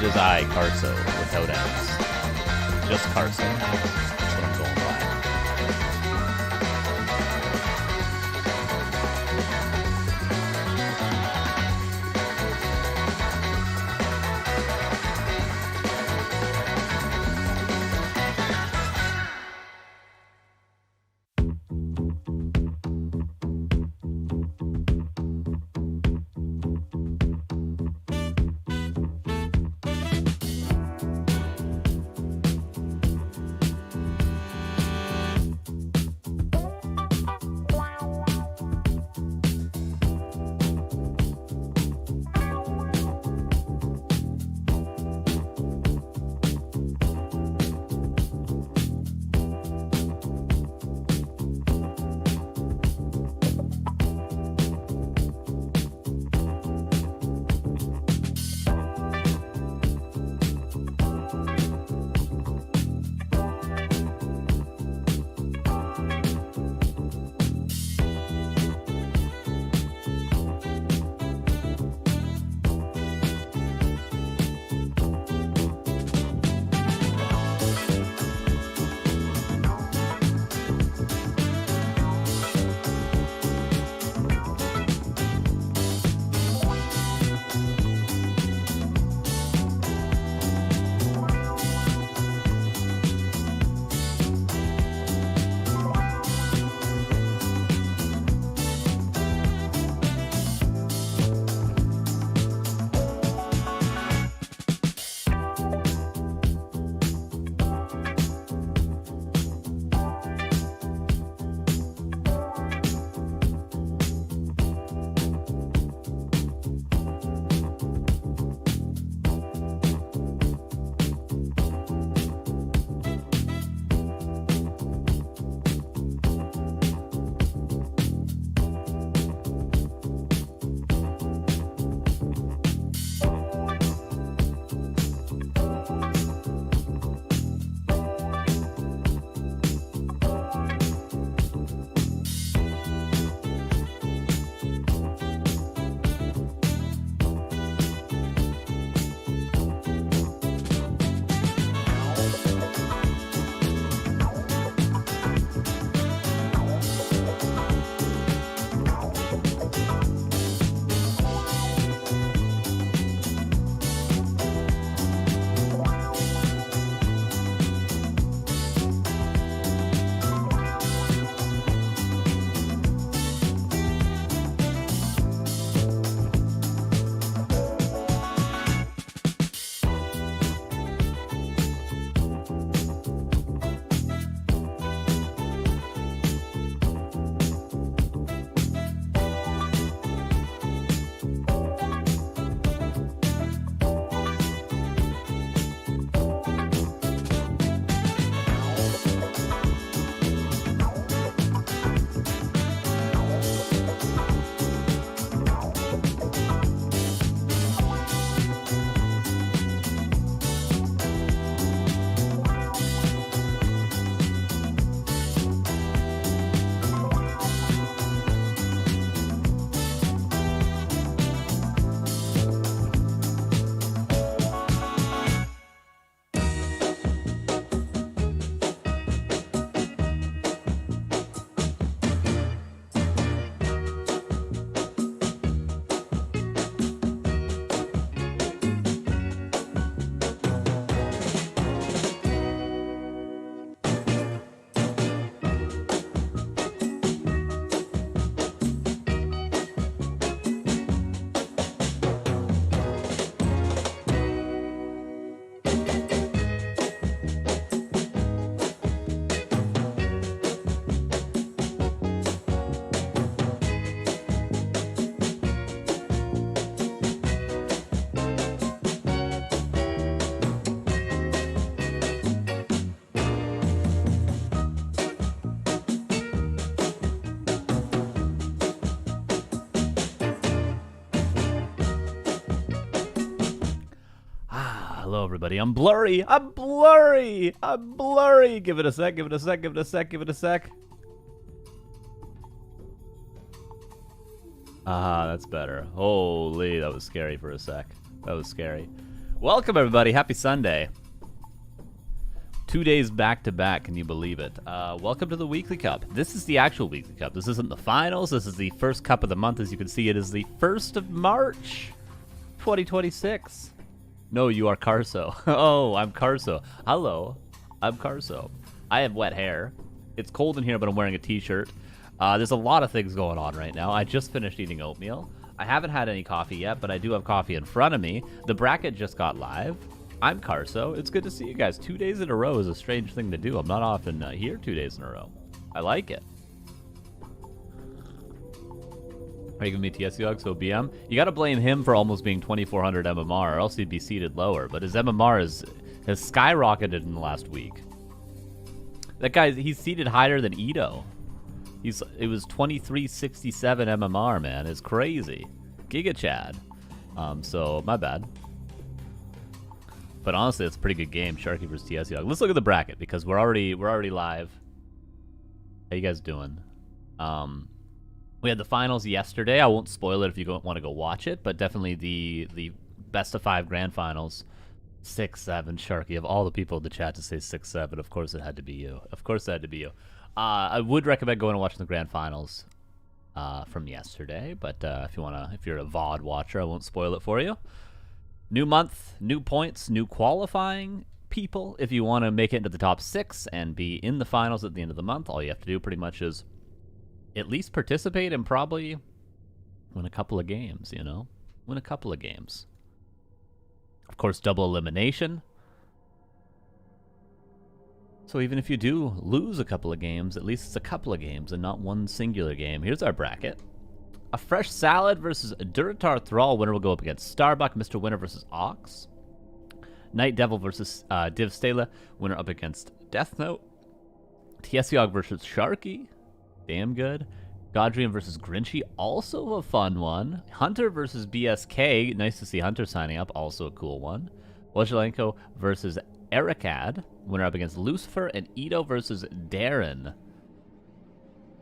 is I, Carso, without M's. Just Carso. That's what I'm going by. Hello, everybody. I'm blurry. I'm blurry. I'm blurry. Give it a sec. Give it a sec. Give it a sec. Give it a sec. Aha, that's better. Holy, that was scary for a sec. That was scary. Welcome, everybody. Happy Sunday. 2 days back-to-back. Can you believe it? Welcome to the Weekly Cup. This is the actual Weekly Cup. This isn't the finals. This is the first cup of the month. As you can see, it is the 1st of March, 2026. No, you are Carso. Oh, I'm Carso. Hello, I'm Carso. I have wet hair. It's cold in here, but I'm wearing a t-shirt. There's a lot of things going on right now. I just finished eating oatmeal. I haven't had any coffee yet, but I do have coffee in front of me. The bracket just got live. I'm Carso. It's good to see you guys. 2 days in a row is a strange thing to do. I'm not often here 2 days in a row. I like it. Are you giving me TSOG, so BM? You gotta blame him for almost being 2400 MMR, or else he'd be seated lower. But his MMR has skyrocketed in the last week. That guy, he's seated higher than Ito. It was 2367 MMR, man. It's crazy. Giga Chad. So my bad. But honestly, it's a pretty good game, Sharky versus TSOG. Let's look at the bracket because we're already live. How you guys doing? We had the finals yesterday. I won't spoil it if you want to go watch it, but definitely the best of 5 grand finals. 6-7, Sharky. Of all the people in the chat to say 6-7, of course it had to be you. Of course it had to be you. I would recommend going and watching the grand finals from yesterday, but if you're a VOD watcher, I won't spoil it for you. New month, new points, new qualifying people. If you want to make it into the top 6 and be in the finals at the end of the month, all you have to do pretty much is at least participate and probably win a couple of games, you know? Win a couple of games. Of course, double elimination. So even if you do lose a couple of games, at least it's a couple of games and not one singular game. Here's our bracket. A Fresh Salad versus Duratar Thrall. Winner will go up against Starbuck. Mr. Winner versus Ox. Night Devil versus Div Stela. Winner up against Death Note. TSOG versus Sharky. Damn good. Godrian versus Grinchie. Also a fun one. Hunter versus BSK. Nice to see Hunter signing up. Also a cool one. Wojcilenko versus Ericad. Winner up against Lucifer. And Ito versus Darren.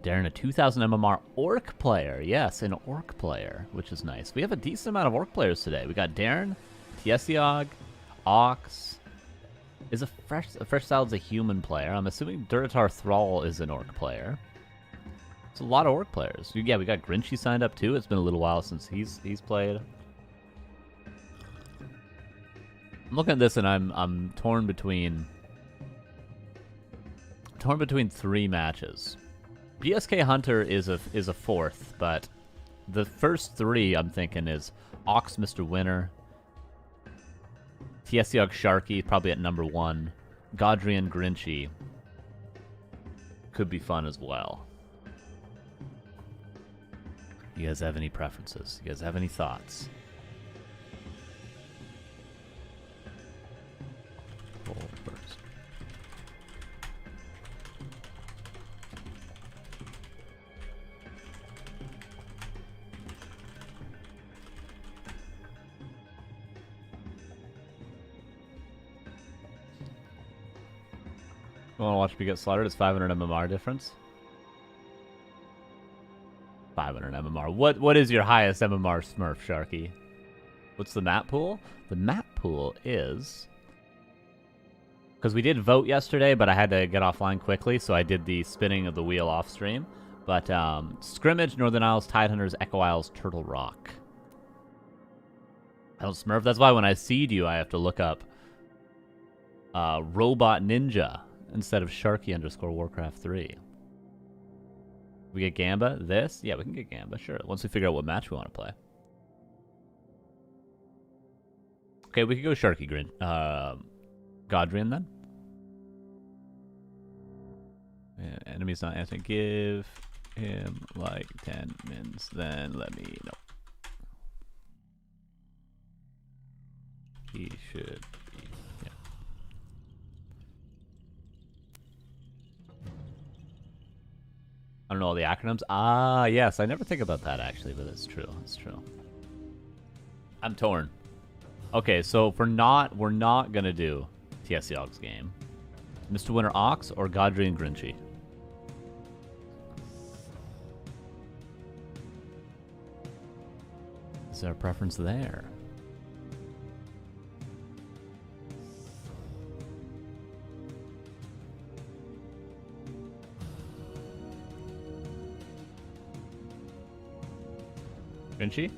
Darren, a 2000 MMR Orc player. Yes, an Orc player, which is nice. We have a decent amount of Orc players today. We got Darren, TSOG, Ox. Is a Fresh Salad's a human player. I'm assuming Duratar Thrall is an Orc player. It's a lot of Orc players. Yeah, we got Grinchie signed up too. It's been a little while since he's played. I'm looking at this and I'm torn between 3 matches. BSK Hunter is a 4th, but the first 3 I'm thinking is Ox, Mr. Winner, TSOG Sharky probably at number 1, Godrian Grinchie could be fun as well. You guys have any preferences? You guys have any thoughts? Roll first. You want to watch me get slaughtered? It's 500 MMR difference. 500 MMR. What is your highest MMR Smurf, Sharky? What's the map pool? The map pool is... Because we did vote yesterday, but I had to get offline quickly, so I did the spinning of the wheel off stream. But Scrimmage, Northern Isles, Tidehunters, Echo Isles, Turtle Rock. I don't Smurf. That's why when I seed you, I have to look up Robot Ninja instead of Sharky _ Warcraft 3. We get Gamba? This? Yeah, we can get Gamba, sure. Once we figure out what match we want to play. Okay, we could go Sharky Godrian then. Yeah, enemy's not answering. Give him like 10 mins, then let me know. He should be, yeah. I don't know all the acronyms. Ah, yes, I never think about that actually, but it's true. It's true. I'm torn. Okay, so if we're not gonna do TSOG's game. Mr. Winner Ox or Godrian Grinchie? Is there a preference there? Grinchie?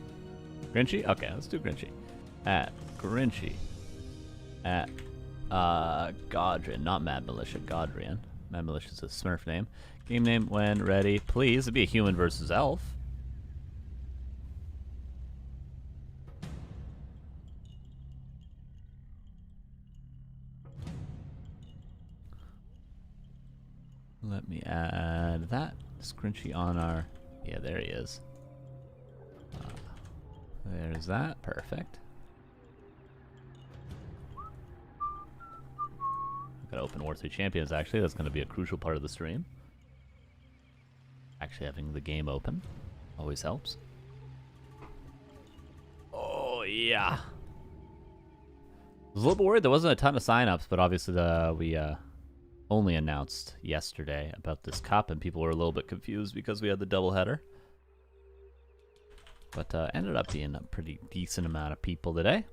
Grinchie? Okay, let's do Grinchie. At Grinchie. At Godrian. Not Mad Militia, Godrian. Mad Militia is a Smurf name. Game name when ready, please. It'd be a human versus elf. Let me add that. Grinchie on our... Yeah, there he is. There's that. Perfect. I've got to open War 3 Champions, actually. That's going to be a crucial part of the stream. Actually having the game open always helps. Oh, yeah. I was a little bit worried there wasn't a ton of signups, but obviously we only announced yesterday about this cup, and people were a little bit confused because we had the doubleheader. But ended up being a pretty decent amount of people today.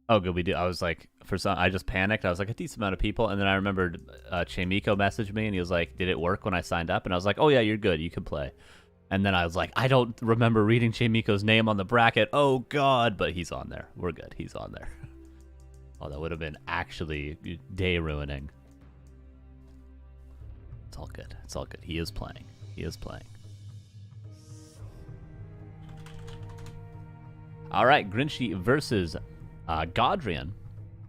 Oh, good, we do. I was like, I just panicked. I was like, a decent amount of people, and then I remembered Chaemiko messaged me, and he was like, did it work when I signed up? And I was like, oh yeah, you're good, you can play. And then I was like, I don't remember reading Chaemiko's name on the bracket. Oh god, but he's on there. We're good, he's on there. Oh, that would have been actually day ruining. It's all good. It's all good. He is playing. He is playing. All right, Grinchie versus Godrian.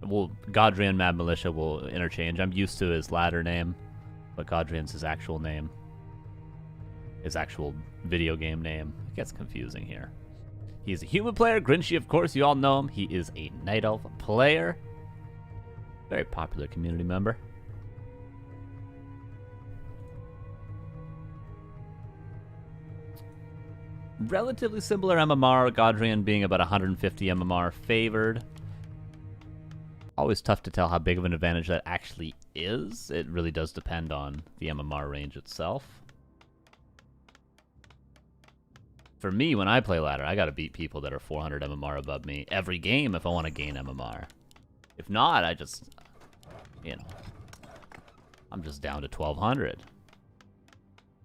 Well, Godrian Mad Militia will interchange. I'm used to his latter name, but Godrian's his actual name. His actual video game name. It gets confusing here. He's a human player. Grinchie, of course, you all know him. He is a Night Elf player. Very popular community member. Relatively similar MMR, Godrian being about 150 MMR favored. Always tough to tell how big of an advantage that actually is. It really does depend on the MMR range itself. For me, when I play ladder, I gotta beat people that are 400 MMR above me every game if I want to gain MMR. If not, I just, you know, I'm just down to 1200. Of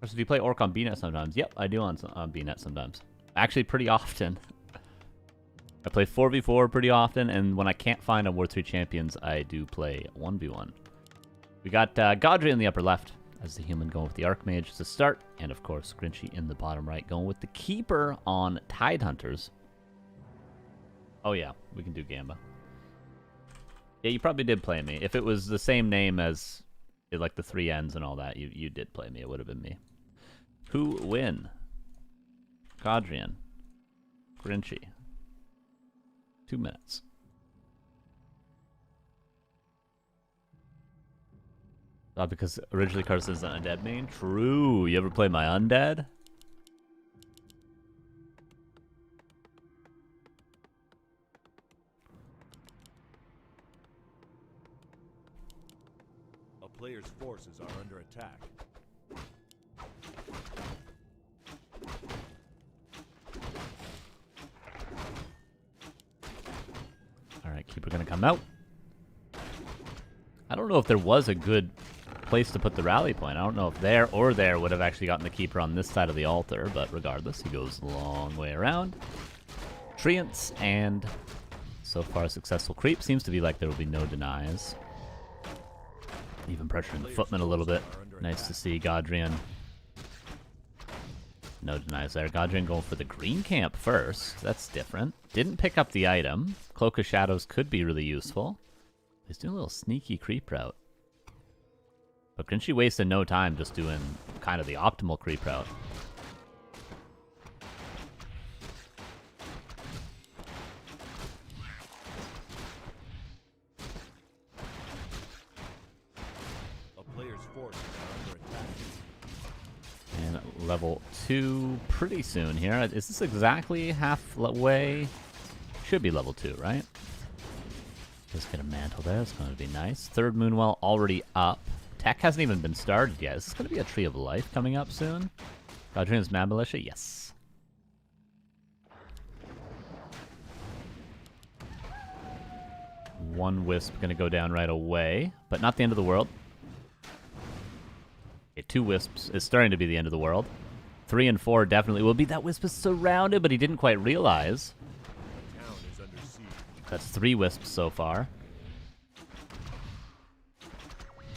course, do you play Orc on BNet sometimes? Yep, I do on BNet sometimes. Actually, pretty often. I play 4v4 pretty often, and when I can't find a War 3 Champions, I do play 1v1. We got Godrian in the upper left as the human going with the Archmage to start, and of course, Grinchie in the bottom right going with the Keeper on Tidehunters. Oh yeah, we can do Gamba. Yeah, you probably did play me. If it was the same name as, like, the 3 ends and all that, you did play me. It would have been me. Who win? Godrian. Grinchie. 2 minutes. Because originally Carson is an undead main? True. You ever play my undead? A player's forces are under attack. Alright, Keeper gonna come out. I don't know if there was a good place to put the rally point. I don't know if there or there would have actually gotten the Keeper on this side of the altar, but regardless, he goes a long way around. Treants, and so far a successful creep. Seems to be like there will be no denies. Even pressuring the footman a little bit. Nice to see Godrian. No denies there. Godrian going for the green camp first. That's different. Didn't pick up the item. Cloak of Shadows could be really useful. He's doing a little sneaky creep route. But Grinchie wasted no time just doing kind of the optimal creep route. A player's forces are under attack. And level 2 pretty soon here. Is this exactly halfway? Should be level 2, right? Just get a mantle there. It's going to be nice. Third Moonwell already up. Tech hasn't even been started yet. Is this going to be a Tree of Life coming up soon? Godrian's Mad Militia? Yes. One wisp gonna go down right away, but not the end of the world. Okay, 2 wisps is starting to be the end of the world. 3 and 4 definitely will be. That wisp is surrounded, but he didn't quite realize. The town is under siege. That's 3 wisps so far.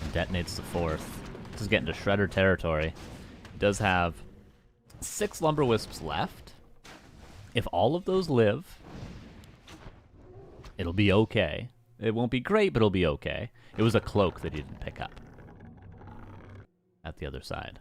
And detonates the 4th. This is getting to Shredder territory. He does have 6 lumber wisps left. If all of those live, it'll be okay. It won't be great, but it'll be okay. It was a cloak that he didn't pick up at the other side.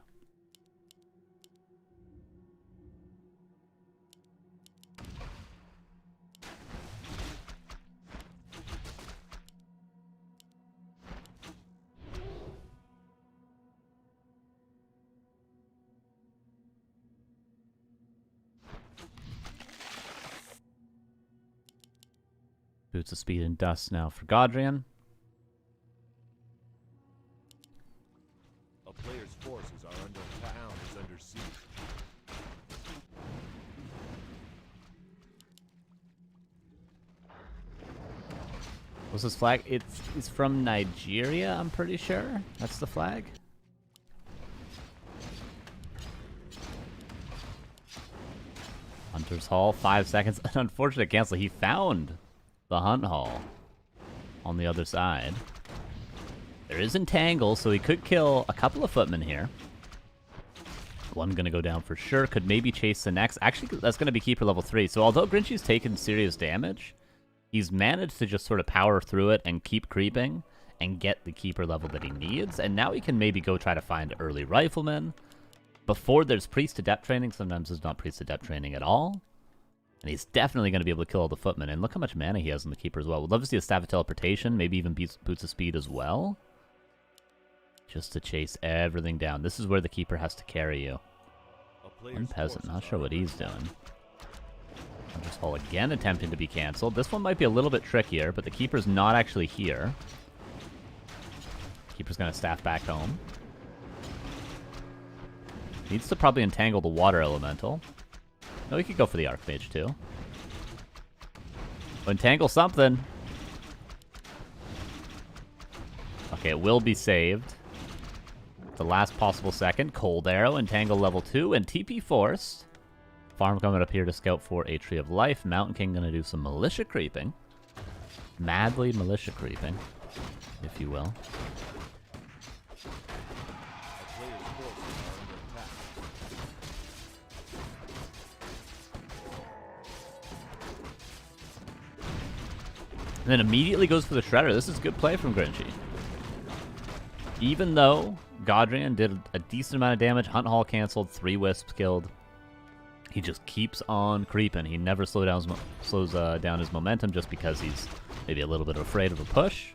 Boots of Speed and Dust now for Godrian. A player's forces are under attack. The town is under siege. What's this flag? It's from Nigeria, I'm pretty sure. That's the flag. Hunter's Hall, 5 seconds. An unfortunate cancel. He found the Hunt Hall on the other side. There is Entangle, so he could kill a couple of footmen here. One gonna go down for sure. Could maybe chase the next. Actually, that's gonna be Keeper level 3. So although Grinchie's taken serious damage, he's managed to just sort of power through it and keep creeping and get the Keeper level that he needs. And now he can maybe go try to find early Rifleman. Before there's Priest Adept training, sometimes there's not Priest Adept training at all. And he's definitely going to be able to kill all the footmen. And look how much mana he has on the Keeper as well. Would love to see a Staff of Teleportation, maybe even Boots of Speed as well. Just to chase everything down. This is where the Keeper has to carry you. One peasant, not sure what he's doing. Hunter's Hall again attempting to be cancelled. This one might be a little bit trickier, but the Keeper's not actually here. Keeper's going to staff back home. Needs to probably entangle the Water Elemental. No, he could go for the Archmage too. Entangle something. Okay, it will be saved. The last possible second. Cold Arrow, Entangle level 2, and TP Force. Farm coming up here to scout for a Tree of Life. Mountain King gonna do some militia creeping. Madly militia creeping, if you will. And then immediately goes for the Shredder. This is good play from Grinchie. Even though Godrian did a decent amount of damage, Hunt Hall canceled, 3 Wisps killed, he just keeps on creeping. He never slows down his momentum just because he's maybe a little bit afraid of a push.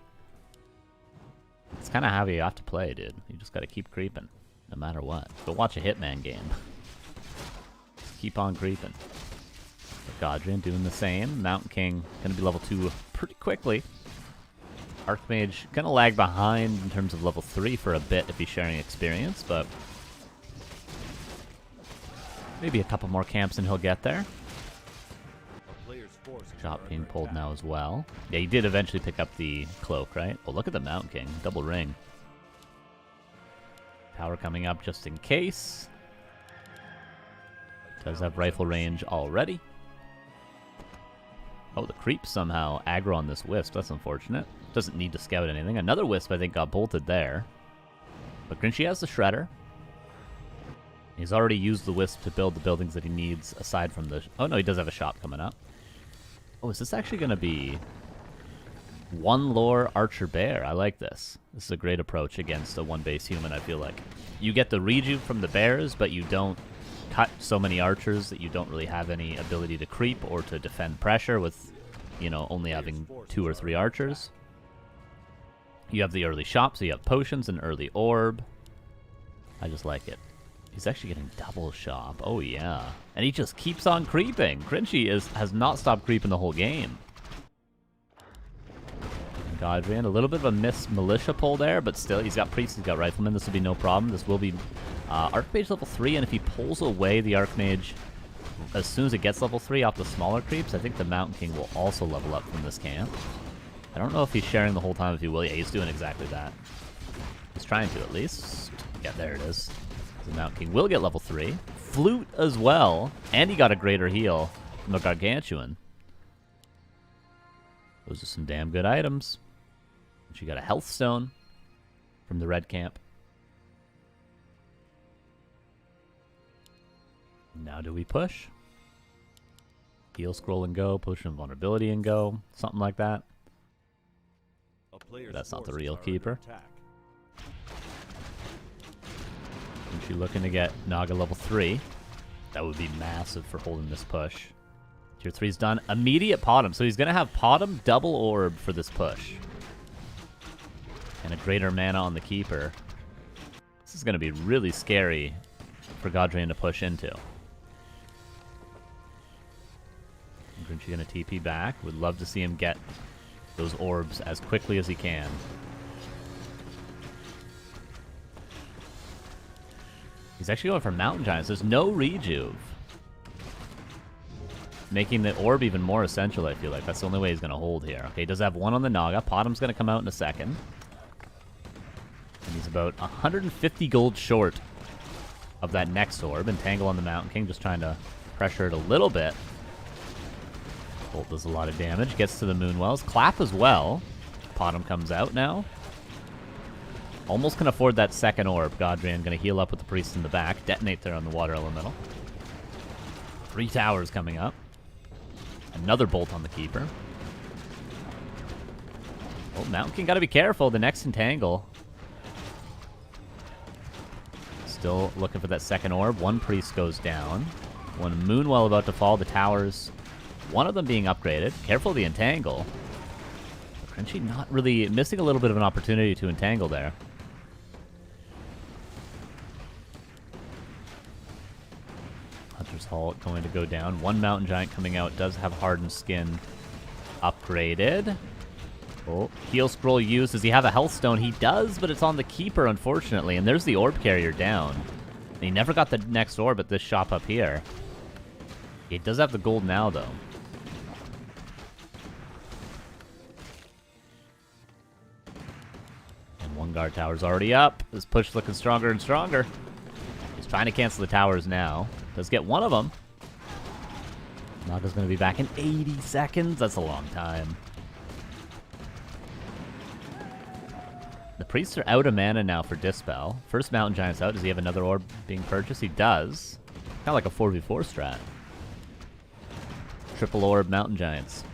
It's kind of how you have to play, dude. You just got to keep creeping, no matter what. Go watch a Hitman game. Just keep on creeping. Godrian doing the same. Mountain King going to be level 2 pretty quickly. Archmage going to lag behind in terms of level 3 for a bit if he's sharing experience, but maybe a couple more camps and he'll get there. Shot being pulled now as well. Yeah, he did eventually pick up the cloak, right? Oh, look at the Mountain King. Double ring. Tower coming up just in case. Does have rifle range already. Oh, the creep somehow aggro on this Wisp. That's unfortunate. Doesn't need to scout anything. Another Wisp, I think, got bolted there. But Grinchie has the Shredder. He's already used the Wisp to build the buildings that he needs aside from the... Oh, no, he does have a shop coming up. Oh, is this actually going to be 1 lore Archer Bear? I like this. This is a great approach against a 1-base human, I feel like. You get the rejuve from the bears, but you don't cut so many archers that you don't really have any ability to creep or to defend pressure with, you know, only having 2 or 3 archers. You have the early shop, so you have potions and early orb. I just like it. He's actually getting double shop. Oh, yeah. And he just keeps on creeping. Grinchie has not stopped creeping the whole game. Godrian, a little bit of a miss militia pull there, but still, he's got priest, he's got rifleman. This will be no problem. This will be Archmage level 3, and if he pulls away the Archmage as soon as it gets level 3 off the smaller creeps, I think the Mountain King will also level up from this camp. I don't know if he's sharing the whole time, if he will. Yeah, he's doing exactly that. He's trying to, at least. Yeah, there it is. The Mountain King will get level 3. Flute as well. And he got a greater heal from the Gargantuan. Those are some damn good items. And she got a health stone from the red camp. Now do we push? Heal scroll and go, push invulnerability and go, something like that. That's not the real keeper. And she looking to get Naga level 3. That would be massive for holding this push. Tier 3's done. Immediate Potom. So he's going to have Potom double orb for this push. And a greater mana on the keeper. This is going to be really scary for Godrian to push into. Grinchie going to TP back. Would love to see him get those orbs as quickly as he can. He's actually going for Mountain Giants. There's no rejuve. Making the orb even more essential, I feel like. That's the only way he's going to hold here. Okay, he does have one on the Naga. Potom's going to come out in a second. And he's about 150 gold short of that next orb. Entangle on the Mountain King, just trying to pressure it a little bit. Bolt does a lot of damage. Gets to the Moonwells. Clap as well. Potom comes out now. Almost can afford that second orb. Godrian going to heal up with the Priest in the back. Detonate there on the Water Elemental. 3 towers coming up. Another bolt on the Keeper. Oh, Mountain King got to be careful. The next Entangle. Still looking for that second orb. One Priest goes down. One Moonwell about to fall. The towers, one of them being upgraded. Careful of the Entangle. Grinchie not really missing a little bit of an opportunity to Entangle there. Hunter's Halt going to go down. One Mountain Giant coming out. Does have Hardened Skin upgraded. Oh, heal scroll used. Does he have a health stone? He does, but it's on the Keeper, unfortunately. And there's the orb carrier down. And he never got the next orb at this shop up here. He does have the gold now, though. And one guard tower's already up. This push looking stronger and stronger. He's trying to cancel the towers now. Does get one of them. Naga's going to be back in 80 seconds. That's a long time. The Priests are out of mana now for Dispel. First Mountain Giant's out. Does he have another orb being purchased? He does. Kind of like a 4v4 strat. Triple orb Mountain Giants.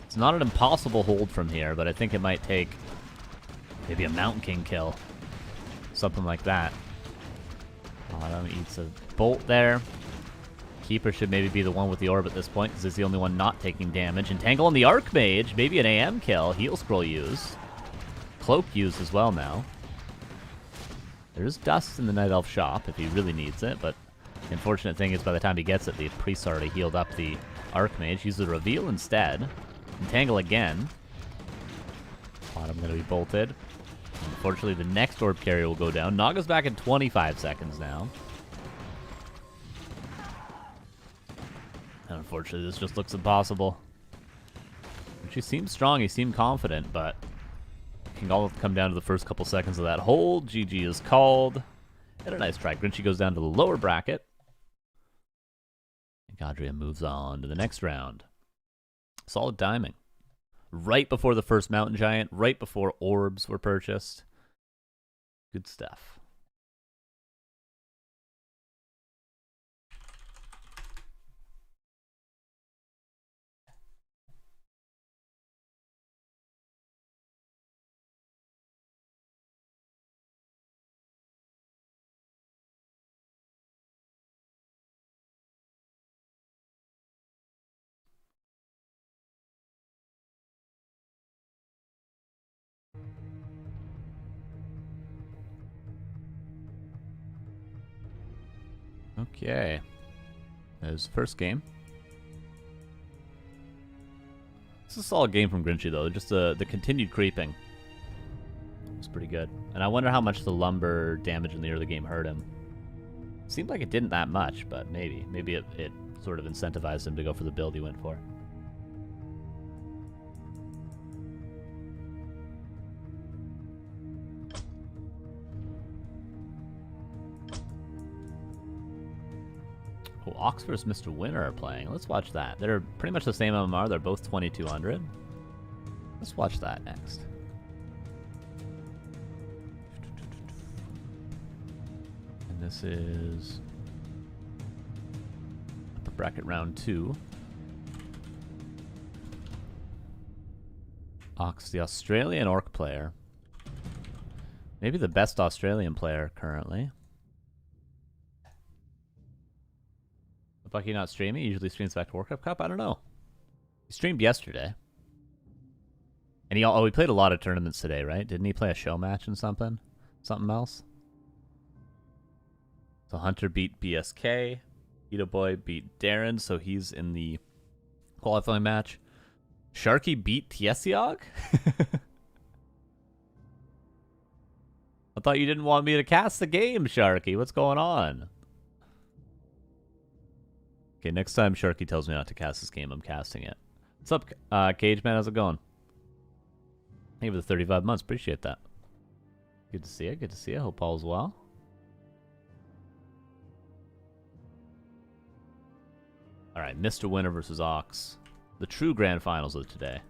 It's not an impossible hold from here, but I think it might take maybe a Mountain King kill. Something like that. Bottom eats a bolt there. Keeper should maybe be the one with the orb at this point, because he's the only one not taking damage. Entangle on the Archmage. Maybe an AM kill. Heal scroll used. Cloak used as well now. There's dust in the Night Elf shop if he really needs it, but the unfortunate thing is by the time he gets it, the Priest's already healed up the Archmage. Use the Reveal instead. Entangle again. Bottom going to be bolted. Unfortunately, the next orb carrier will go down. Naga's back in 25 seconds now. And unfortunately, this just looks impossible. He seems strong, he seemed confident, but it can all come down to the first couple seconds of that hold. GG is called. And a nice try. Grinchie goes down to the lower bracket. And Godrian moves on to the next round. Solid timing. Right before the first Mountain Giant, right before orbs were purchased. Good stuff. Okay. There's the first game. This is a solid game from Grinchie, though. Just the continued creeping was pretty good. And I wonder how much the lumber damage in the early game hurt him. Seemed like it didn't that much, but maybe. Maybe it sort of incentivized him to go for the build he went for. Oh, Ox vs. Mr. Winner are playing. Let's watch that. They're pretty much the same MMR. They're both 2200. Let's watch that next. And this is upper bracket round 2. Ox, the Australian Orc player. Maybe the best Australian player currently. Bucky not streaming? He usually streams back to Warcraft Cup? I don't know. He streamed yesterday. And he played a lot of tournaments today, right? Didn't he play a show match and something? Something else? So Hunter beat BSK. Ito Boy beat Darren, so he's in the qualifying match. Sharky beat TSOG? I thought you didn't want me to cast the game, Sharky. What's going on? Okay, next time Sharky tells me not to cast this game, I'm casting it. What's up, Cage Man? How's it going? Thank you for the 35 months. Appreciate that. Good to see you. Good to see you. Hope all is well. All right, Mr. Winner versus Ox. The true grand finals of today.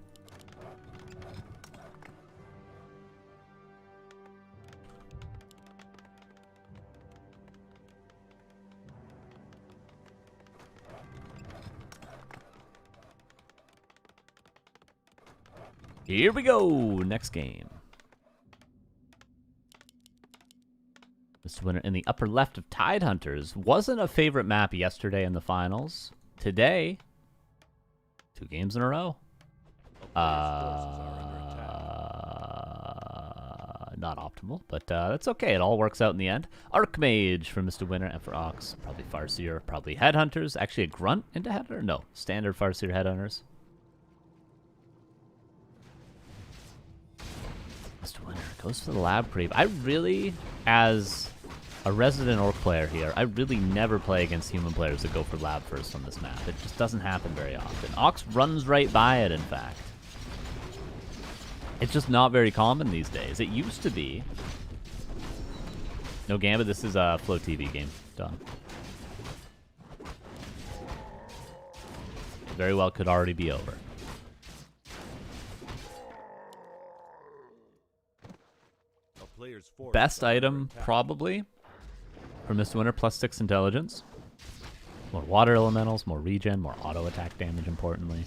Here we go. Next game. Mr. Winner in the upper left of Tidehunters. Wasn't a favorite map yesterday in the finals. Today, 2 games in a row. Not optimal, but that's okay. It all works out in the end. Archmage for Mr. Winner and for Ox. Probably Farseer, probably Headhunters. Actually a Grunt into Headhunter? No, standard Farseer Headhunters. Mr. Winner goes for the lab creep. I really, as a resident Orc player here, I really never play against human players that go for lab first on this map. It just doesn't happen very often. Ox runs right by it, in fact. It's just not very common these days. It used to be. No Gambit, this is a Flow TV game. Done. It very well could already be over. Best item, probably, for Mr. Winner, +6 intelligence. More water elementals, more regen, more auto attack damage, importantly.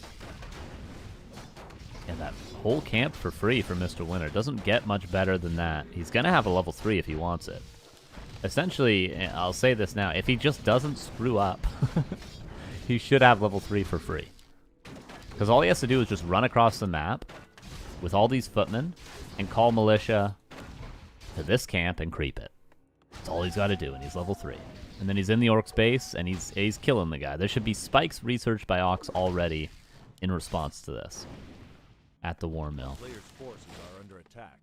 And that whole camp for free for Mr. Winner. Doesn't get much better than that. He's going to have a level 3 if he wants it. Essentially, I'll say this now, if he just doesn't screw up, he should have level 3 for free. Because all he has to do is just run across the map with all these footmen and call militia to this camp and creep it. That's all he's got to do, and he's level 3. And then he's in the Orc space, and he's killing the guy. There should be spikes researched by Ox already in response to this at the War Mill. Players' forces are under attack.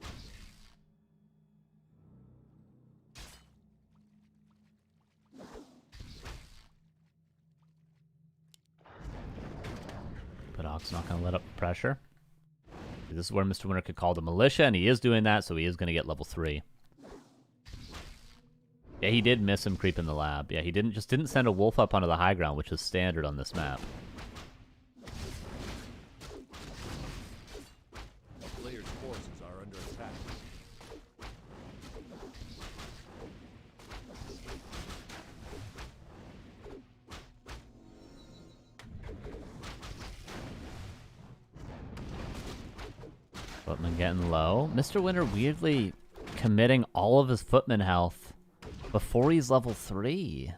But Ox not going to let up the pressure. This is where Mr. Winner could call the militia, and he is doing that, so he is going to get level 3. Yeah, he did miss him creeping the lab. Yeah, he didn't send a wolf up onto the high ground, which is standard on this map. The players' forces are under attack. Footman getting low. Mr. Winner weirdly committing all of his footman health before he's level 3.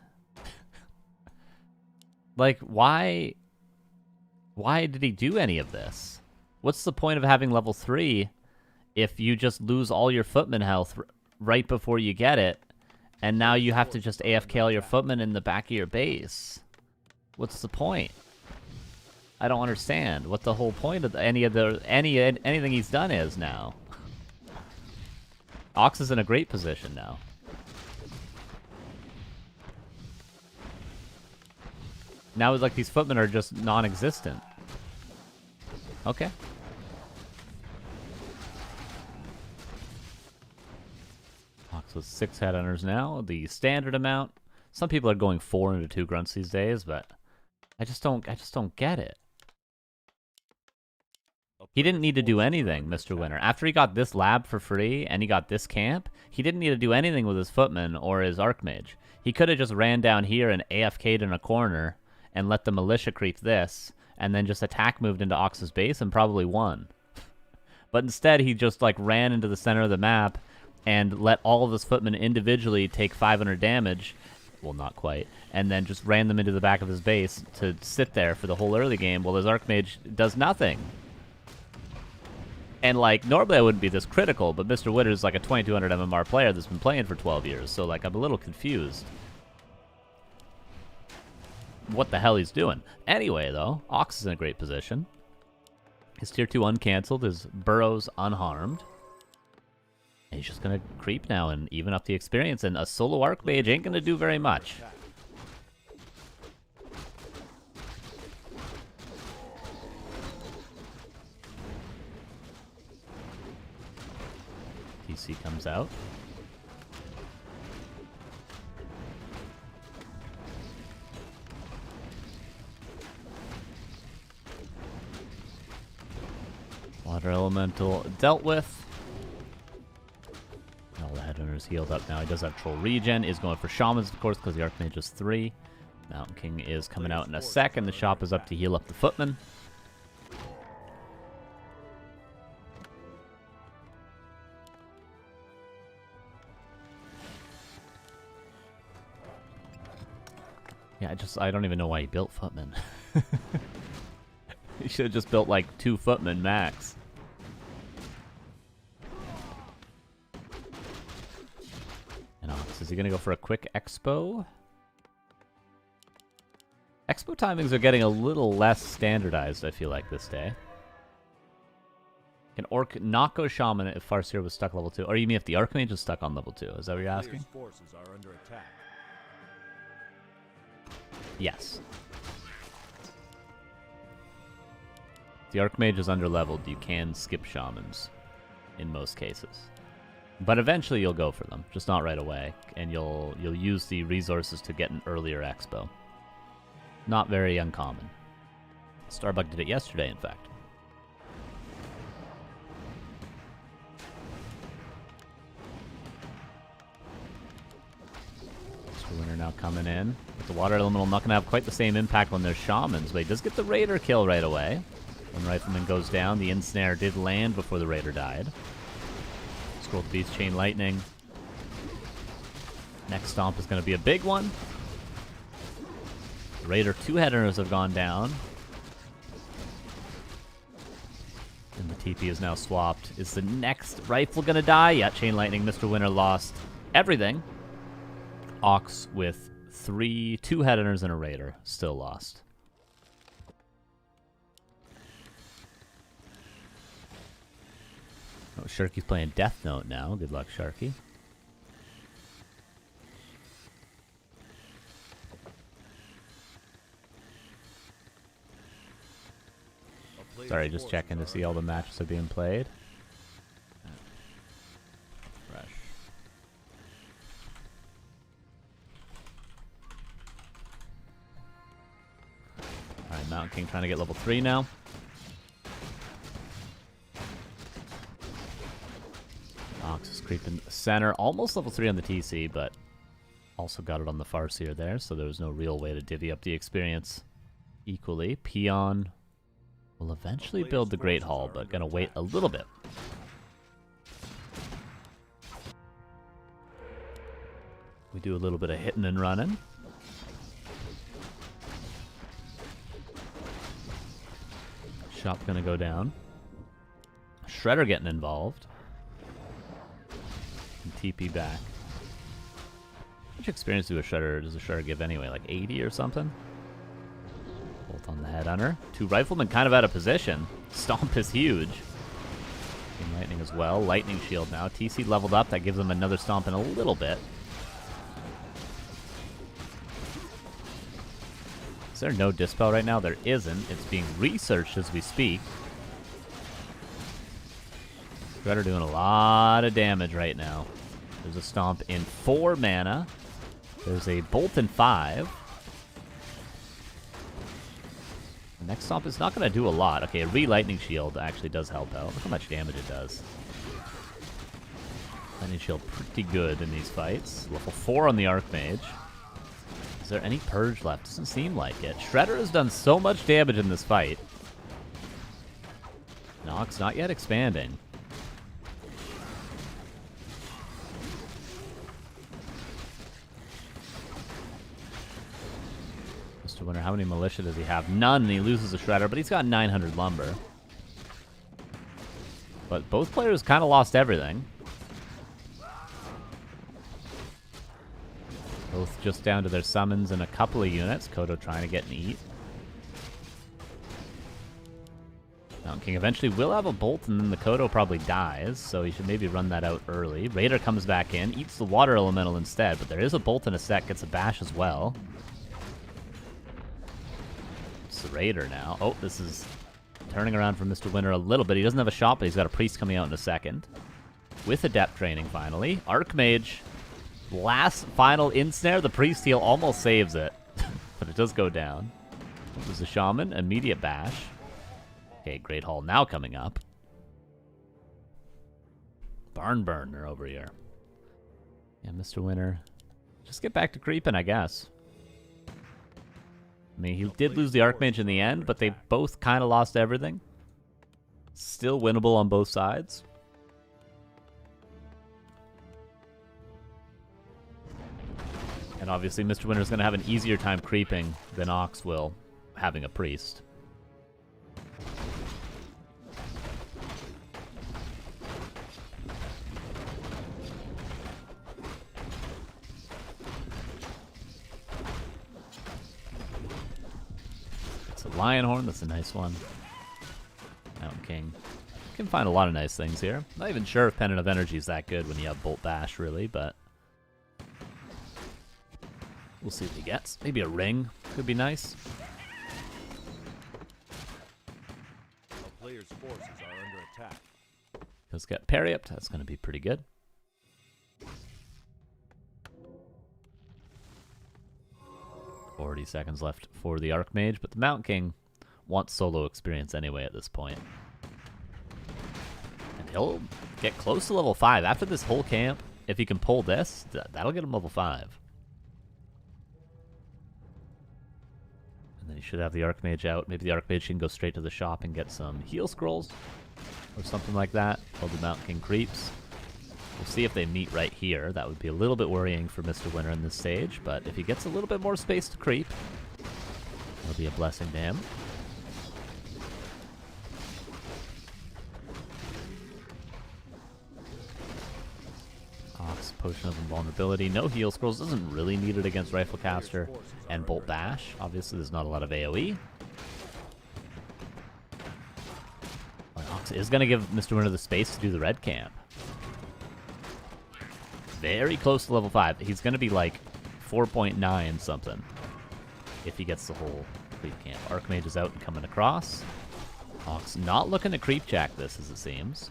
Like, why did he do any of this? What's the point of having level 3 if you just lose all your footman health right before you get it, and now you have to just AFK all your footmen in the back of your base? What's the point? I don't understand what the whole point of anything he's done is now. Ox is in a great position now. Now it's like these footmen are just non-existent. Okay. Ox with 6 headhunters now. The standard amount. Some people are going 4 into 2 grunts these days, but I just don't get it. He didn't need to do anything, Mr. Winner. After he got this lab for free and he got this camp, he didn't need to do anything with his footman or his archmage. He could have just ran down here and AFK'd in a corner and let the militia creep this, and then just attack moved into Ox's base and probably won. But instead, he just like ran into the center of the map and let all of his footmen individually take 500 damage. Well, not quite. And then just ran them into the back of his base to sit there for the whole early game while his archmage does nothing. And, like, normally I wouldn't be this critical, but Mr. Witter's like a 2200 MMR player that's been playing for 12 years, so, like, I'm a little confused. What the hell he's doing. Anyway, though, Ox is in a great position. His tier 2 uncancelled, his burrows unharmed. And he's just going to creep now and even up the experience, and a solo archmage ain't going to do very much. TC comes out. Water Elemental dealt with. All the headhunters healed up now. He does have Troll Regen. Is going for Shamans, of course, because the Archmage is 3. Mountain King is coming out in a second. The shop is up to heal up the Footman. Yeah, I don't even know why he built Footman. He should have just built like 2 Footmen max. And Ox, is he going to go for a quick Expo? Expo timings are getting a little less standardized, I feel like, this day. Can Orc not go Shaman if Farseer was stuck level 2? Or you mean if the Archmage was stuck on level 2? Is that what you're asking? Forces are under attack. Yes. If the Archmage is under-leveled, you can skip Shamans in most cases. But eventually you'll go for them, just not right away, and you'll use the resources to get an earlier Expo. Not very uncommon. Starbuck did it yesterday, in fact. Winner now coming in. But the Water Elemental not going to have quite the same impact when there's Shamans, but he does get the Raider kill right away. When Rifleman goes down, the Ensnare did land before the Raider died. Scroll to Beast, Chain Lightning. Next Stomp is going to be a big one. The Raider 2 headers have gone down. And the TP is now swapped. Is the next Rifle going to die? Yeah, Chain Lightning. Mr. Winner lost everything. Ox with 2 headhunters and a Raider. Still lost. Oh, Sharky's playing Death Note now. Good luck, Sharky. Sorry, just checking to see all the matches are being played. Fresh. Alright, Mountain King trying to get level 3 now. Ox is creeping center. Almost level 3 on the TC, but also got it on the Farseer there, so there was no real way to divvy up the experience equally. Peon will eventually build the Great Hall, but gonna wait a little bit. We do a little bit of hitting and running. Shop gonna go down. Shredder getting involved. And TP back. How much experience does a Shredder give anyway? Like 80 or something? Bolt on the Headhunter. 2 Riflemen kind of out of position. Stomp is huge. And Lightning as well. Lightning Shield now. TC leveled up. That gives them another Stomp in a little bit. Is there no Dispel right now? There isn't. It's being researched as we speak. Shredder doing a lot of damage right now. There's a Stomp in 4 mana. There's a bolt in 5. The next stomp is not going to do a lot. Okay, a re-lightning shield actually does help out. Look how much damage it does. Lightning shield pretty good in these fights. Level 4 on the Archmage. Is there any purge left? Doesn't seem like it. Shredder has done so much damage in this fight. Nox not yet expanding. Mr. Winter, how many militia does he have? None, and he loses a Shredder, but he's got 900 lumber. But both players kind of lost everything. Both just down to their summons and a couple of units. Kodo trying to get an eat. Mountain King eventually will have a bolt, and then the Kodo probably dies, so he should maybe run that out early. Raider comes back in, eats the water elemental instead, but there is a bolt in a sec, gets a bash as well. It's the Raider now. Oh, this is turning around for Mr. Winter a little bit. He doesn't have a shot, but he's got a priest coming out in a second. With Adept training, finally. Archmage, last final ensnare. The priest heal almost saves it, but it does go down. There's a shaman, immediate bash. Okay, Great Hall now coming up. Barn burner over here. Yeah, Mr. Winter. Just get back to creeping, I guess. I mean, he did lose the Archmage in the end, but they both kind of lost everything. Still winnable on both sides. And obviously, Mr. Winter's going to have an easier time creeping than Ox will having a priest. Lionhorn, that's a nice one. Mountain King. You can find a lot of nice things here. Not even sure if Pendant of Energy is that good when you have Bolt Bash, really, but we'll see what he gets. Maybe a ring could be nice. A player's forces are under attack. Let's get parry up. That's going to be pretty good. Forty seconds left for the Archmage, but the Mountain King wants solo experience anyway at this point. And he'll get close to level 5. After this whole camp, if he can pull this, that'll get him level 5. And then he should have the Archmage out. Maybe the Archmage can go straight to the shop and get some heal scrolls or something like that while the Mountain King creeps. We'll see if they meet right here. That would be a little bit worrying for Mr. Winter in this stage, but if he gets a little bit more space to creep, it'll be a blessing to him. Ox, Potion of Invulnerability. No heal scrolls. Doesn't really need it against Riflecaster and Bolt Bash. Obviously, there's not a lot of AoE. Ox is going to give Mr. Winter the space to do the red camp. Very close to level 5. He's going to be like 4.9 something if he gets the whole creep camp. Archmage is out and coming across. Ox not looking to creep jack this, as it seems.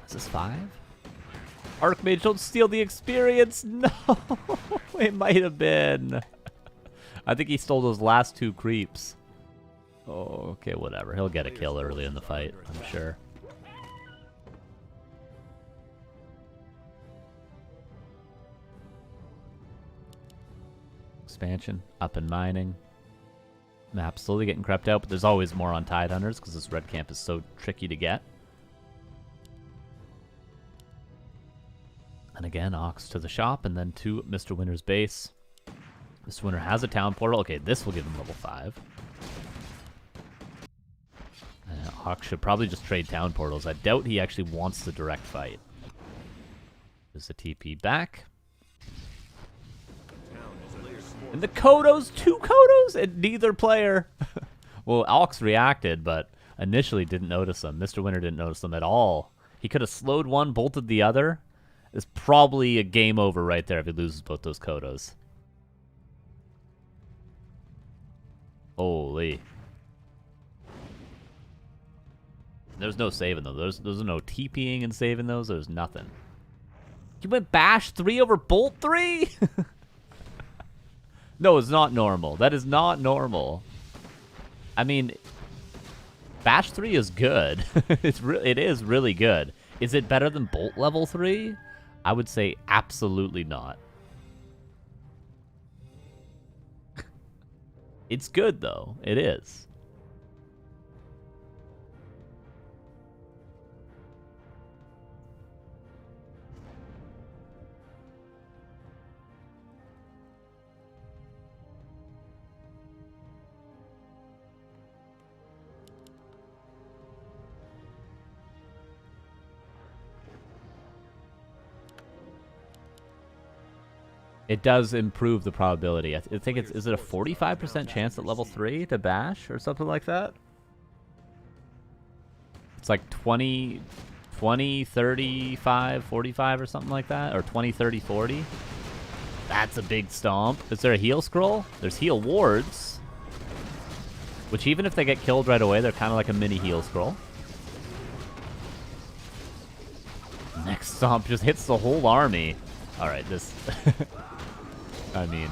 Is this 5? Archmage, don't steal the experience! No! It might have been. I think he stole those last 2 creeps. Oh, okay, whatever. He'll get a kill early in the fight, I'm sure. Expansion, up and mining. Map slowly getting crept out, but there's always more on Tidehunters because this red camp is so tricky to get. And again, Ox to the shop and then to Mr. Winter's base. Mr. Winter has a town portal. Okay, this will give him level 5. Ox should probably just trade town portals. I doubt he actually wants the direct fight. There's a TP back. And the Kodos, 2 Kodos, and neither player. Well, Ox reacted, but initially didn't notice them. Mr. Winter didn't notice them at all. He could have slowed one, bolted the other. It's probably a game over right there if he loses both those Kodos. Holy. There's no saving those. There's no TPing and saving those. There's nothing. You went Bash 3 over Bolt 3? No, it's not normal. That is not normal. I mean, Bash 3 is good. It is really good. Is it better than Bolt level 3? I would say absolutely not. It's good, though. It is. It does improve the probability. I think it's, is it a 45% chance at level 3 to bash or something like that? It's like 20, 35, 45 or something like that? Or 20, 30, 40? That's a big stomp. Is there a heal scroll? There's heal wards. Which even if they get killed right away, they're kind of like a mini heal scroll. Next stomp just hits the whole army. Alright, this... I mean,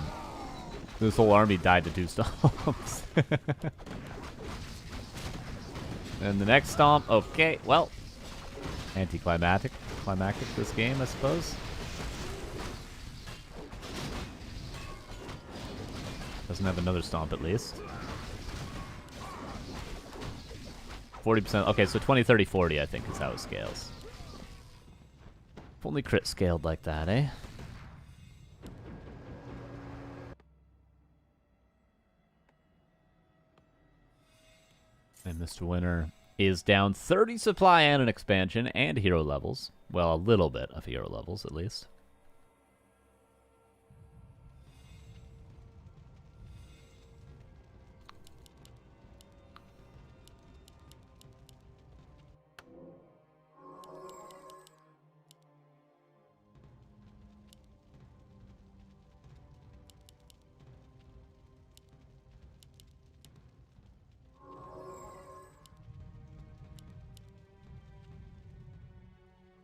this whole army died to 2 stomps. And the next stomp, okay, well, anticlimactic this game, I suppose. Doesn't have another stomp at least. 40%, okay, so 20, 30, 40 I think is how it scales. If only crit scaled like that, eh? And Mr. Winner is down 30 supply and an expansion and hero levels. Well, a little bit of hero levels, at least.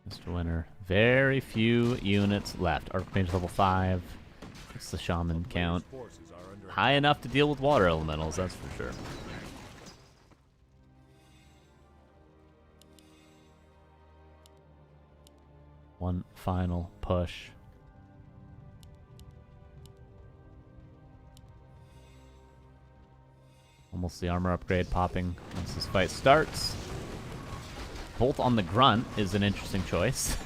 Mr. Winner, very few units left. Archmage level 5. What's the shaman count? High enough to deal with water elementals, that's for sure. One final push. Almost the armor upgrade popping once this fight starts. Bolt on the Grunt is an interesting choice.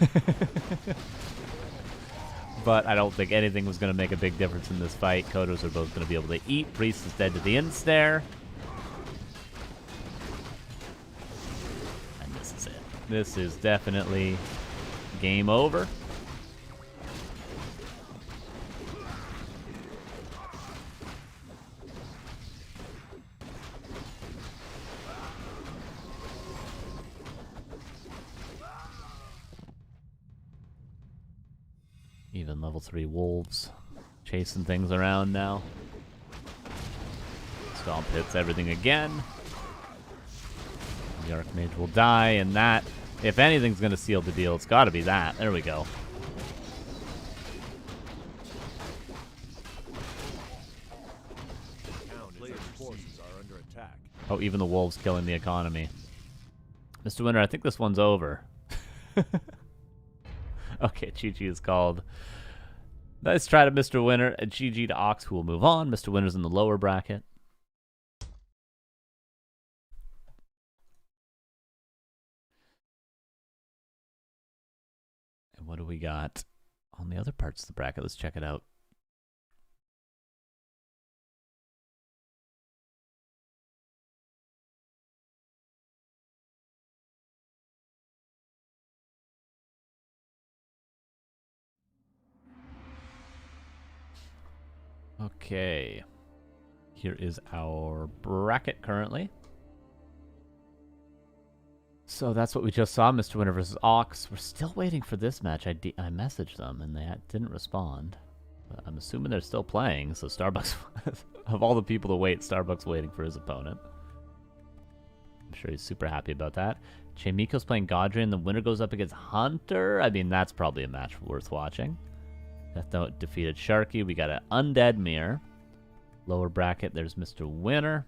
But I don't think anything was going to make a big difference in this fight. Kodos are both going to be able to eat. Priest is dead to the Instare. And this is it. This is definitely game over. Even level 3 wolves chasing things around now. Stomp hits everything again. The Archmage will die, and that, if anything's going to seal the deal, it's got to be that. There we go. Oh, even the wolves killing the economy. Mr. Winner, I think this one's over. Okay, GG is called. Nice try to Mr. Winner, and GG to Ox, who will move on. Mr. Winner's in the lower bracket. And what do we got on the other parts of the bracket? Let's check it out. Okay, here is our bracket currently. So that's what we just saw, Mr. Winner versus Ox. We're still waiting for this match. I messaged them and they didn't respond. But I'm assuming they're still playing, so Starbucks, of all the people to wait, Starbucks waiting for his opponent. I'm sure he's super happy about that. Chaemiko's playing Godrian. The winner goes up against Hunter. I mean, that's probably a match worth watching. Death Note defeated Sharky. We got an Undead Mirror. Lower bracket, there's Mr. Winner.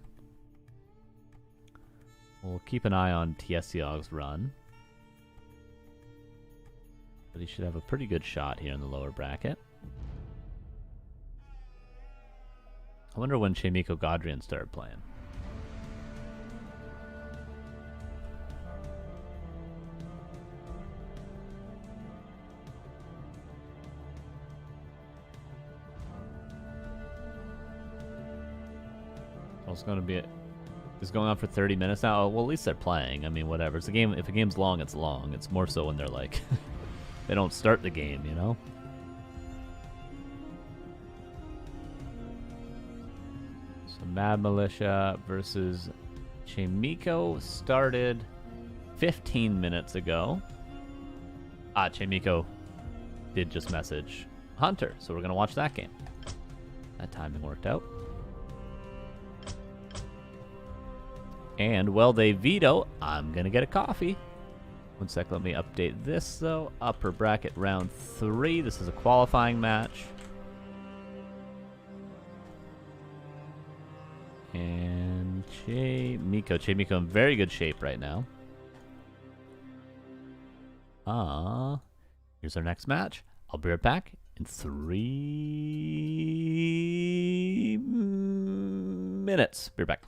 We'll keep an eye on TSOG's run. But he should have a pretty good shot here in the lower bracket. I wonder when Chaemiko Godrian started playing. It's going to be... It's going on for 30 minutes now. Oh, well, at least they're playing. I mean, whatever. It's a game. If a game's long, it's long. It's more so when they're like... they don't start the game, you know? So Mad Militia versus Chaemiko started 15 minutes ago. Chaemiko did just message Hunter, so we're going to watch that game. That timing worked out. And, well, they veto. I'm going to get a coffee. One sec, let me update this, though. Upper bracket round 3. This is a qualifying match. And Chaemiko. Chaemiko in very good shape right now. Here's our next match. I'll be right back in 3 minutes. Be right back.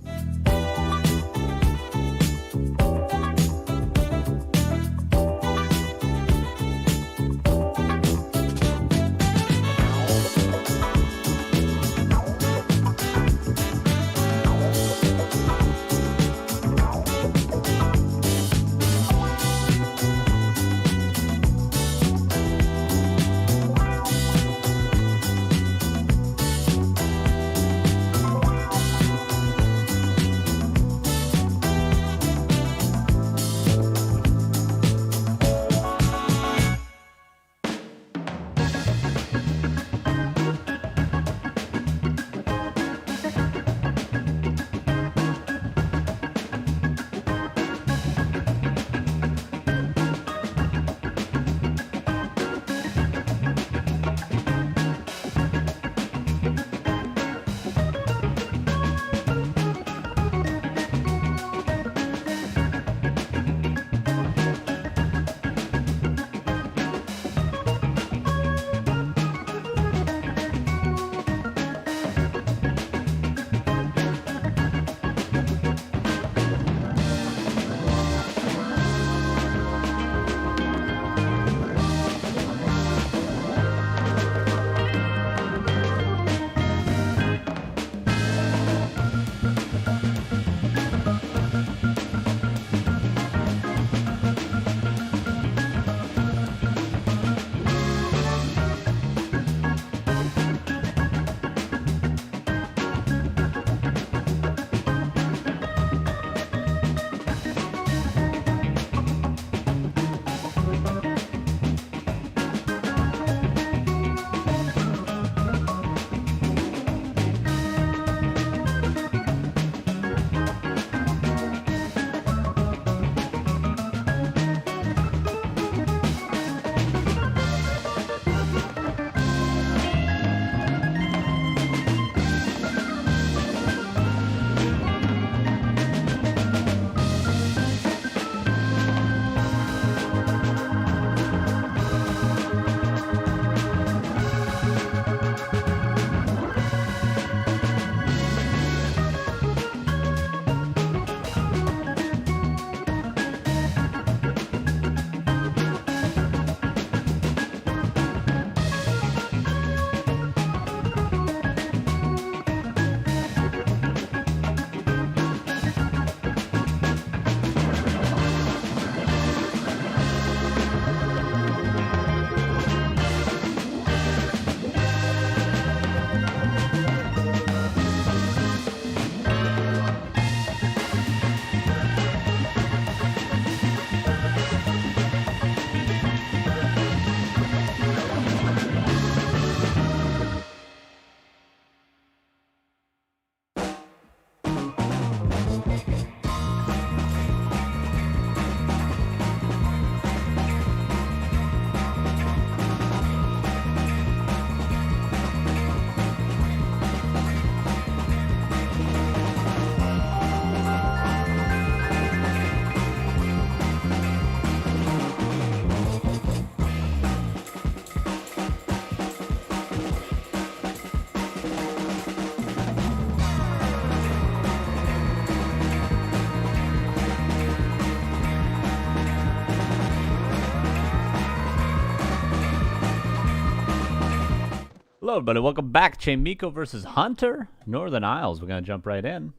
Hello, everybody. Welcome back. Chaemiko versus Hunter. Northern Isles. We're going to jump right in.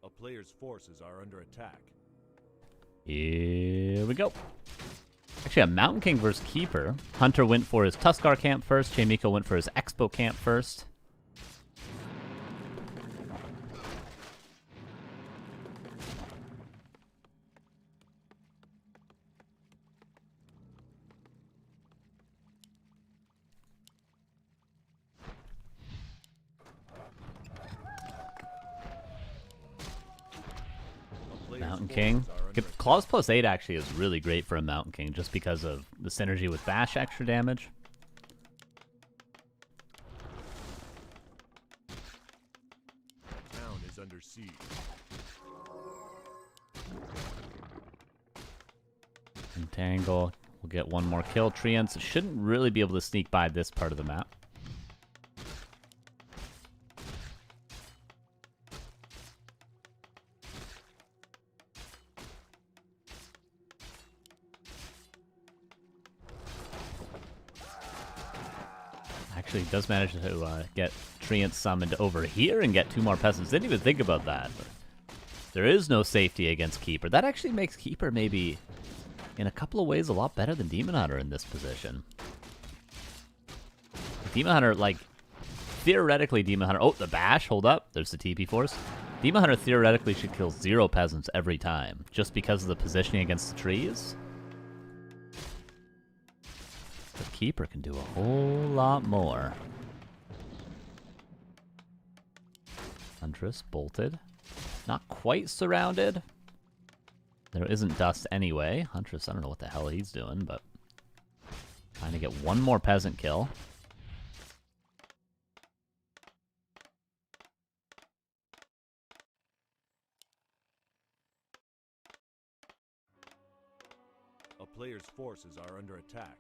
A player's forces are under attack. Here we go. Actually, a Mountain King versus Keeper. Hunter went for his Tuskar camp first. Chaemiko went for his Expo camp first. Mountain King. Claws plus 8 actually is really great for a Mountain King just because of the synergy with Bash extra damage. Town is under siege. Entangle. We'll get one more kill. Treants shouldn't really be able to sneak by this part of the map. Actually, he does manage to get Treants summoned over here and get 2 more peasants. Didn't even think about that. But there is no safety against Keeper. That actually makes Keeper maybe, in a couple of ways, a lot better than Demon Hunter in this position. Demon Hunter, like, theoretically Demon Hunter... Oh, the Bash, hold up. There's the TP Force. Demon Hunter theoretically should kill 0 peasants every time, just because of the positioning against the trees. The Keeper can do a whole lot more. Huntress bolted. Not quite surrounded. There isn't dust anyway. Huntress, I don't know what the hell he's doing, but trying to get one more peasant kill. A player's forces are under attack.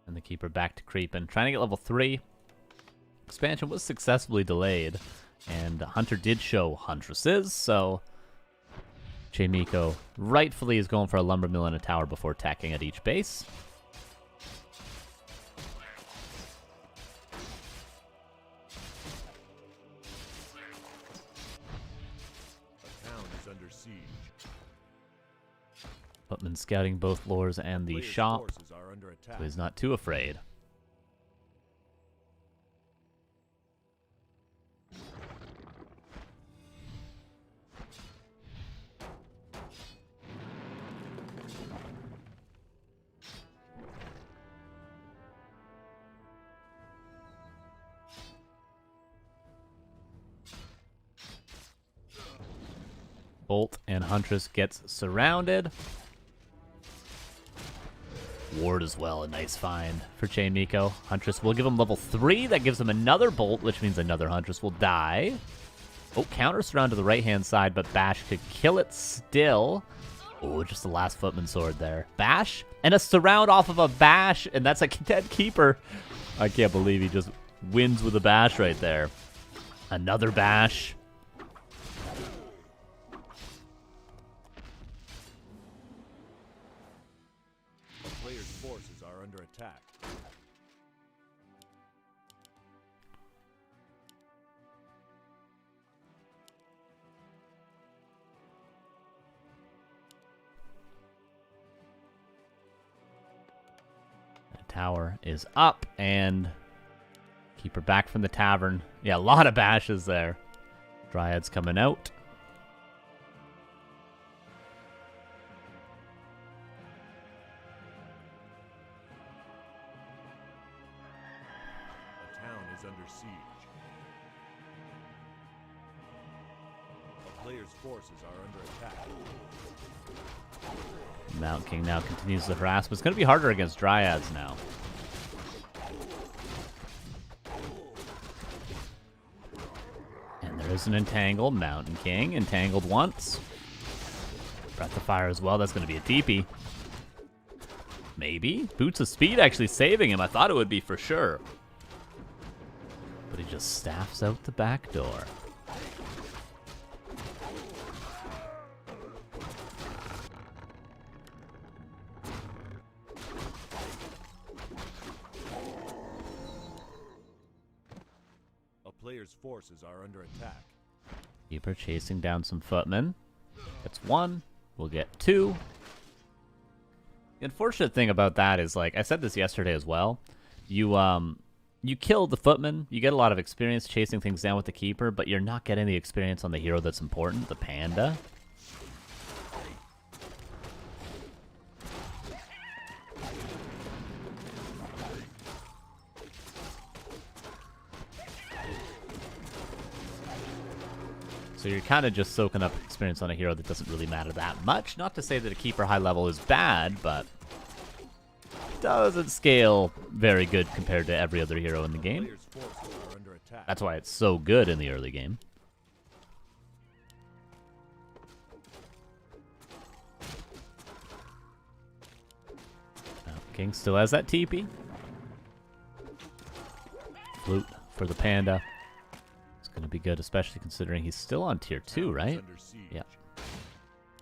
And the Keeper back to creeping. Trying to get level 3. Expansion was successfully delayed. And Hunter did show Huntresses, so Chaemiko rightfully is going for a lumber mill and a tower before attacking at each base. A town is under siege. Footman scouting both lores and the Player's shop, forces are under attack. so he's not too afraid. Bolt and Huntress gets surrounded. Ward as well, a nice find for Chaemiko. Huntress will give him level 3. That gives him another Bolt, which means another Huntress will die. Oh, counter surround to the right-hand side, but Bash could kill it still. Oh, just the last Footman sword there. Bash and a surround off of a Bash, and that's a dead Keeper. I can't believe he just wins with a Bash right there. Another Bash. Forces are under attack. The tower is up, and Keeper back from the tavern. Yeah, a lot of bashes there. Dryad's coming out. Under siege. A player's forces are under attack. Mountain King now continues the harassment. It's going to be harder against Dryads now. And there is an entangle. Mountain King entangled once. Breath of Fire as well. That's going to be a TP. Maybe? Boots of Speed actually saving him. I thought it would be for sure. But he just staffs out the back door. A player's forces are under attack. Keeper chasing down some footmen. That's one. We'll get two. The unfortunate thing about that is, like, I said this yesterday as well. You kill the footman, you get a lot of experience chasing things down with the keeper, but you're not getting the experience on the hero that's important, the panda. So you're kind of just soaking up experience on a hero that doesn't really matter that much. Not to say that a keeper high level is bad, but doesn't scale very good compared to every other hero in the game. That's why it's so good in the early game. King still has that TP. Flute for the panda. It's going to be good, especially considering he's still on tier 2, right? Yeah.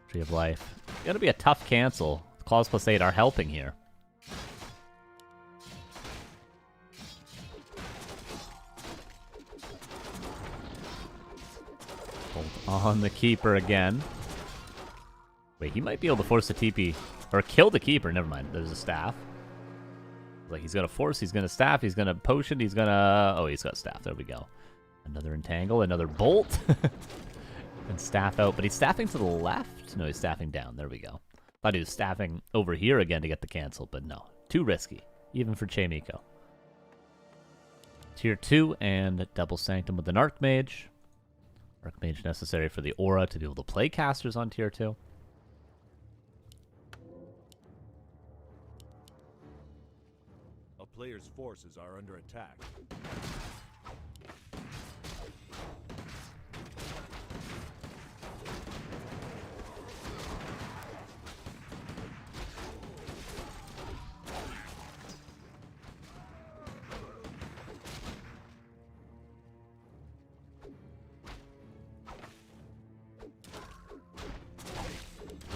Tree of Life. Going to be a tough cancel. Claws plus 8 are helping here. Hold on the keeper again. Wait, he might be able to force the TP. Or kill the keeper. Never mind. There's a staff. Like, he's going to force, he's going to staff, he's going to potion, he's going to... Oh, he's got staff. There we go. Another entangle, another bolt. And staff out. But he's staffing to the left? No, he's staffing down. There we go. Thought he was staffing over here again to get the cancel, but no. Too risky. Even for Chaemiko. Tier 2 and double sanctum with an Archmage. Archmage necessary for the aura to be able to play casters on tier 2. A player's forces are under attack.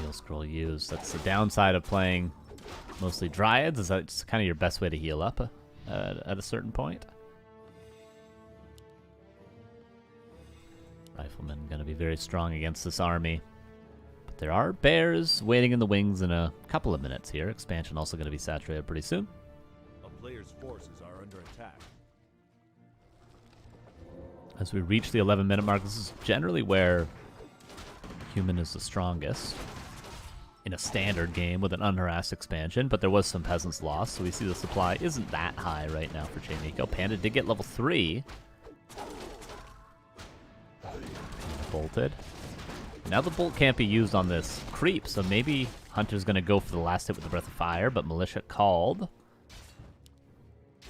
Heal scroll used. That's the downside of playing mostly Dryads, is that it's kind of your best way to heal up at a certain point. Rifleman going to be very strong against this army. But there are bears waiting in the wings in a couple of minutes here. Expansion also going to be saturated pretty soon. A player's forces are under attack. As we reach the 11-minute mark, this is generally where human is the strongest in a standard game with an unharassed expansion, but there was some peasants lost, so we see the supply isn't that high right now for Chaemiko. Panda did get level 3. Bolted. Now the bolt can't be used on this creep, so maybe Hunter's going to go for the last hit with the Breath of Fire, but Militia called.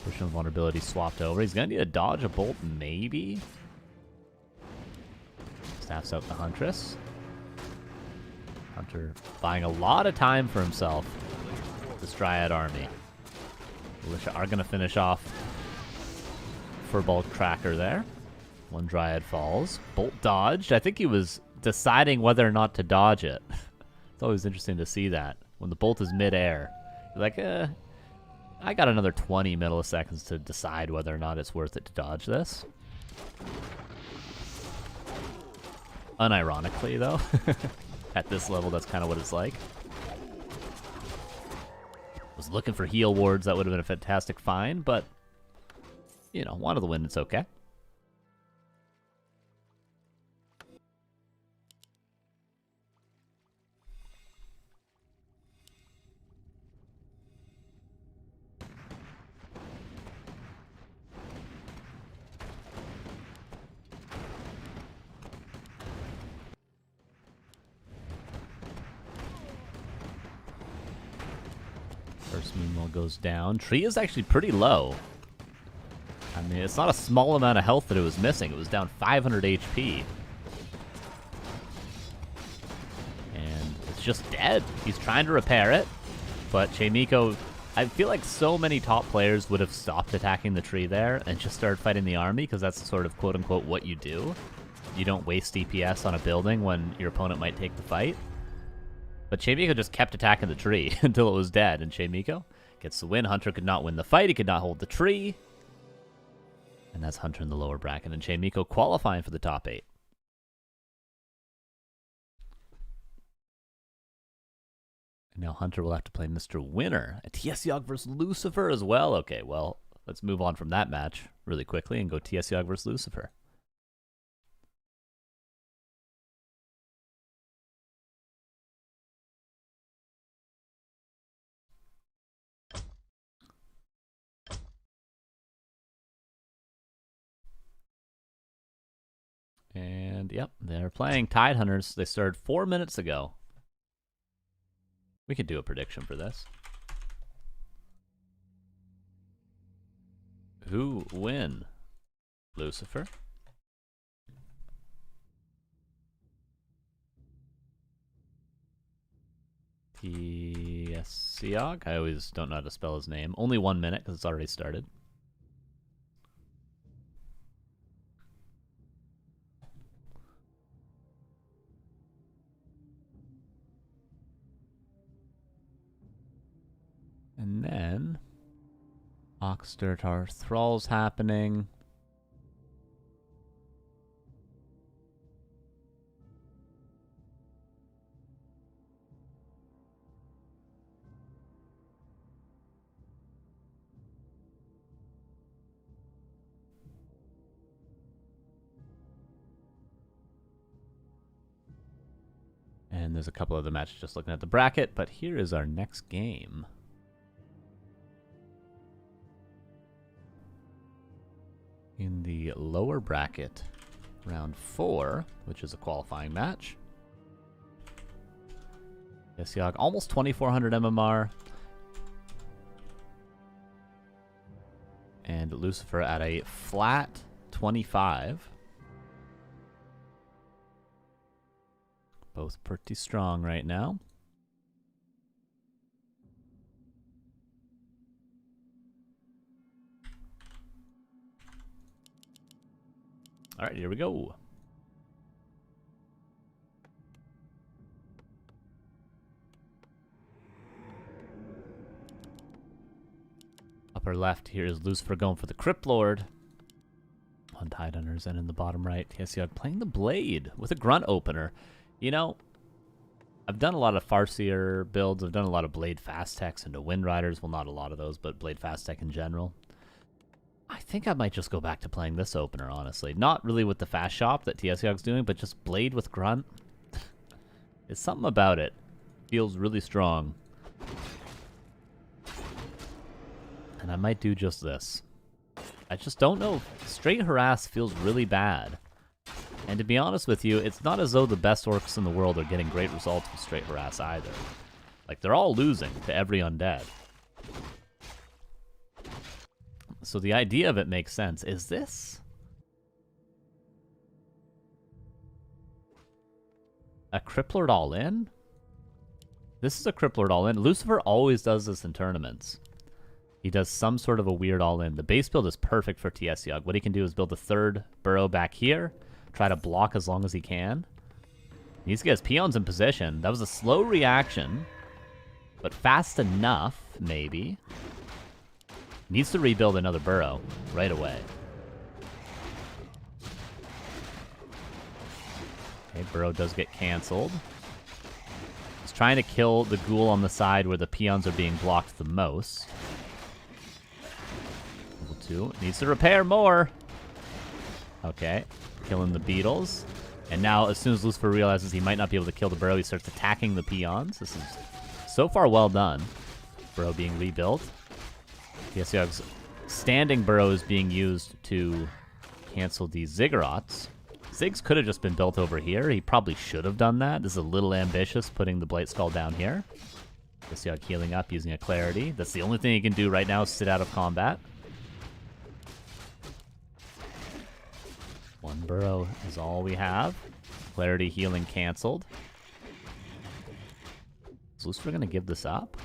Push of Vulnerability swapped over. He's going to need to dodge a bolt, maybe. Staffs out the Huntress. Hunter buying a lot of time for himself. This Dryad army. Militia are going to finish off for bulk tracker there. One Dryad falls. Bolt dodged. I think he was deciding whether or not to dodge it. It's always interesting to see that. When the bolt is mid-air, you're like, I got another 20 milliseconds to decide whether or not it's worth it to dodge this. Unironically, though. At this level, that's kind of what it's like. Was looking for heal wards. That would have been a fantastic find, but, you know, wanted the win. It's okay. First Moonwell goes down. Tree is actually pretty low. I mean, it's not a small amount of health that it was missing. It was down 500 HP. And it's just dead. He's trying to repair it. But Chaemiko, I feel like so many top players would have stopped attacking the tree there and just started fighting the army, because that's sort of quote-unquote what you do. You don't waste DPS on a building when your opponent might take the fight. But Chaemiko just kept attacking the tree until it was dead, and Chaemiko gets the win. Hunter could not win the fight. He could not hold the tree. And that's Hunter in the lower bracket, and Chaemiko qualifying for the top 8. And now Hunter will have to play Mr. Winner. A TSOG versus Lucifer as well. Okay, well, let's move on from that match really quickly and go TSOG versus Lucifer. And, yep, they're playing Tide Hunters. They started 4 minutes ago. We could do a prediction for this. Who win? Lucifer? TSOG? I always don't know how to spell his name. Only 1 minute because it's already started. And then Oxtertar Thrall's happening. And there's a couple other matches just looking at the bracket, but here is our next game. In the lower bracket, round 4, which is a qualifying match. TSOG almost 2,400 MMR. And Lucifer at a flat 25. Both pretty strong right now. All right, here we go. Upper left here is Lucifer going for the Crypt Lord on Tide Hunters, and in the bottom right, TSOG playing the Blade with a Grunt opener. You know, I've done a lot of Farseer builds. I've done a lot of Blade Fast Techs into Wind Riders. Well, not a lot of those, but Blade Fast Tech in general. I think I might just go back to playing this opener, honestly. Not really with the fast shop that TSOG's doing, but just Blade with Grunt. It's something about it. Feels really strong. And I might do just this. I just don't know. Straight Harass feels really bad. And to be honest with you, it's not as though the best orcs in the world are getting great results with Straight Harass either. Like, they're all losing to every undead. So the idea of it makes sense. Is this a Cripplord all-in? This is a Cripplord all-in. Lucifer always does this in tournaments. He does some sort of a weird all-in. The base build is perfect for TSOG. What he can do is build a third burrow back here, try to block as long as he can. He needs to get his peons in position. That was a slow reaction, but fast enough, maybe. Needs to rebuild another burrow right away. Okay, burrow does get canceled. He's trying to kill the ghoul on the side where the peons are being blocked the most. Level 2. Needs to repair more. Okay, killing the beetles. And now, as soon as Lucifer realizes he might not be able to kill the burrow, he starts attacking the peons. This is so far well done. Burrow being rebuilt. TSOG's standing burrow is being used to cancel these ziggurats. Ziggs could have just been built over here. He probably should have done that. This is a little ambitious, putting the Blight Skull down here. TSOG healing up using a Clarity. That's the only thing he can do right now is sit out of combat. One burrow is all we have. Clarity healing canceled. Is Lucifer going to give this up?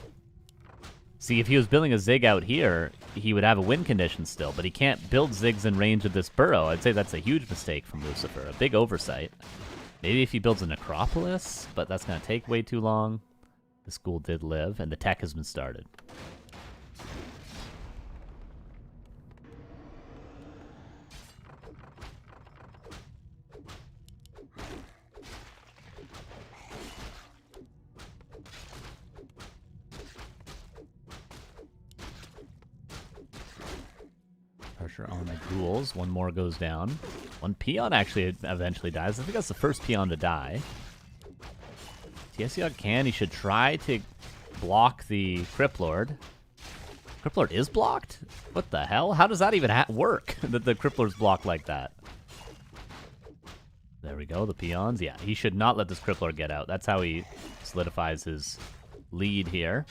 See, if he was building a Zig out here, he would have a win condition still, but he can't build Zigs in range of this burrow. I'd say that's a huge mistake from Lucifer, a big oversight. Maybe if he builds a Necropolis, but that's going to take way too long. The school did live, and the tech has been started. Pressure on the ghouls. One more goes down. One peon actually eventually dies. I think that's the first peon to die. TSOG can. He should try to block the Cryptlord. Cryptlord is blocked? What the hell? How does that even work? That the Cryptlord's blocked like that. There we go. The peons. Yeah, he should not let this Cryptlord get out. That's how he solidifies his lead here.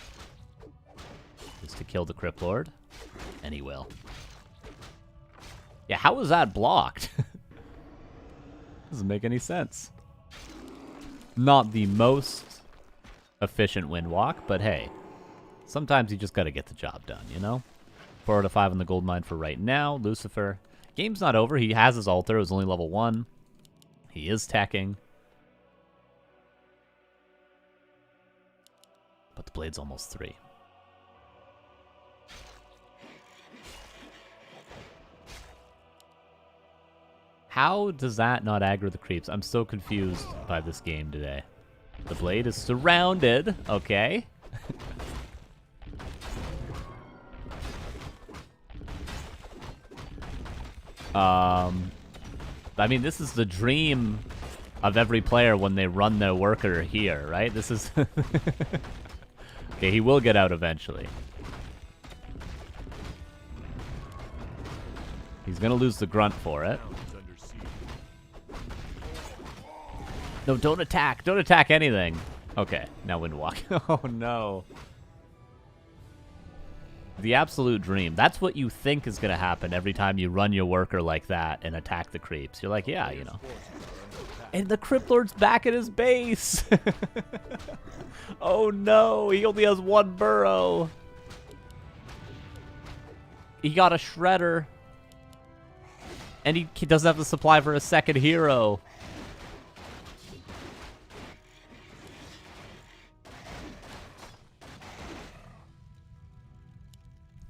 Is to kill the Cryptlord. And he will. Yeah, how was that blocked? Doesn't make any sense. Not the most efficient win walk, but hey, sometimes you just gotta get the job done, you know? 4 out of 5 on the gold mine for right now. Lucifer. Game's not over. He has his altar. It was only level 1. He is teching. But the blade's almost 3. How does that not aggro the creeps? I'm so confused by this game today. The blade is surrounded. Okay. I mean, this is the dream of every player when they run their worker here, right? This is... Okay, he will get out eventually. He's gonna lose the grunt for it. No, don't attack. Don't attack anything. Okay, now Windwalk. Oh, no. The absolute dream. That's what you think is going to happen every time you run your worker like that and attack the creeps. You're like, yeah, you know. And the Cryptlord's back at his base. Oh, no. He only has 1 burrow. He got a Shredder. And he doesn't have the supply for a second hero.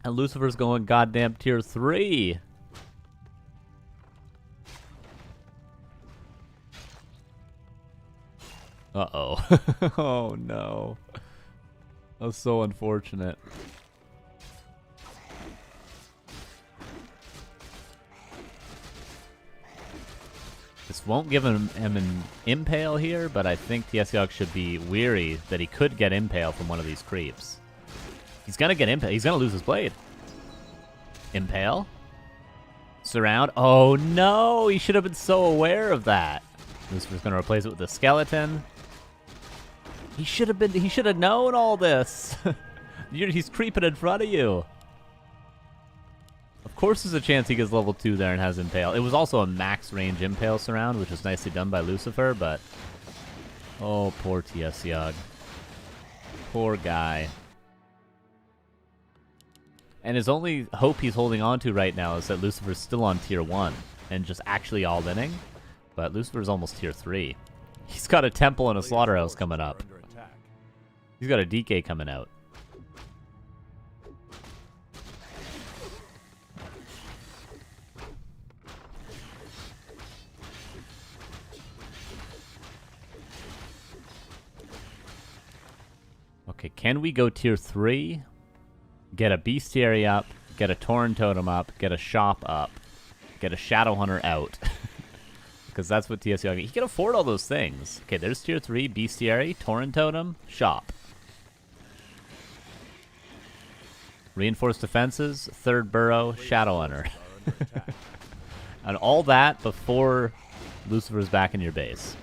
And Lucifer's going goddamn tier 3. Uh-oh. Oh, no. That's so unfortunate. This won't give him an impale here, but I think TSOG should be weary that he could get impale from one of these creeps. He's gonna get impale. He's gonna lose his blade. Impale. Surround. Oh no! He should have been so aware of that. Lucifer's gonna replace it with a skeleton. He should have been. He should have known all this. He's creeping in front of you. Of course, there's a chance he gets level 2 there and has impale. It was also a max range impale surround, which was nicely done by Lucifer. But oh, poor TSOG. Poor guy. And his only hope he's holding on to right now is that Lucifer's still on tier 1 and just actually all-inning. But Lucifer's almost tier 3. He's got a temple and a slaughterhouse coming up. He's got a DK coming out. Okay, can we go tier 3? Get a Bestiary up, get a Tauren Totem up, get a Shop up, get a Shadow Hunter out. Because that's what TSOG... He can afford all those things. Okay, there's tier 3, Bestiary, Tauren Totem, Shop. Reinforced defenses, 3rd burrow, Shadow Hunter. And all that before Lucifer's back in your base.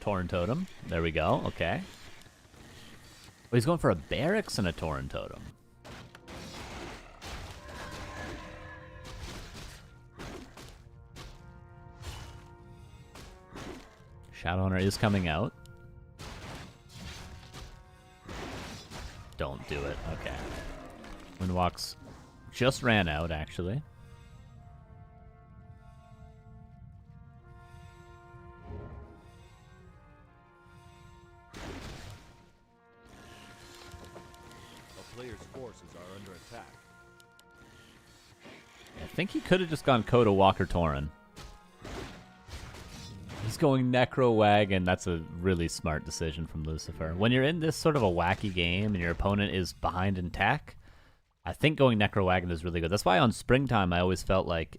Tauren Totem. There we go. Okay. Oh, he's going for a Barracks and a Tauren Totem. Shadowhunter is coming out. Don't do it. Okay. Windwalks just ran out, actually. A player's forces are under attack. I think he could have just gone Coda Walker Tauren. He's going Necro Wagon. That's a really smart decision from Lucifer. When you're in this sort of a wacky game and your opponent is behind in tech, I think going Necro Wagon is really good. That's why on Springtime I always felt like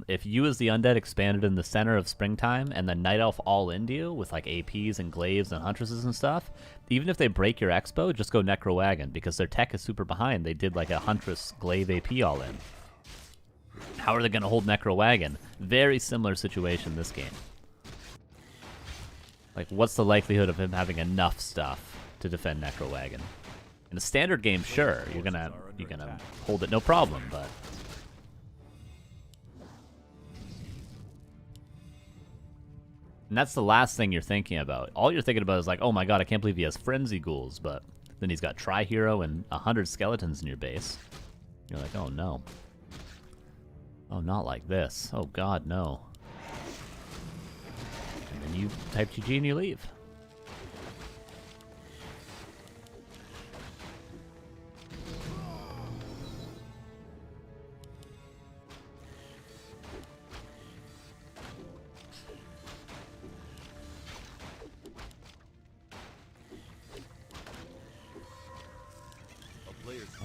if you as the Undead expanded in the center of Springtime and then Night Elf all into you with like APs and Glaives and Huntresses and stuff, even if they break your Expo, just go Necro Wagon because their tech is super behind. They did like a Huntress Glaive AP all in. How are they going to hold Necro Wagon? Very similar situation this game. Like, what's the likelihood of him having enough stuff to defend Necro Wagon? In a standard game, sure, you're gonna hold it no problem, but and that's the last thing you're thinking about. All you're thinking about is like, oh my god, I can't believe he has Frenzy Ghouls, but then he's got Tri-Hero and 100 skeletons in your base. You're like, oh no. Oh, not like this. Oh god, no. And then you type GG and you leave.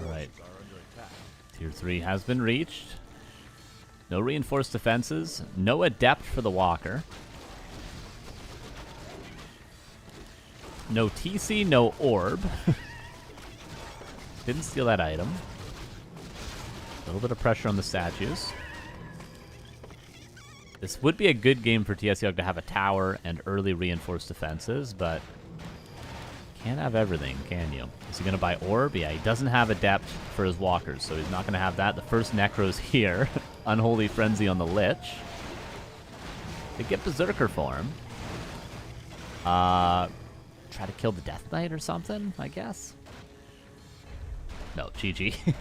Alright. Tier 3 has been reached. No reinforced defenses. No adept for the walker. No TC, no orb. Didn't steal that item. A little bit of pressure on the statues. This would be a good game for TSOG to have a tower and early reinforced defenses, but can't have everything, can you? Is he going to buy orb? Yeah, he doesn't have adept for his walkers, so he's not going to have that. The first Necro's here. Unholy Frenzy on the Lich. They get Berserker for him. Try to kill the Death Knight or something, I guess. No, GG.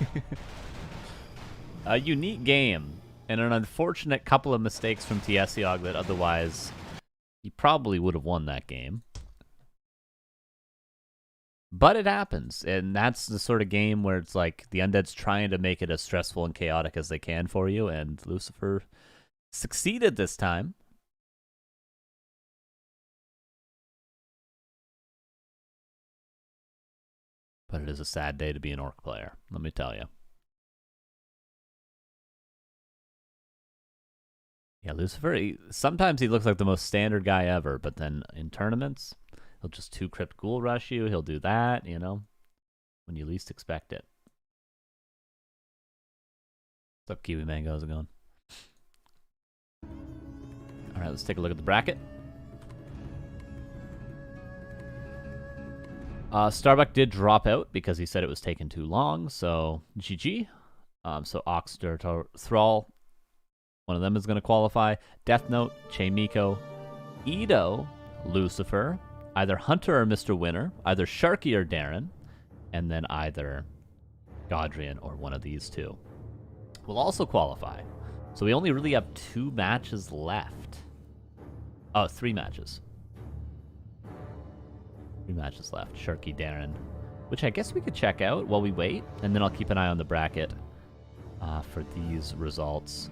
A unique game, and an unfortunate couple of mistakes from TSOG that otherwise he probably would have won that game. But it happens, and that's the sort of game where it's like the Undead's trying to make it as stressful and chaotic as they can for you, and Lucifer succeeded this time. But it is a sad day to be an Orc player, let me tell you. Yeah, Lucifer, sometimes he looks like the most standard guy ever, but then in tournaments, he'll just 2 Crypt Ghoul rush you. He'll do that, you know, when you least expect it. What's up, Kiwi Mango? How's it going? All right, let's take a look at the bracket. Starbuck did drop out because he said it was taking too long, so GG. So Oxter, Thrall, one of them is going to qualify. Death Note, Chaemiko, Edo, Lucifer, either Hunter or Mr. Winner, either Sharky or Darren, and then either Godrian or one of these two will also qualify. So we only really have 2 matches left. Oh, 3 matches. 3 matches left. Sharky, Darren, which I guess we could check out while we wait, and then I'll keep an eye on the bracket for these results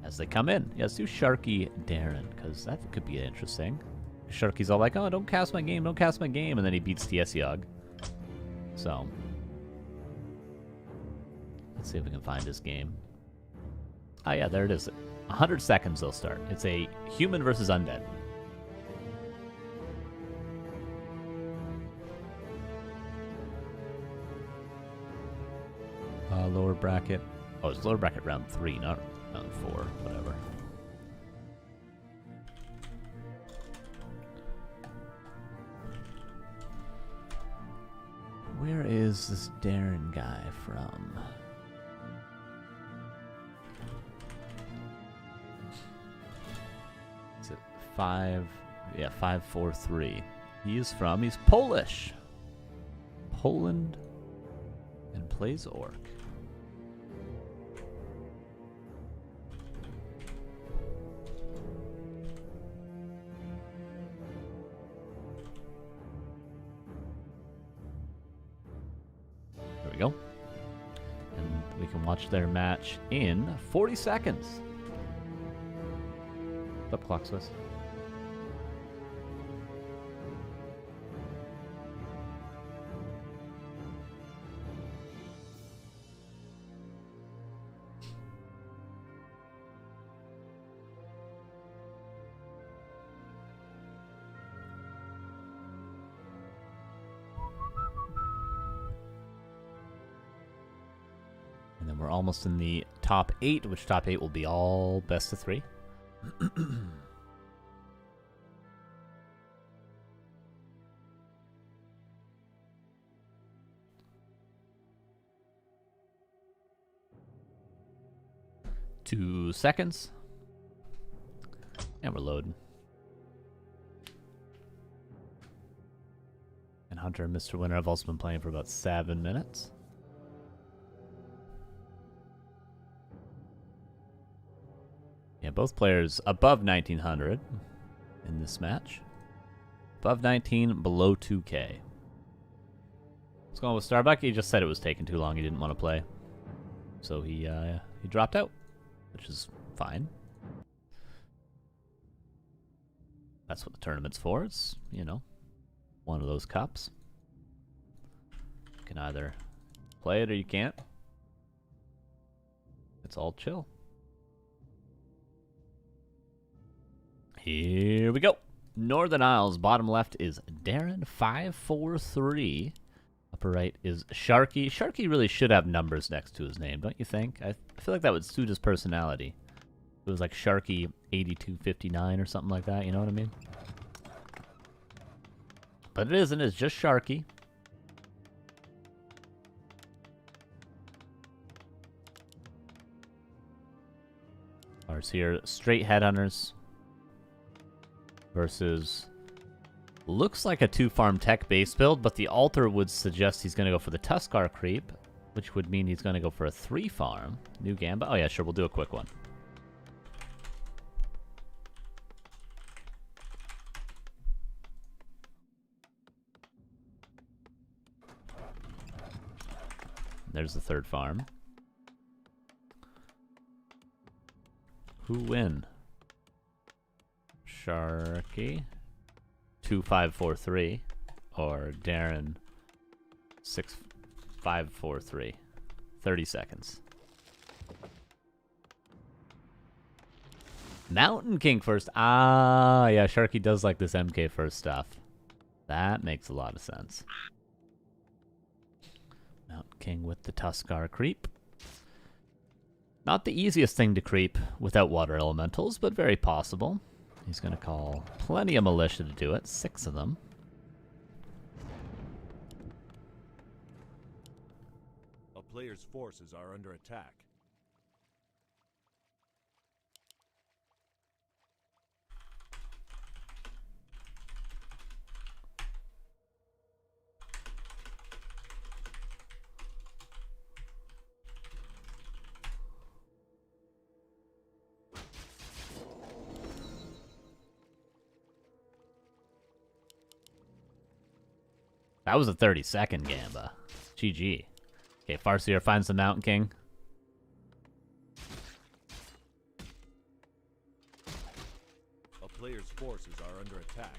as they come in. Yeah, let's do Sharky, Darren, because that could be interesting. Sharky's all like, oh, don't cast my game, don't cast my game, and then he beats TSOG. So, let's see if we can find his game. Oh yeah, there it is. 100 seconds they'll start. It's a human versus undead. Lower bracket. Oh, it's lower bracket round 3, not round 4. Whatever. Where is this Darren guy from? Is it 543. He's Polish. Poland and plays Orc. There we go. And we can watch their match in 40 seconds. What's up, Clock Swiss? And then we're almost in the top 8, which top 8 will be all best of 3. 2 seconds. And we're loading. And Hunter and Mr. Winner have also been playing for about 7 minutes. Yeah, both players above 1900 in this match. Above 19, below 2K. What's going on with Starbuck? He just said it was taking too long. He didn't want to play. So he dropped out, which is fine. That's what the tournament's for. It's, you know, one of those cups. You can either play it or you can't. It's all chill. Here we go. Northern Isles, bottom left is Darren, 543. Upper right is Sharky. Sharky really should have numbers next to his name, don't you think? I feel like that would suit his personality. It was like Sharky 8259 or something like that, you know what I mean? But it isn't, it's just Sharky. Ours here, straight headhunters versus looks like a 2-farm tech base build, but the altar would suggest he's going to go for the Tuskar creep, which would mean he's going to go for a 3-farm. New Gamba? Oh yeah, sure, we'll do a quick one. There's the 3rd farm. Who win? Sharky 2543 or Darren 6543. 30 seconds. Mountain King first. Ah, yeah, Sharky does like this MK first stuff. That makes a lot of sense. Mountain King with the Tuskar creep. Not the easiest thing to creep without water elementals, but very possible. He's going to call plenty of militia to do it. 6 of them. A player's forces are under attack. That was a 30-second Gamba. GG. Okay, Farseer finds the Mountain King. A player's forces are under attack.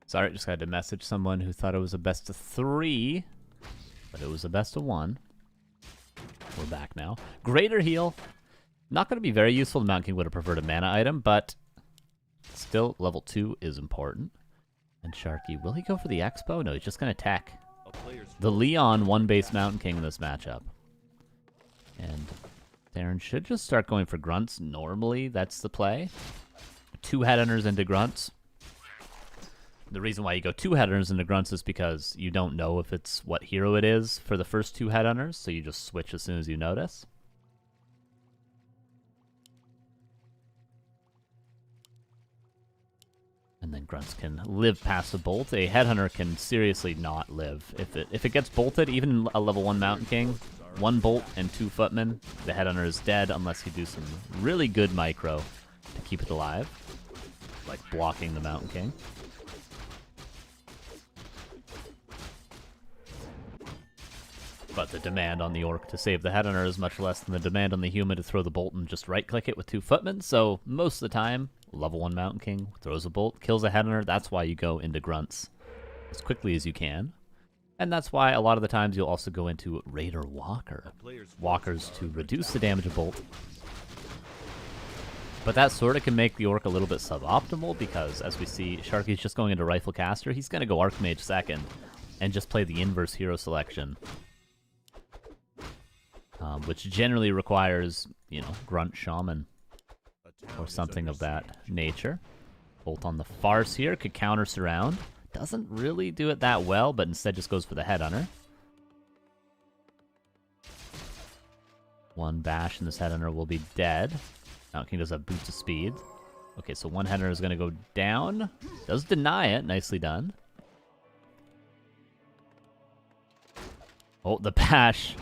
Sorry, just had to message someone who thought it was a best of 3, but it was a best of 1. We're back now. Greater Heal. Not going to be very useful. The Mountain King would have preferred a mana item, but still, level 2 is important. And Sharky, will he go for the Expo? No, he's just going to attack the Leon 1-base Mountain King in this matchup. And Darren should just start going for grunts. Normally, that's the play. 2 headhunters into grunts. The reason why you go 2 headhunters into grunts is because you don't know if it's what hero it is for the first 2 headhunters, so you just switch as soon as you notice. And then grunts can live past a bolt. A headhunter can seriously not live. If it gets bolted, even a level 1 Mountain King, 1 bolt and 2 footmen, the headhunter is dead unless you do some really good micro to keep it alive, like blocking the Mountain King. But the demand on the orc to save the headhunter is much less than the demand on the human to throw the bolt and just right-click it with 2 footmen, so most of the time, level 1 Mountain King throws a bolt, kills a headhunter. That's why you go into grunts as quickly as you can. And that's why a lot of the times you'll also go into Raider Walker. Walkers to reduce the damage of bolt. But that sort of can make the orc a little bit suboptimal because, as we see, Sharky's just going into Rifle Caster. He's going to go Archmage second and just play the inverse hero selection. Which generally requires, you know, Grunt Shaman or something of that nature. Bolt on the Farce here could counter surround. Doesn't really do it that well, but instead just goes for the headhunter. 1 bash and this headhunter will be dead. Mountain King does have boots of speed. Okay, so 1 headhunter is going to go down. Does deny it. Nicely done. Oh, the bash.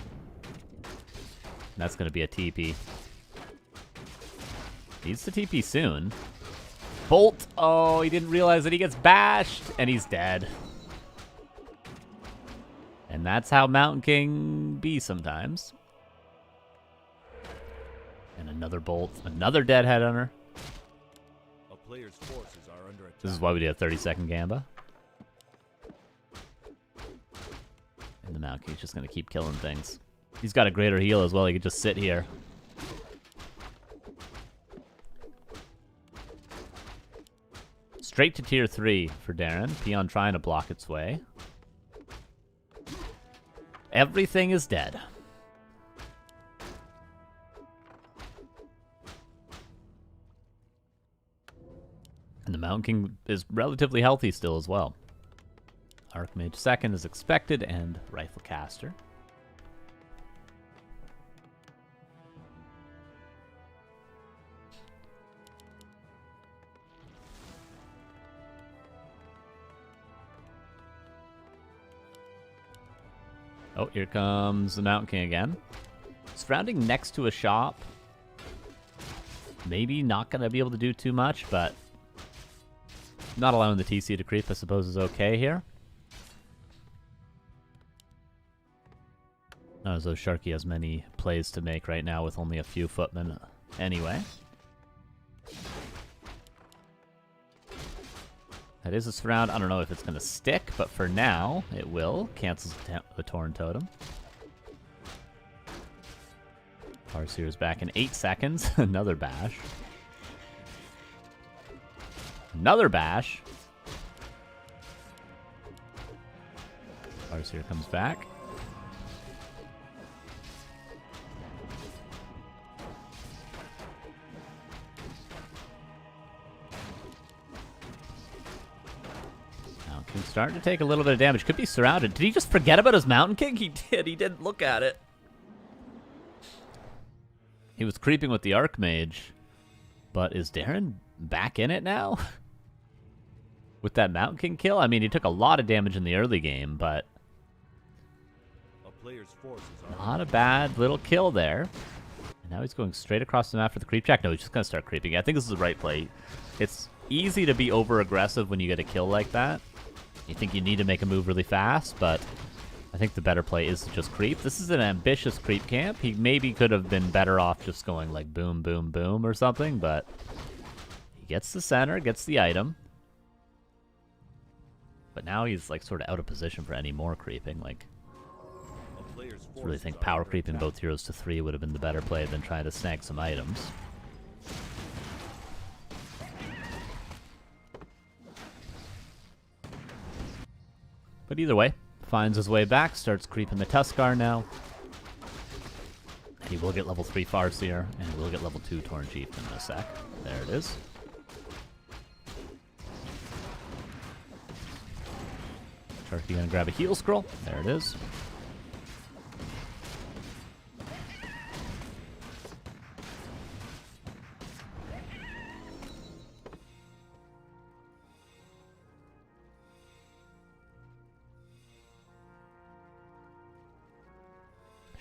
That's going to be a TP. Needs to TP soon. Bolt! Oh, he didn't realize that he gets bashed, and he's dead. And that's how Mountain King be sometimes. And another bolt. Another dead headhunter. A player's forces are under attack. This is why we did a 30-second Gamba. And the Mountain King's just going to keep killing things. He's got a greater heal as well. He could just sit here. Straight to tier 3 for Darren. Peon trying to block its way. Everything is dead. And the Mountain King is relatively healthy still as well. Archmage second is expected, and Rifle Caster. Oh, here comes the Mountain King again. Surrounding next to a shop. Maybe not going to be able to do too much, but not allowing the TC to creep, I suppose, is okay here. Not as though Sharky has many plays to make right now with only a few footmen anyway. That is a surround. I don't know if it's going to stick, but for now, it will. Cancels the Torn Totem. Farseer is back in 8 seconds. Another bash. Another bash. Farseer comes back. He's starting to take a little bit of damage. Could be surrounded. Did he just forget about his Mountain King? He did. He didn't look at it. He was creeping with the Archmage. But is Darren back in it now? With that Mountain King kill? I mean, he took a lot of damage in the early game, but A player's forces are not a bad little kill there. And now he's going straight across the map for the creep jack. No, he's just going to start creeping. I think this is the right play. It's easy to be over-aggressive when you get a kill like that. You think you need to make a move really fast, but I think the better play is to just creep. This is an ambitious creep camp. He maybe could have been better off just going like boom, boom, boom or something, but he gets the center, gets the item. But now he's like sort of out of position for any more creeping. Like, a player's I really think forces are power under creeping attack. both heroes to 3 would have been the better play than trying to snag some items. But either way, finds his way back, starts creeping the Tuskar now. He will get level 3 Farseer, and he will get level 2 Torn Chief in a sec. There it is. Sharky gonna grab a heal scroll. There it is.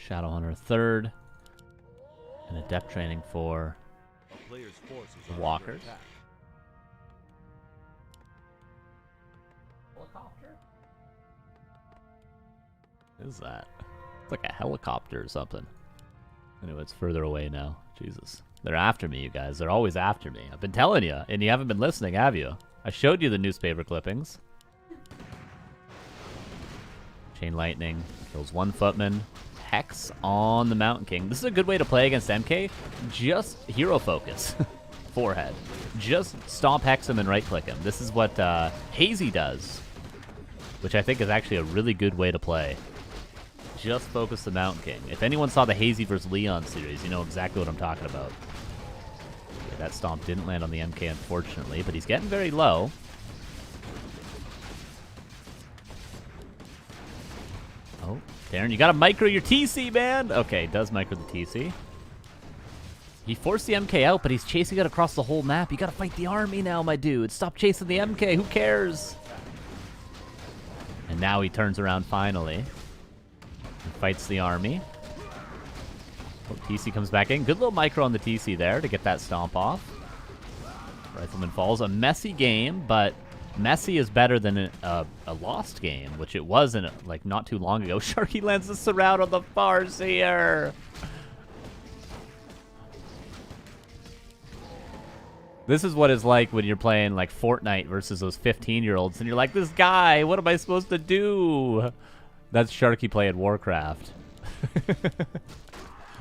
Shadowhunter third. And a depth training for A player's forces the are under walkers. attack. Helicopter? What is that? It's like a helicopter or something. Anyway, it's further away now. Jesus. They're after me, you guys. They're always after me. I've been telling you, and you haven't been listening, have you? I showed you the newspaper clippings. Chain Lightning kills one footman. Hex on the Mountain King. This is a good way to play against MK. Just hero focus. Forehead. Just stomp Hex him and right click him. This is what Hazy does, which I think is actually a really good way to play. Just focus the Mountain King. If anyone saw the Hazy vs. Leon series, you know exactly what I'm talking about. Okay, that stomp didn't land on the MK, unfortunately, but he's getting very low. Oh, Darren, you gotta micro your TC, man! Okay, does micro the TC. He forced the MK out, but he's chasing it across the whole map. You gotta fight the army now, my dude. Stop chasing the MK, who cares? And now he turns around finally. And fights the army. Oh, TC comes back in. Good little micro on the TC there to get that stomp off. Rifleman falls. A messy game, but messy is better than a lost game, which it was in like not too long ago. Sharky lands the surround on the Farseer. This is what it's like when you're playing like Fortnite versus those 15-year-olds, and you're like, this guy, what am I supposed to do? That's Sharky playing Warcraft.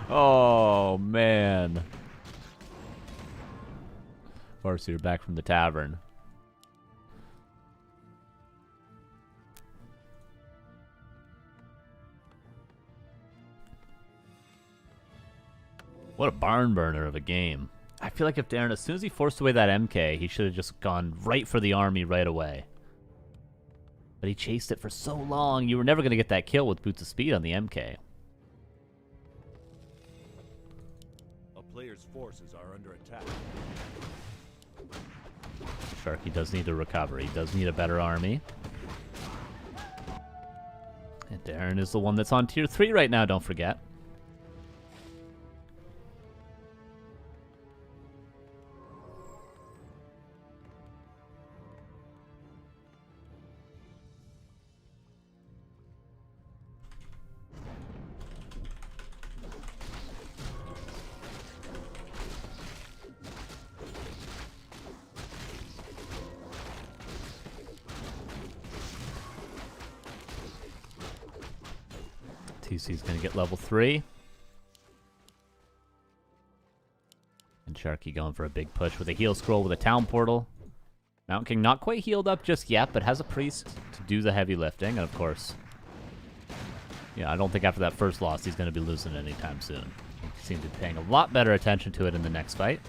Oh, man. Farseer back from the tavern. What a barn burner of a game. I feel like if Darren, as soon as he forced away that MK, he should have just gone right for the army right away. But he chased it for so long, you were never going to get that kill with Boots of Speed on the MK. A player's forces are under attack. Sharky does need to recover. He does need a better army. And Darren is the one that's on tier 3 right now, don't forget. TC's going to get level 3. And Sharky going for a big push with a heal scroll with a town portal. Mountain King not quite healed up just yet, but has a priest to do the heavy lifting. And of course, yeah, I don't think after that first loss he's going to be losing anytime soon. He seems to be paying a lot better attention to it in the next fight.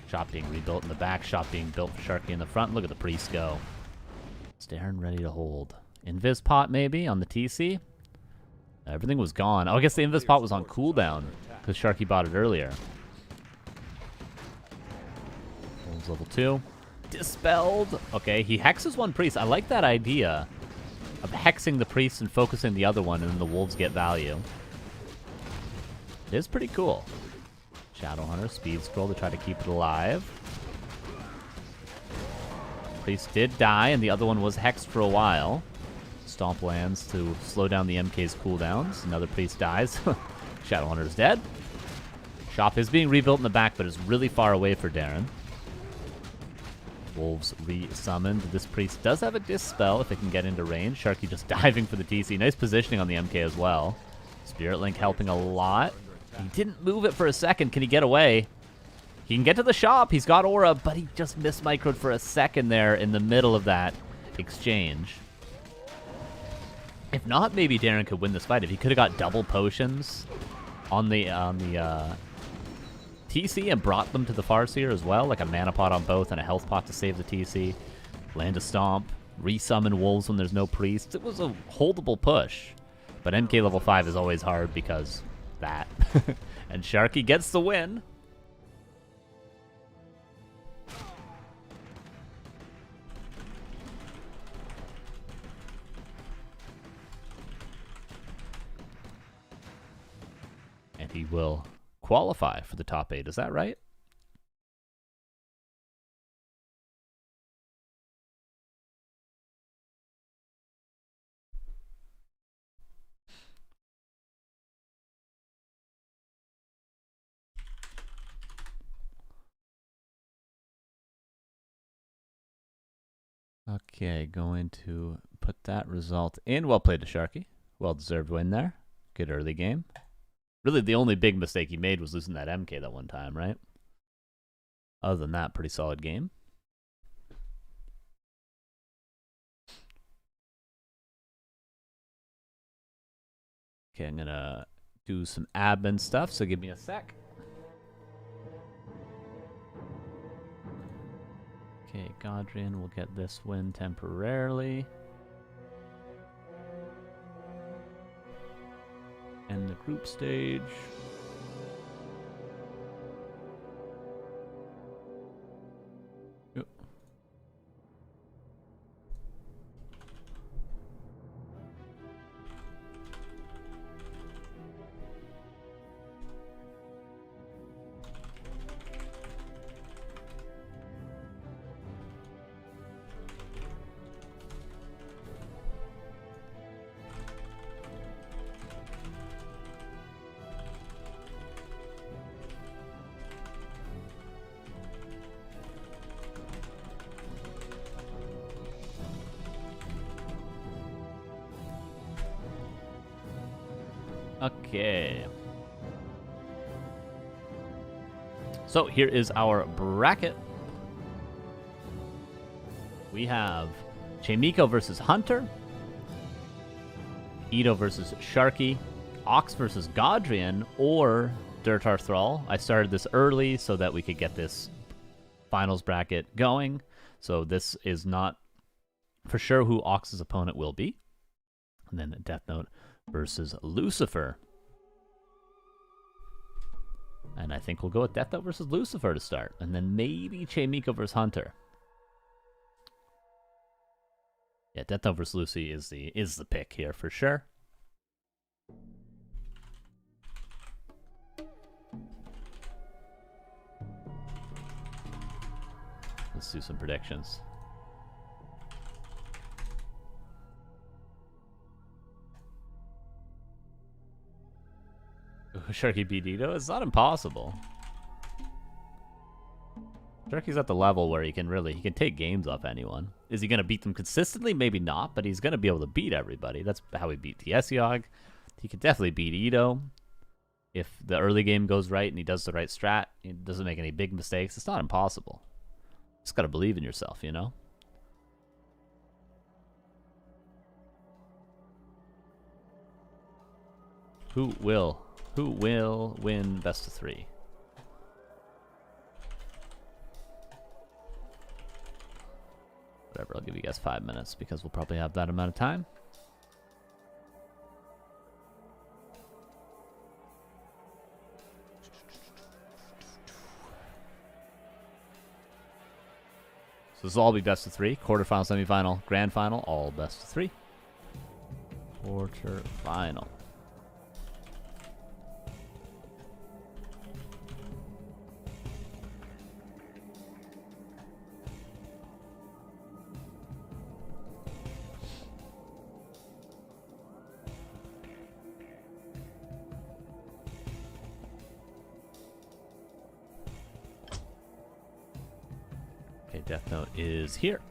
Shop being rebuilt in the back, shop being built for Sharky in the front. Look at the priest go. Darren ready to hold. Invis pot maybe on the TC. Everything was gone. Oh, I guess the Invis pot was on cooldown because Sharky bought it earlier. Wolves level 2. Dispelled. Okay, he hexes one priest. I like that idea of hexing the priest and focusing the other one, and then the wolves get value. It is pretty cool. Shadowhunter, speed scroll to try to keep it alive. Priest did die, and the other one was hexed for a while. Stomp lands to slow down the MK's cooldowns. Another priest dies. Shadowhunter's dead. Shop is being rebuilt in the back, but is really far away for Darren. Wolves re-summoned. This priest does have a dispel if it can get into range. Sharky just diving for the TC. Nice positioning on the MK as well. Spirit Link helping a lot. He didn't move it for a second. Can he get away? He can get to the shop. He's got aura, but he just missmicroed for a second there in the middle of that exchange. If not, maybe Darren could win this fight. If he could have got double potions on the TC and brought them to the Farseer as well, like a mana pot on both and a health pot to save the TC. Land a Stomp, resummon Wolves when there's no priests. It was a holdable push. But MK level 5 is always hard because that. And Sharky gets the win. And he will qualify for the top 8. Is that right? Okay, going to put that result in. Well played to Sharky. Well-deserved win there. Good early game. Really, the only big mistake he made was losing that MK that one time, right? Other than that, pretty solid game. Okay, I'm going to do some admin stuff, so give me a sec. Okay, Godrian will get this win temporarily. And the group stage. Yep. Okay. So here is our bracket. We have Chaemiko versus Hunter, Ito versus Sharky, Ox versus Godrian, or Dirtar Thrall. I started this early so that we could get this finals bracket going. So this is not for sure who Ox's opponent will be. And then Death Note versus Lucifer. And I think we'll go with Death Note versus Lucifer to start. And then maybe Chaemiko versus Hunter. Yeah, Death Note versus Lucy is the pick here for sure. Let's do some predictions. Sharky beat Ito? It's not impossible. Sharky's at the level where he can take games off anyone. Is he going to beat them consistently? Maybe not, but he's going to be able to beat everybody. That's how he beat TSOG. He could definitely beat Ito. If the early game goes right and he does the right strat, he doesn't make any big mistakes, it's not impossible. Just got to believe in yourself, you know? Who will win best of 3? Whatever, I'll give you guys 5 minutes because we'll probably have that amount of time. So this will all be best of 3. Quarterfinal, semifinal, grand final, all best of 3. Quarterfinal. Death Note is here.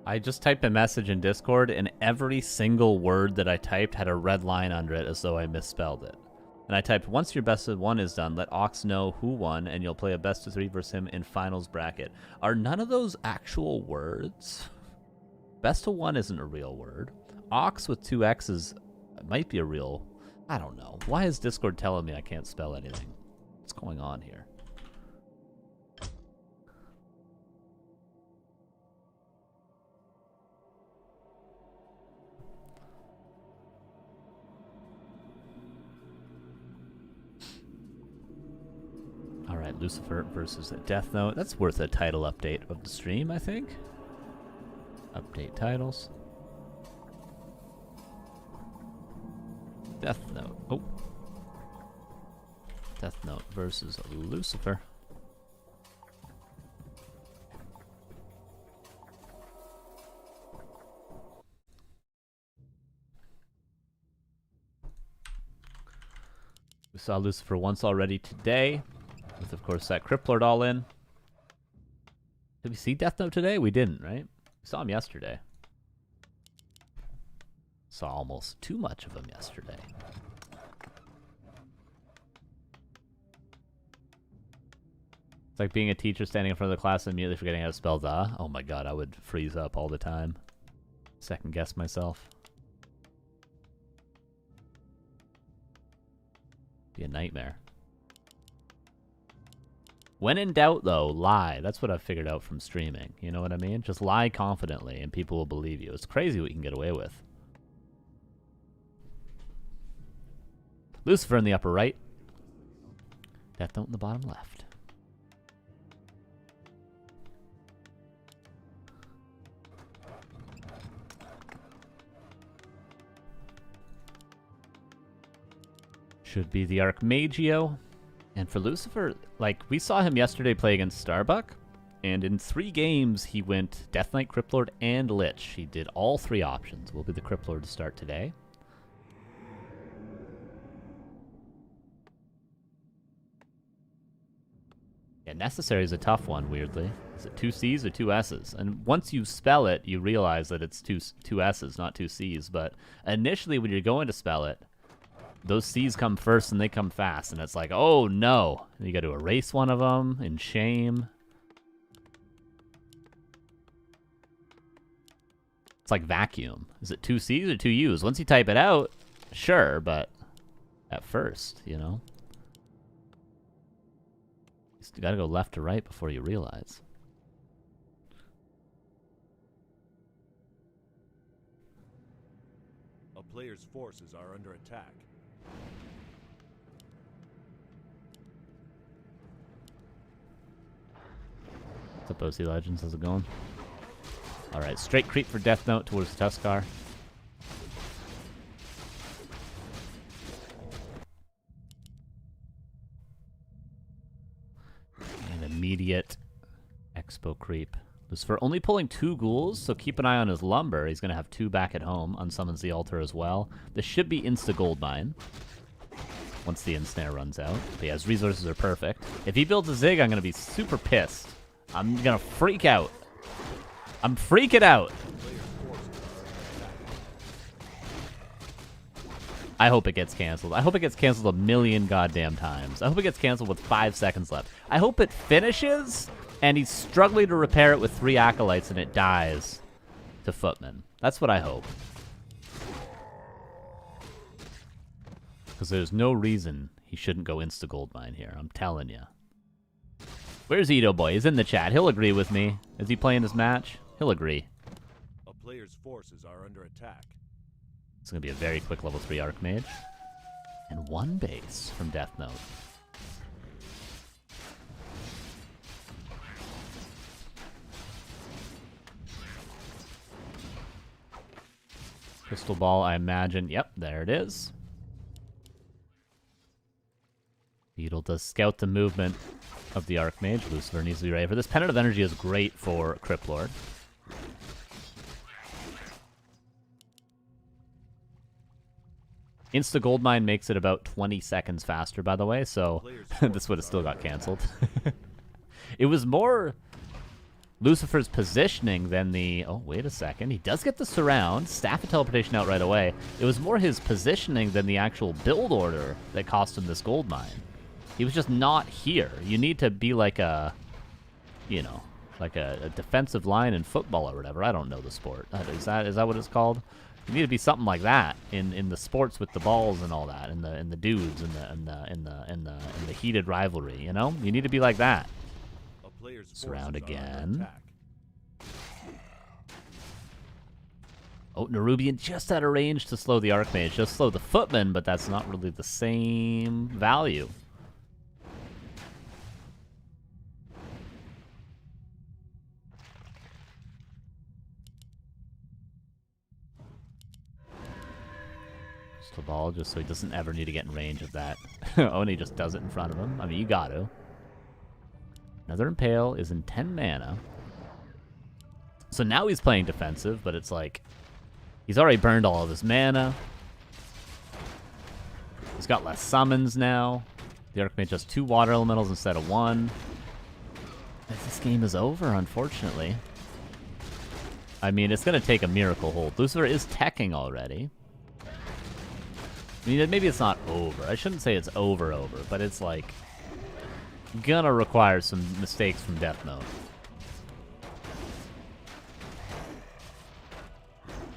I just typed a message in Discord, and every single word that I typed had a red line under it as though I misspelled it. And I typed, once your best of 1 is done, let Ox know who won, and you'll play a best of 3 versus him in finals bracket. Are none of those actual words? Best of 1 isn't a real word. Ox with 2 X's might be a real... I don't know. Why is Discord telling me I can't spell anything? What's going on here? Alright, Lucifer versus Death Note. That's worth a title update of the stream, I think. Update titles. Death Note. Oh. Death Note versus Lucifer. We saw Lucifer once already today. With, of course, that Criplord all in. Did we see Death Note today? We didn't, right? We saw him yesterday. Saw almost too much of him yesterday. It's like being a teacher standing in front of the class and immediately forgetting how to spell the. Oh my god, I would freeze up all the time. Second guess myself. Be a nightmare. When in doubt, though, lie. That's what I've figured out from streaming. You know what I mean? Just lie confidently and people will believe you. It's crazy what you can get away with. Lucifer in the upper right. Death Note in the bottom left. Should be the Archmagio. And for Lucifer, like, we saw him yesterday play against Starbuck, and in 3 games, he went Death Knight, Criplord, and Lich. He did all 3 options. Will be the Criplord to start today. Yeah, Necessary is a tough one, weirdly. Is it 2 C's or 2 S's? And once you spell it, you realize that it's two S's, not 2 C's. But initially, when you're going to spell it, those C's come first and they come fast, and it's like, oh no. You got to erase one of them in shame. It's like vacuum. Is it 2 C's or 2 U's? Once you type it out, sure, but at first, you know. You got to go left to right before you realize. A player's forces are under attack. What's up, OC Legends? How's it going? Alright, straight creep for Death Note towards Tuskar. And immediate Expo creep. Lucifer only pulling 2 ghouls, so keep an eye on his lumber. He's going to have 2 back at home. Unsummons the altar as well. This should be insta-goldmine once the ensnare runs out. But yeah, his resources are perfect. If he builds a Zig, I'm going to be super pissed. I'm going to freak out. I'm freaking out. I hope it gets canceled. I hope it gets canceled a million goddamn times. I hope it gets canceled with 5 seconds left. I hope it finishes and he's struggling to repair it with 3 acolytes and it dies to Footman. That's what I hope. Because there's no reason he shouldn't go insta-goldmine here. I'm telling you. Where's Ito Boy? He's in the chat. He'll agree with me. Is he playing this match? He'll agree. A player's forces are under attack. It's going to be a very quick level 3 Archmage. And 1 base from Death Note. Crystal Ball, I imagine. Yep, there it is. Beetle does scout the movement of the Archmage. Lucifer needs to be ready for this. Pendant of Energy is great for Criplord. Insta-Goldmine makes it about 20 seconds faster, by the way, so this would have still got canceled. It was more Lucifer's positioning than the... Oh, wait a second. He does get the surround. Staff of teleportation out right away. It was more his positioning than the actual build order that cost him this gold mine. He was just not here. You need to be like a... You know, like a defensive line in football or whatever. I don't know the sport. Is that what it's called? You need to be something like that in the sports with the balls and all that, and the dudes and the heated rivalry. You know, you need to be like that. Surround again. Oh, Nerubian just out of range to slow the Archmage. Just slow the Footman, but that's not really the same value. Just the ball, just so he doesn't ever need to get in range of that. Oh, and he just does it in front of him. I mean, you got to. Another Impale is in 10 mana. So now he's playing defensive, but it's like... He's already burned all of his mana. He's got less summons now. The Archmage has 2 water elementals instead of 1. This game is over, unfortunately. I mean, it's going to take a miracle hold. Lucifer is teching already. I mean, maybe it's not over. I shouldn't say it's over, but it's like... Gonna require some mistakes from Death Mode.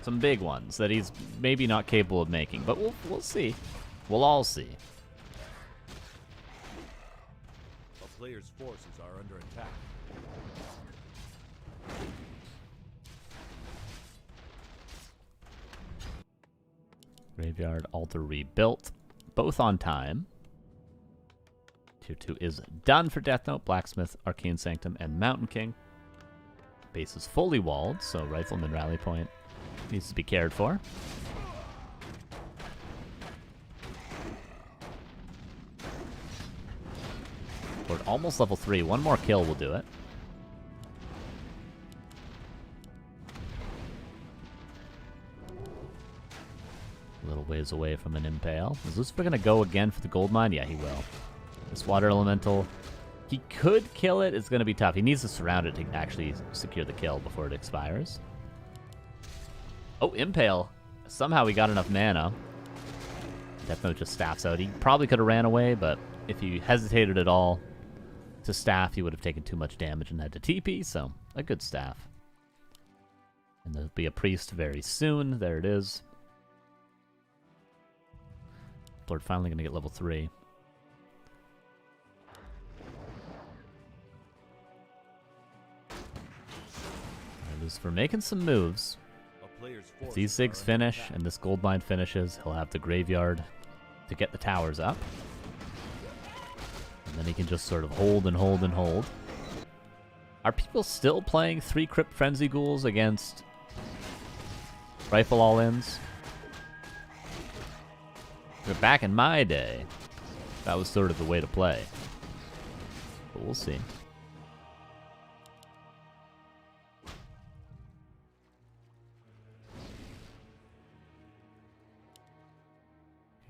Some big ones that he's maybe not capable of making, but we'll see. We'll all see. A player's forces are under attack. Graveyard Altar rebuilt, both on time. Tier 2 is done for Death Note, Blacksmith, Arcane Sanctum, and Mountain King. Base is fully walled, so Rifleman Rally Point needs to be cared for. We're at almost level 3. One more kill will do it. A little ways away from an Impale. Is Lucifer going to go again for the gold mine? Yeah, he will. This water elemental, he could kill it. It's going to be tough. He needs to surround it to actually secure the kill before it expires. Oh, Impale. Somehow he got enough mana. Death Note just staffs out. He probably could have ran away, but if he hesitated at all to staff, he would have taken too much damage and had to TP, so a good staff. And there'll be a priest very soon. There it is. Lord finally going to get level 3. Lucifer making some moves. If these Zigs finish and this gold mine finishes, he'll have the graveyard to get the towers up. And then he can just sort of hold and hold and hold. Are people still playing 3 Crypt Frenzy Ghouls against Rifle All-Ins? Back in my day, that was sort of the way to play. But we'll see.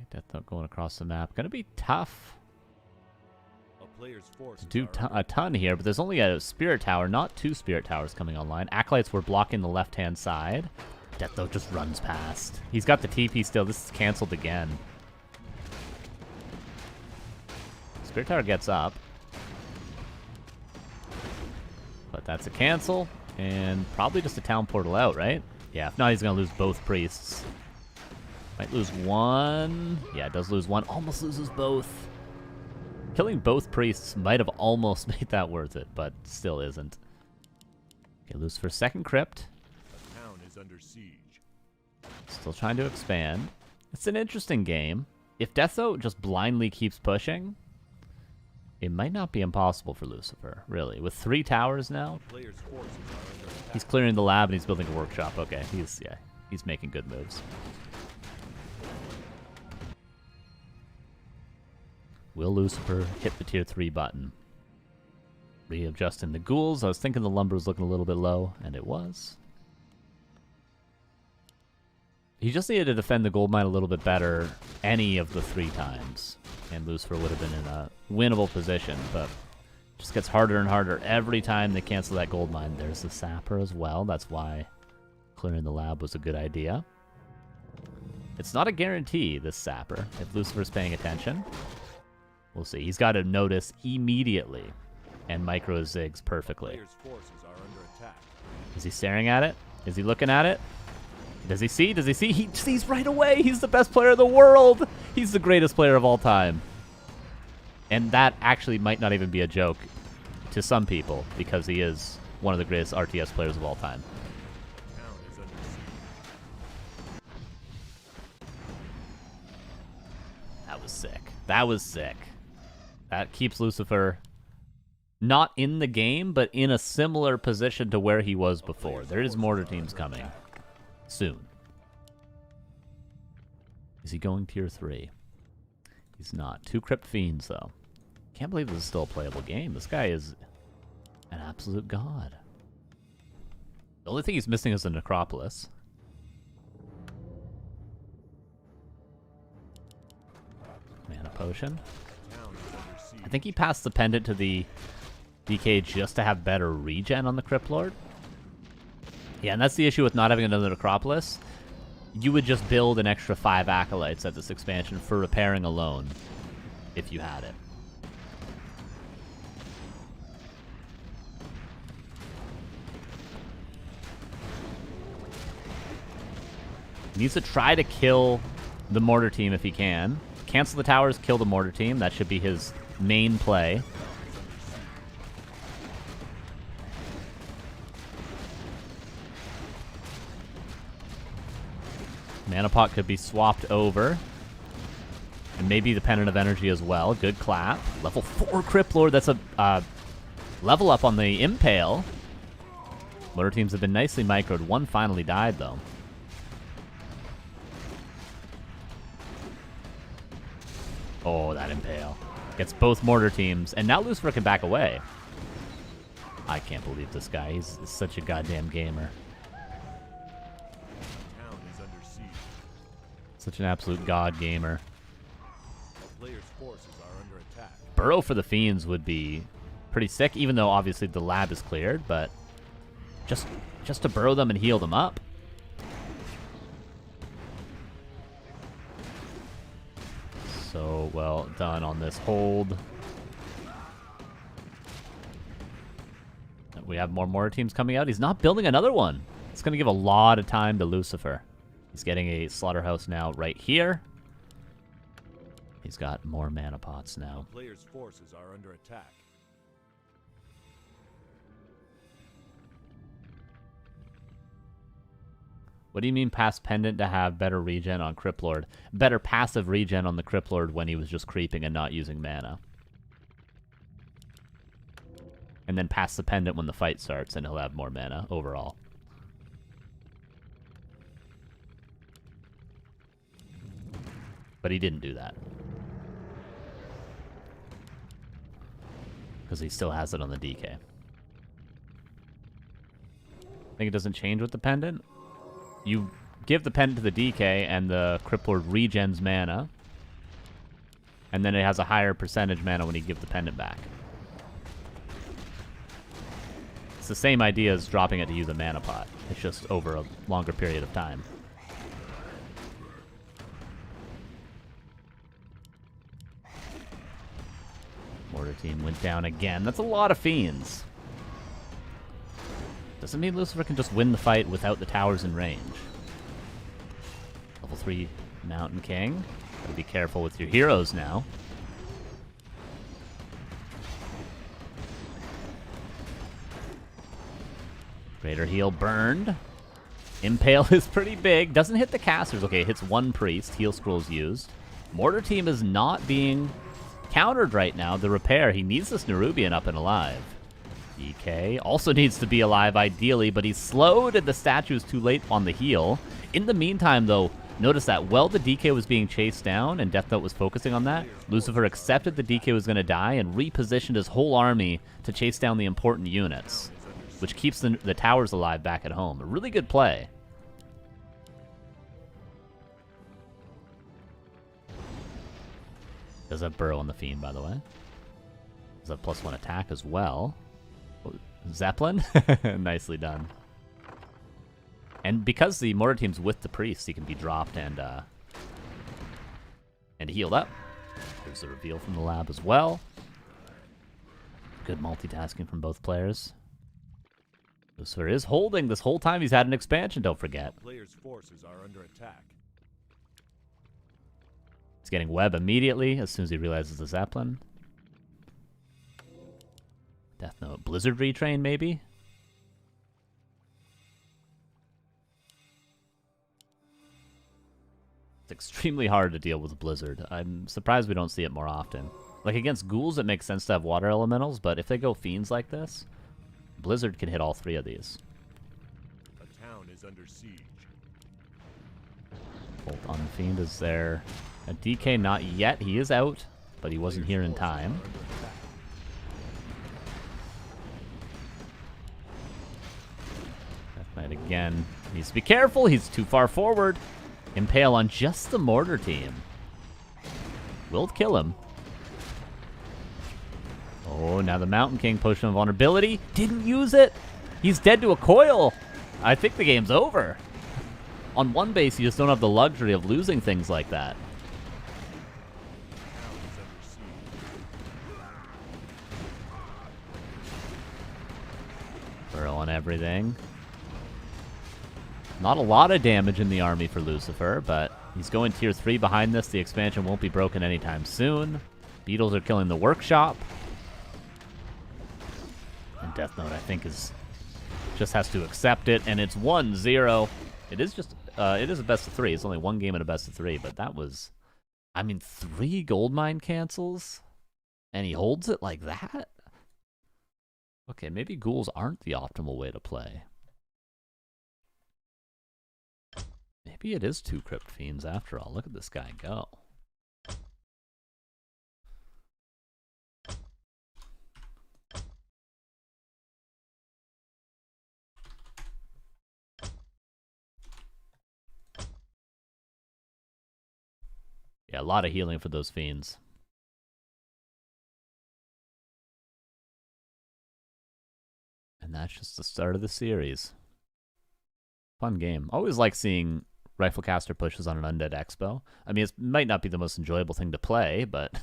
Death Note going across the map. Going to be tough to do a ton here, but there's only a Spirit Tower, not 2 Spirit Towers coming online. Acolytes were blocking the left-hand side. Death Note just runs past. He's got the TP still. This is canceled again. Spirit Tower gets up. But that's a cancel, and probably just a Town Portal out, right? Yeah, if not, he's going to lose both Priests. Might lose one. Yeah, it does lose one. Almost loses both. Killing both priests might have almost made that worth it, but still isn't. Okay, Lucifer's second crypt. The town is under siege. Still trying to expand. It's an interesting game. If Death Note just blindly keeps pushing, it might not be impossible for Lucifer, really. With 3 towers now, he's clearing the lab and he's building a workshop. Okay, he's making good moves. Will Lucifer hit the tier 3 button? Readjusting the ghouls. I was thinking the lumber was looking a little bit low, and it was. He just needed to defend the gold mine a little bit better any of the 3 times, and Lucifer would have been in a winnable position, but Just gets harder and harder every time they cancel that gold mine. There's the sapper as well. That's why clearing the lab was a good idea. It's not a guarantee, this sapper, if Lucifer's paying attention. We'll see. He's got to notice immediately and micro zigs perfectly. Players' forces are under attack. Is he staring at it? Is he looking at it? Does he see? Does he see? He sees right away. He's the best player in the world. He's the greatest player of all time. And that actually might not even be a joke to some people because he is one of the greatest RTS players of all time. Town is under siege. That was sick. That was sick. That keeps Lucifer not in the game, but in a similar position to where he was before. There is mortar teams coming soon. Is he going tier 3? He's not. 2 Crypt Fiends, though. Can't believe this is still a playable game. This guy is an absolute god. The only thing he's missing is a Necropolis. Mana Potion. Town is under siege. I think he passed the pendant to the DK just to have better regen on the Crypt Lord. Yeah, and that's the issue with not having another Necropolis. You would just build an extra 5 Acolytes at this expansion for repairing alone, if you had it. He needs to try to kill the mortar team if he can. Cancel the towers, kill the mortar team. That should be his main play. Mana pot could be swapped over. And maybe the Pendant of Energy as well. Good clap. Level 4 Crypt Lord. That's a level up on the Impale. Motor teams have been nicely microed. One finally died, though. Oh, that Impale. Gets both mortar teams. And now Lucifer can back away. I can't believe this guy. He's such a goddamn gamer. Town is under siege. Such an absolute god gamer. A player's forces are under attack. Burrow for the Fiends would be pretty sick, even though obviously the lab is cleared, but just to burrow them and heal them up. So well done on this hold. We have more mortar teams coming out. He's not building another one. It's going to give a lot of time to Lucifer. He's getting a slaughterhouse now right here. He's got more mana pots now. A player's forces are under attack. What do you mean pass Pendant to have better regen on Crypt Lord? Better passive regen on the Crypt Lord when he was just creeping and not using mana. And then pass the Pendant when the fight starts and he'll have more mana overall. But he didn't do that. Because he still has it on the DK. Think it doesn't change with the Pendant? You give the Pendant to the DK and the Crypt Lord regens mana. And then it has a higher percentage mana when you give the Pendant back. It's the same idea as dropping it to use a mana pot. It's just over a longer period of time. Mortar team went down again. That's a lot of Fiends. Doesn't mean Lucifer can just win the fight without the towers in range. Level 3 Mountain King. Gotta be careful with your heroes now. Greater Heal burned. Impale is pretty big. Doesn't hit the casters. Okay, hits one priest. Heal scrolls used. Mortar team is not being countered right now. The repair. He needs this Nerubian up and alive. DK also needs to be alive ideally, but he's slowed and the statue is too late on the heal. In the meantime, though, notice that while the DK was being chased down and Death Note was focusing on that, Lucifer accepted the DK was going to die and repositioned his whole army to chase down the important units, which keeps the towers alive back at home. A really good play. Does have Burrow on the Fiend, by the way. Does a +1 attack as well. Oh, Zeppelin? Nicely done. And because the mortar team's with the priest, he can be dropped and healed up. There's the reveal from the lab as well. Good multitasking from both players. Lucifer is holding this whole time he's had an expansion, don't forget. Players' forces are under attack. He's getting web immediately as soon as he realizes the Zeppelin. Death Note. Blizzard retrain, maybe? It's extremely hard to deal with Blizzard. I'm surprised we don't see it more often. Like, against ghouls, it makes sense to have water elementals, but if they go fiends like this, Blizzard can hit all 3 of these. A town is under siege. Bolt on the fiend is there. A DK not yet. He is out, but he wasn't here in time. Death Knight again. Needs to be careful. He's too far forward. Impale on just the mortar team. Will kill him. Oh, now the Mountain King potion of vulnerability. Didn't use it. He's dead to a coil. I think the game's over. On one base, you just don't have the luxury of losing things like that. Burrow on everything. Not a lot of damage in the army for Lucifer, but he's going tier 3 behind this. The expansion won't be broken anytime soon. Beetles are killing the workshop. And Death Note, I think, just has to accept it, and it's 1-0. It is a best of 3. It's only one game in a best of 3, but that was, I mean, 3 gold mine cancels, and he holds it like that? Okay, maybe ghouls aren't the optimal way to play. Maybe it is 2 Crypt Fiends after all. Look at this guy go. Yeah, a lot of healing for those fiends. And that's just the start of the series. Fun game. Always like seeing Riflecaster pushes on an Undead Expo. I mean, it might not be the most enjoyable thing to play, but...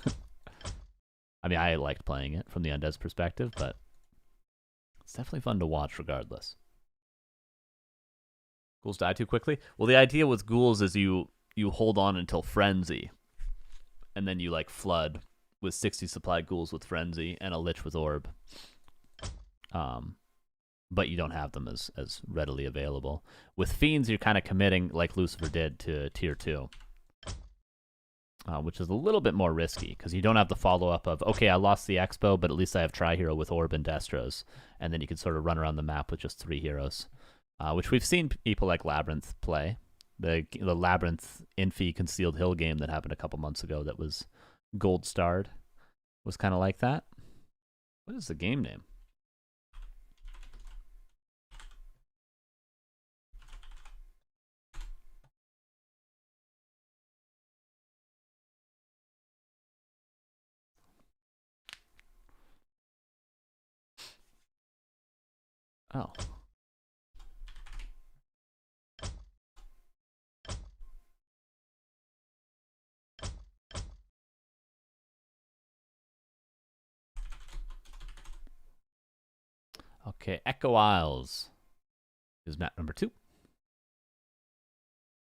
I mean, I liked playing it from the Undead's perspective, but... it's definitely fun to watch regardless. Ghouls die too quickly? Well, the idea with ghouls is you hold on until Frenzy. And then you, like, flood with 60 supplied ghouls with Frenzy and a Lich with Orb. But you don't have them as readily available. With Fiends, you're kind of committing, like Lucifer did, to Tier 2. Which is a little bit more risky, because you don't have the follow-up of, okay, I lost the Expo, but at least I have Tri-Hero with Orb and Destros. And then you can sort of run around the map with just 3 heroes. Which we've seen people like Labyrinth play. The Labyrinth Infi Concealed Hill game that happened a couple months ago that was gold starred was kind of like that. What is the game name? Oh. Okay, Echo Isles is map number 2.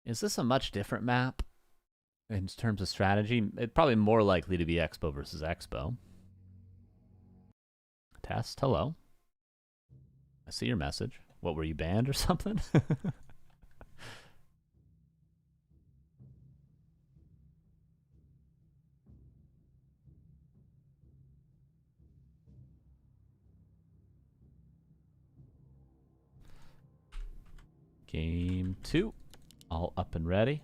Is this a much different map in terms of strategy? It's probably more likely to be Expo versus Expo. Test, hello. I see your message. What, were you banned or something? Game 2. All up and ready.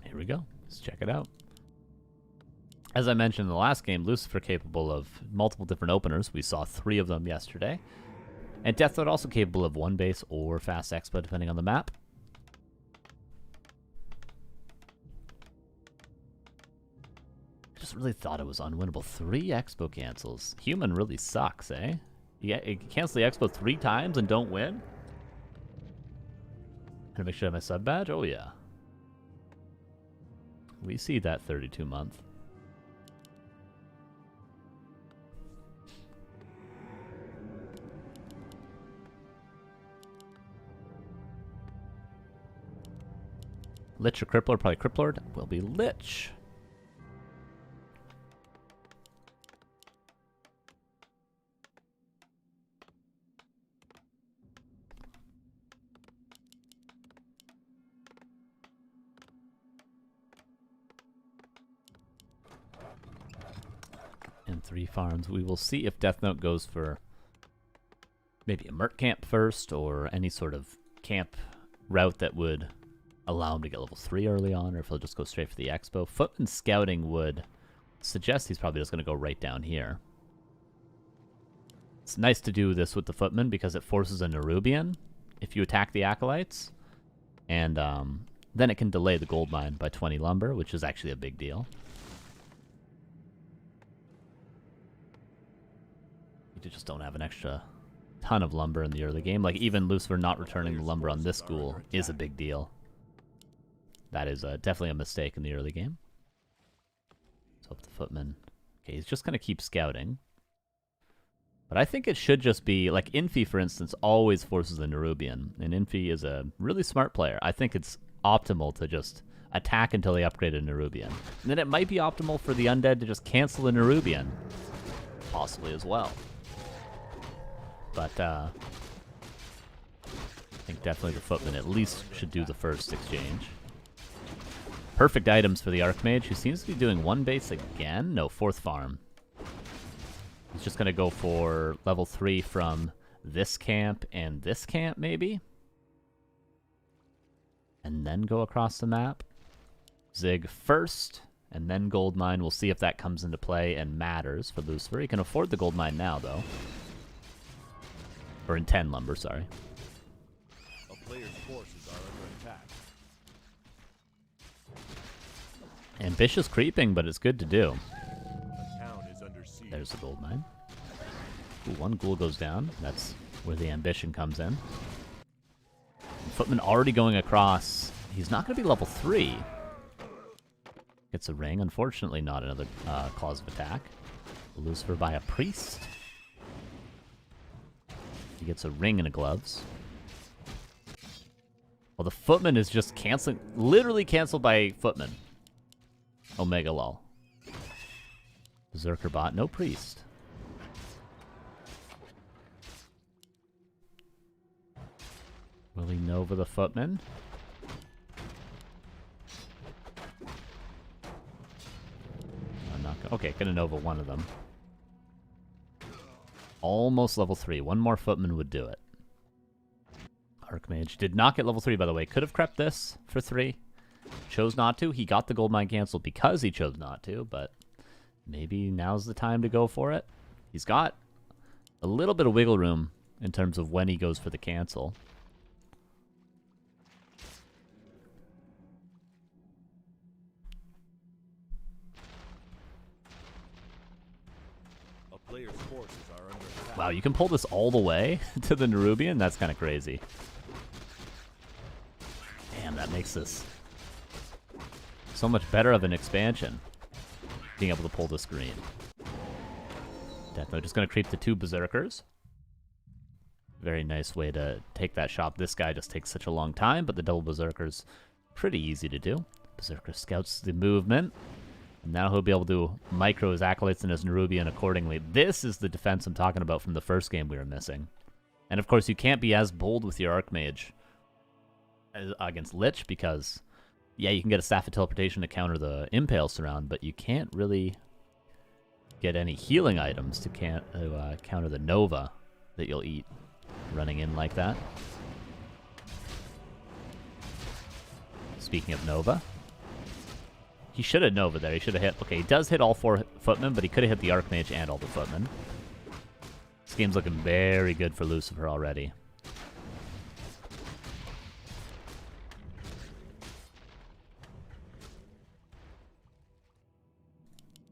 Here we go. Let's check it out. As I mentioned in the last game, Lucifer capable of multiple different openers. We saw 3 of them yesterday. And Death Note also capable of 1 base or fast expo depending on the map. just really thought it was unwinnable. 3 expo cancels. Human really sucks, eh? You cancel the expo 3 times and don't win? Gonna make sure I have my sub badge? Oh yeah. We see that 32 month. Lich or Cripplord? Probably Cripplord. Will be Lich. And 3 farms. We will see if Death Note goes for maybe a Merc camp first or any sort of camp route that would allow him to get level 3 early on, or if he'll just go straight for the expo. Footman scouting would suggest he's probably just going to go right down here. It's nice to do this with the Footman because it forces a Nerubian if you attack the Acolytes, and then it can delay the gold mine by 20 lumber, which is actually a big deal. You just don't have an extra ton of lumber in the early game. Like, even Lucifer not returning the lumber on this ghoul is a big deal. That is definitely a mistake in the early game. So up the Footman. Okay, he's just going to keep scouting. But I think it should just be, like, Infi, for instance, always forces a Nerubian. And Infi is a really smart player. I think it's optimal to just attack until they upgrade a Nerubian. And then it might be optimal for the Undead to just cancel a Nerubian. Possibly as well. But, I think definitely the Footman at least should do the first exchange. Perfect items for the Archmage, who seems to be doing 1 base again. No, 4th farm. He's just going to go for level 3 from this camp and this camp, maybe? And then go across the map. Zig first, and then gold mine. We'll see if that comes into play and matters for Lucifer. He can afford the gold mine now, though. Or in 10 lumber, sorry. A player's forces are under attack. Ambitious creeping, but it's good to do. A town is under siege. There's the gold mine. Ooh, 1 ghoul goes down. That's where the ambition comes in. Footman already going across. He's not going to be level 3. Gets a ring. Unfortunately, not another clause of attack. Lucifer by a priest. He gets a ring and a gloves. Well, the Footman is just canceling. Literally canceled by Footman. Omega lol. Berserker bot. No priest. Will he Nova the Footman? I'm not gonna... Okay, gonna Nova one of them. Almost level 3. 1 more Footman would do it. Archmage did not get level 3, by the way. Could have crept this for 3. Chose not to. He got the gold mine canceled because he chose not to, but maybe now's the time to go for it. He's got a little bit of wiggle room in terms of when he goes for the cancel. A player's forces are under attack. Wow, you can pull this all the way to the Nerubian? That's kind of crazy. Damn, that makes this so much better of an expansion. Being able to pull this green. Death Note just going to creep the 2 Berserkers. Very nice way to take that shot. This guy just takes such a long time, but the double Berserkers, pretty easy to do. Berserker scouts the movement. And now he'll be able to micro his Acolytes and his Nerubian accordingly. This is the defense I'm talking about from the first game we were missing. And of course, you can't be as bold with your Archmage against Lich because, yeah, you can get a Staff of Teleportation to counter the Impale Surround, but you can't really get any healing items to counter the Nova that you'll eat running in like that. Speaking of Nova, he should have Nova there. He should have hit... Okay, he does hit all 4 Footmen, but he could have hit the Archmage and all the Footmen. This game's looking very good for Lucifer already.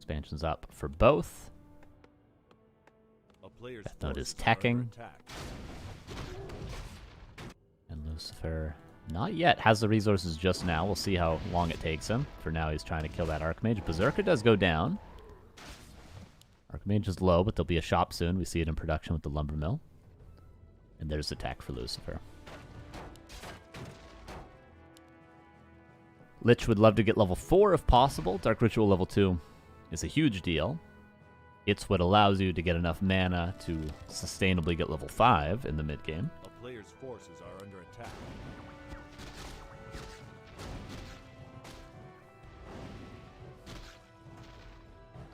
Expansions up for both. A player's Death Note is forces are teching. under attack. And Lucifer, not yet, has the resources just now. We'll see how long it takes him. For now, he's trying to kill that Archmage. Berserker does go down. Archmage is low, but there'll be a shop soon. We see it in production with the lumber mill. And there's the tech for Lucifer. Lich would love to get level 4 if possible. Dark Ritual level 2 is a huge deal. It's what allows you to get enough mana to sustainably get level 5 in the mid-game. A player's forces are under attack.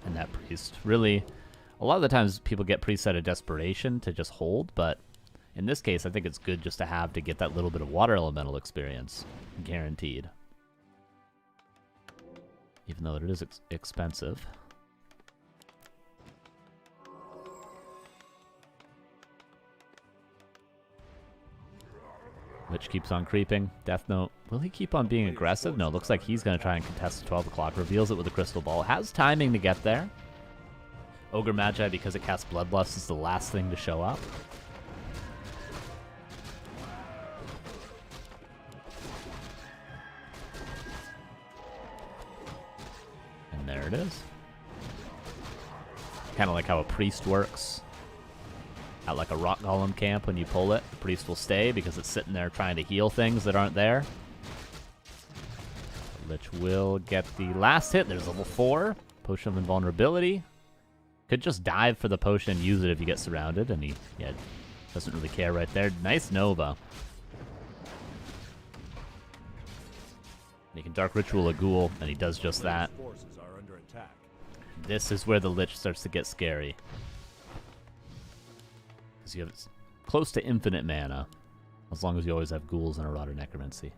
And that priest, really, a lot of the times people get priests out of desperation to just hold, but in this case, I think it's good just to have to get that little bit of water elemental experience, guaranteed. Even though it is expensive. Lich keeps on creeping. Death Note, will he keep on being aggressive? No, looks like he's going to try and contest the 12 o'clock. Reveals it with a crystal ball. Has timing to get there. Ogre Magi, because it casts Bloodlust, is the last thing to show up. And there it is. Kind of like how a priest works. At like a rock golem camp, when you pull it, the priest will stay because it's sitting there trying to heal things that aren't there. The Lich will get the last hit. There's level 4. Potion of Invulnerability. Could just dive for the potion and use it if you get surrounded, and he doesn't really care right there. Nice Nova. He can Dark Ritual a ghoul, and he does just that. Forces are under attack. This is where the Lich starts to get scary. Because you have close to infinite mana, as long as you always have ghouls and a Rod of Necromancy.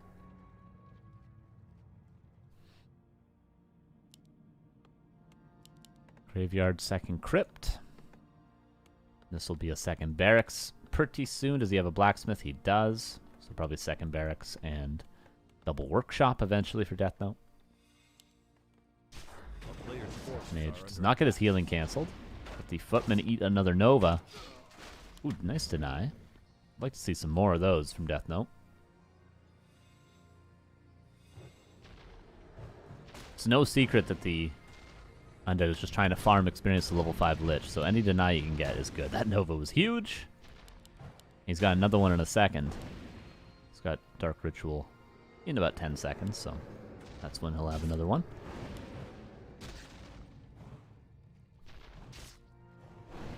Graveyard, second crypt. This will be a second barracks pretty soon. Does he have a blacksmith? He does. So probably second barracks and double workshop eventually for Death Note. A player's forces Mage are does under not get his healing canceled. But the footman eat another Nova. Ooh, nice deny. I'd like to see some more of those from Death Note. It's no secret that the Undead is just trying to farm experience to level 5 Lich, so any deny you can get is good. That Nova was huge. He's got another one in a second. He's got Dark Ritual in about 10 seconds, so that's when he'll have another one.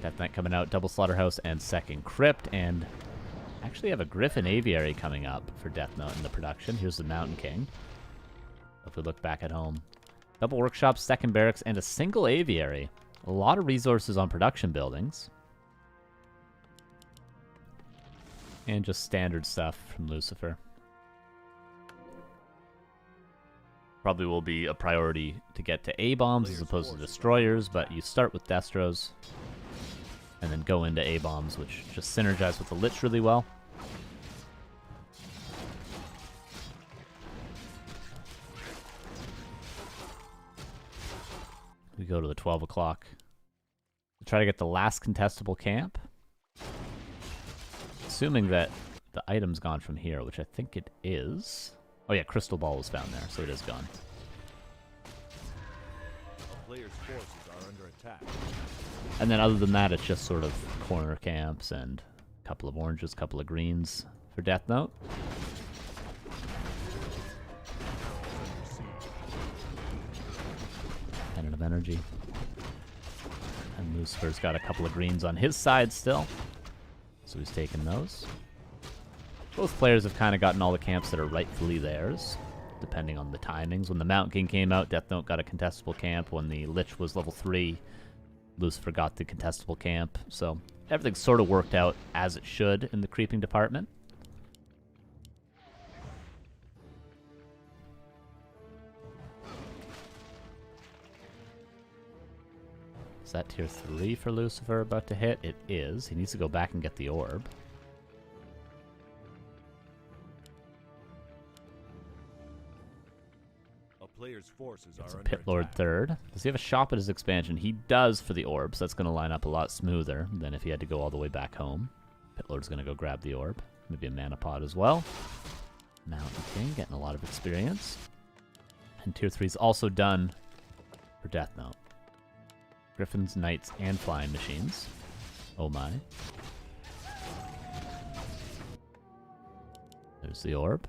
Death Knight coming out, double Slaughterhouse and second Crypt, and actually have a Griffin Aviary coming up for Death Note in the production. Here's the Mountain King. If we look back at home. Double Workshop, second Barracks, and a single Aviary. A lot of resources on production buildings. And just standard stuff from Lucifer. Probably will be a priority to get to A-bombs as opposed to destroyers, but you start with Destros. And then go into A-bombs, which just synergize with the Lich really well. We go to the 12 o'clock. To try to get the last contestable camp. Assuming that the item's gone from here, which I think it is. Oh yeah, Crystal Ball was found there, so it is gone. A player's forces are under attack. And then other than that, it's just sort of corner camps and a couple of oranges, a couple of greens for Death Note. Pennant of Energy. And Lucifer's got a couple of greens on his side still. So he's taking those. Both players have kind of gotten all the camps that are rightfully theirs, depending on the timings. When the Mountain King came out, Death Note got a contestable camp. When the Lich was level 3, Lucifer got the contestable camp. So everything sort of worked out as it should in the creeping department. Is that tier 3 for Lucifer about to hit? It is. He needs to go back and get the orb. A player's forces It's are a under Pit Lord attack. third. Does he have a shop at his expansion? He does for the orbs. That's going to line up a lot smoother than if he had to go all the way back home. Pit Lord's going to go grab the orb. Maybe a mana pod as well. Mountain King getting a lot of experience. And tier 3 is also done for Death Note. Griffins, Knights, and Flying Machines. Oh my. There's the orb.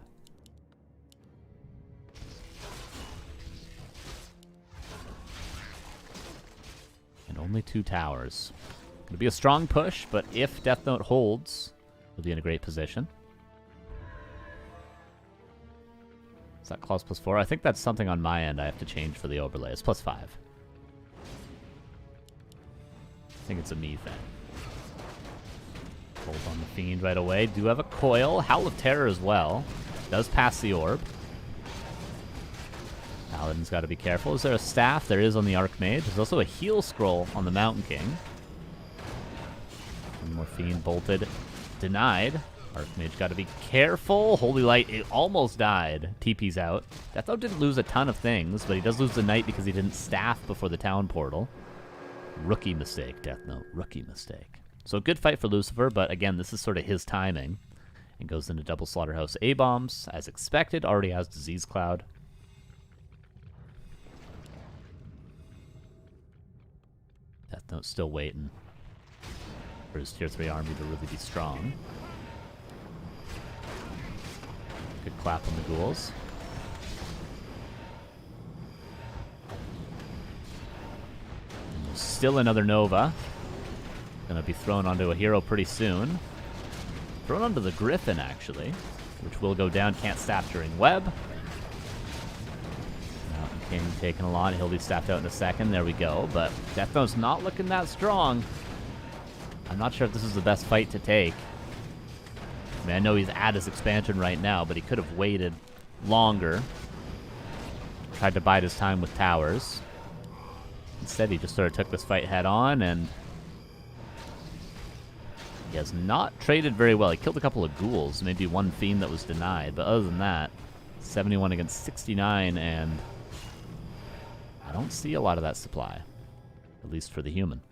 And only 2 towers. Gonna be a strong push, but if Death Note holds, he'll be in a great position. Is that clause +4? I think that's something on my end I have to change for the overlay. It's +5. I think it's a me thing. Hold on the Fiend right away. Do have a coil. Howl of Terror as well. Does pass the orb. Paladin's got to be careful. Is there a staff? There is on the Archmage. There's also a heal scroll on the Mountain King. One more Fiend bolted. Denied. Archmage got to be careful. Holy Light, it almost died. TP's out. Death Note didn't lose a ton of things, but he does lose the Knight because he didn't staff before the town portal. Rookie mistake, Death Note. Rookie mistake. So good fight for Lucifer, but again, this is sort of his timing. And goes into double Slaughterhouse A-bombs, as expected. Already has Disease Cloud. Death Note's still waiting for his tier 3 army to really be strong. Good clap on the ghouls. And there's still another Nova. Gonna be thrown onto a hero pretty soon. Thrown onto the Griffin, actually, which will go down. Can't staff during web. Mountain King taking a lot. He'll be staffed out in a second. There we go. But Death Note's not looking that strong. I'm not sure if this is the best fight to take. I mean, I know he's at his expansion right now, but he could have waited longer. Tried to bide his time with towers. Instead, he just sort of took this fight head on, and he has not traded very well. He killed a couple of ghouls, maybe one Fiend that was denied, but other than that, 71 against 69, and I don't see a lot of that supply, at least for the human.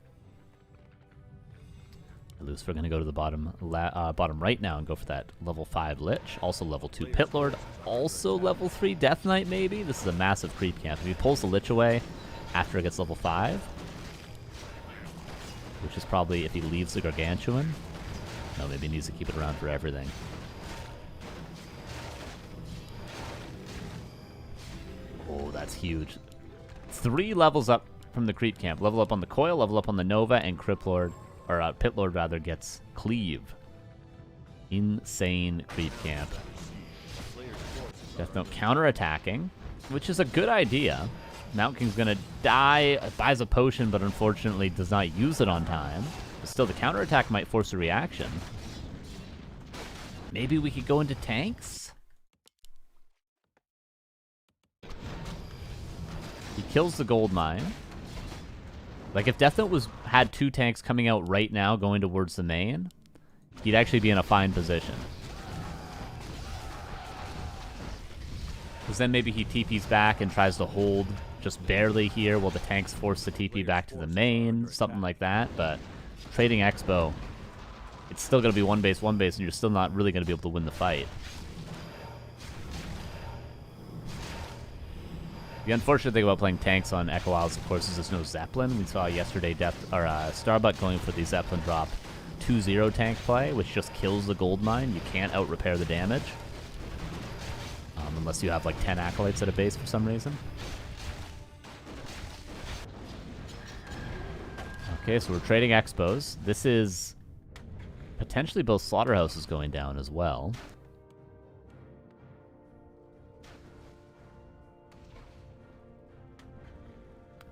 Lucifer going to go to the bottom right now and go for that level 5 Lich. Also level 2 Pit Lord. Also level 3 Death Knight, maybe? This is a massive creep camp. If he pulls the Lich away after it gets level 5, which is probably if he leaves the Gargantuan. No, maybe he needs to keep it around for everything. Oh, that's huge. 3 levels up from the creep camp. Level up on the Coil, level up on the Nova, and Crypt Lord. Or Pit Lord, rather, gets Cleave. Insane creep camp. Death Note counter-attacking, which is a good idea. Mountain King's gonna die, buys a potion, but unfortunately does not use it on time. But still, the counterattack might force a reaction. Maybe we could go into tanks? He kills the gold mine. Like, if Death Note had 2 tanks coming out right now going towards the main, he'd actually be in a fine position. Because then maybe he TP's back and tries to hold just barely here while the tanks force the TP back to the main, something like that. But trading Expo, it's still going to be 1 base, and you're still not really going to be able to win the fight. The unfortunate thing about playing tanks on Echo Isles, of course, is there's no Zeppelin. We saw yesterday Starbuck going for the Zeppelin drop 2-0 tank play, which just kills the gold mine. You can't out-repair the damage. Unless you have like 10 Acolytes at a base for some reason. Okay, so we're trading Expos. This is potentially both Slaughterhouses going down as well.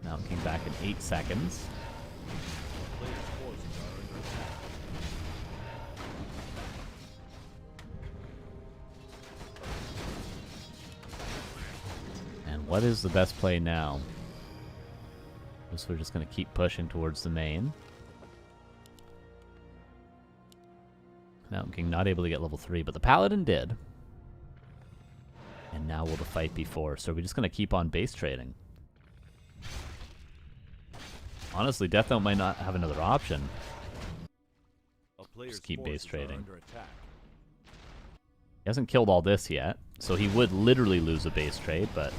Mountain King back in 8 seconds. And what is the best play now? Guess we're just going to keep pushing towards the main. Mountain King not able to get level 3, but the Paladin did. And now will the fight be forced? So we're just going to keep on base trading. Honestly, Death Note might not have another option. Just keep base trading. He hasn't killed all this yet, so he would literally lose a base trade, but...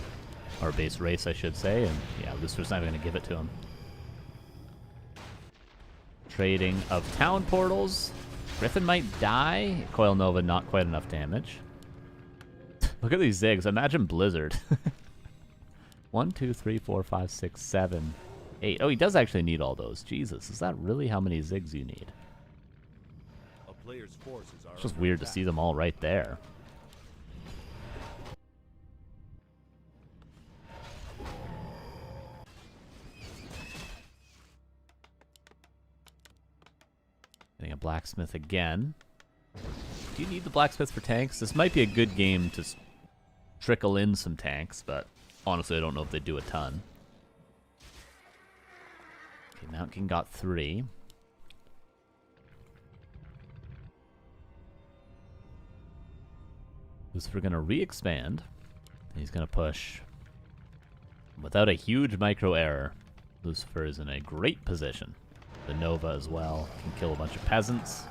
Or base race, I should say, and yeah, Lucifer's not even going to give it to him. Trading of town portals. Griffin might die. Coil Nova, not quite enough damage. Look at these zigs. Imagine Blizzard. 1, 2, 3, 4, 5, 6, 7, 8. Oh, he does actually need all those. Jesus, is that really how many zigs you need? It's just weird to see them all right there. Getting a blacksmith again. Do you need the blacksmith for tanks? This might be a good game to trickle in some tanks, but honestly I don't know if they do a ton. Okay, Mount King got 3. Lucifer gonna re-expand. He's gonna push. Without a huge micro error, Lucifer is in a great position. The Nova as well can kill a bunch of peasants.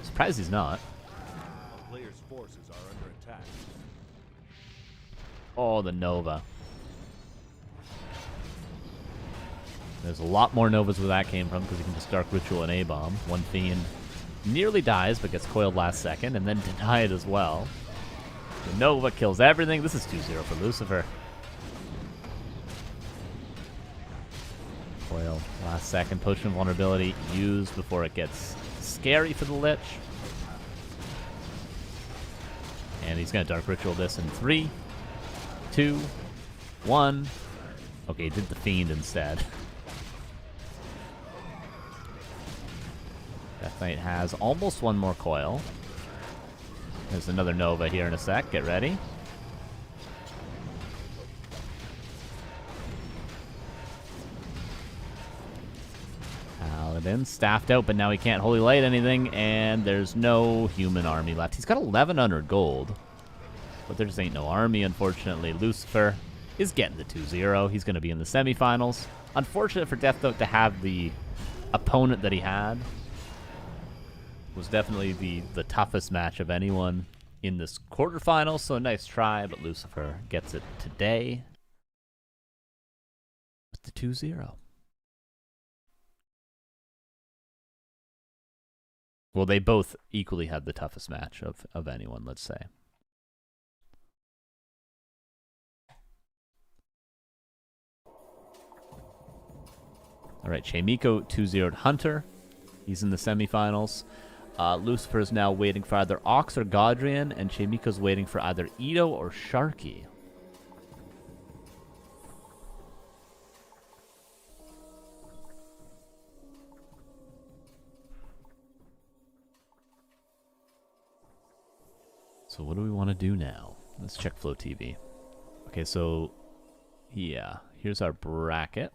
Surprised he's not. A player's forces are under attack. Oh, the Nova. There's a lot more Novas where that came from because you can just Dark Ritual and A-Bomb. One Fiend nearly dies but gets coiled last second and then denied as well. The Nova kills everything. This is 2-0 for Lucifer. Coil last second. Potion of Vulnerability used before it gets scary for the Lich. And he's going to Dark Ritual this in 3, 2, 1. Okay, he did the Fiend instead. Death Knight has almost one more coil. There's another Nova here in a sec. Get ready. Paladin staffed out, but now he can't Holy Light anything, and there's no human army left. He's got 1,100 gold, but there just ain't no army, unfortunately. Lucifer is getting the 2-0. He's going to be in the semifinals. Unfortunate for Death Note to have the opponent that he had. Was definitely the toughest match of anyone in this quarterfinal, so a nice try, but Lucifer gets it today with the 2-0. Well, they both equally had the toughest match of anyone, let's say. All right, Chaemiko 2-0'd Hunter. He's in the semifinals. Lucifer is now waiting for either Ox or Godrian, and Chaemiko's waiting for either Ito or Sharky. So what do we want to do now? Let's check Flow TV. Okay, so yeah, here's our bracket.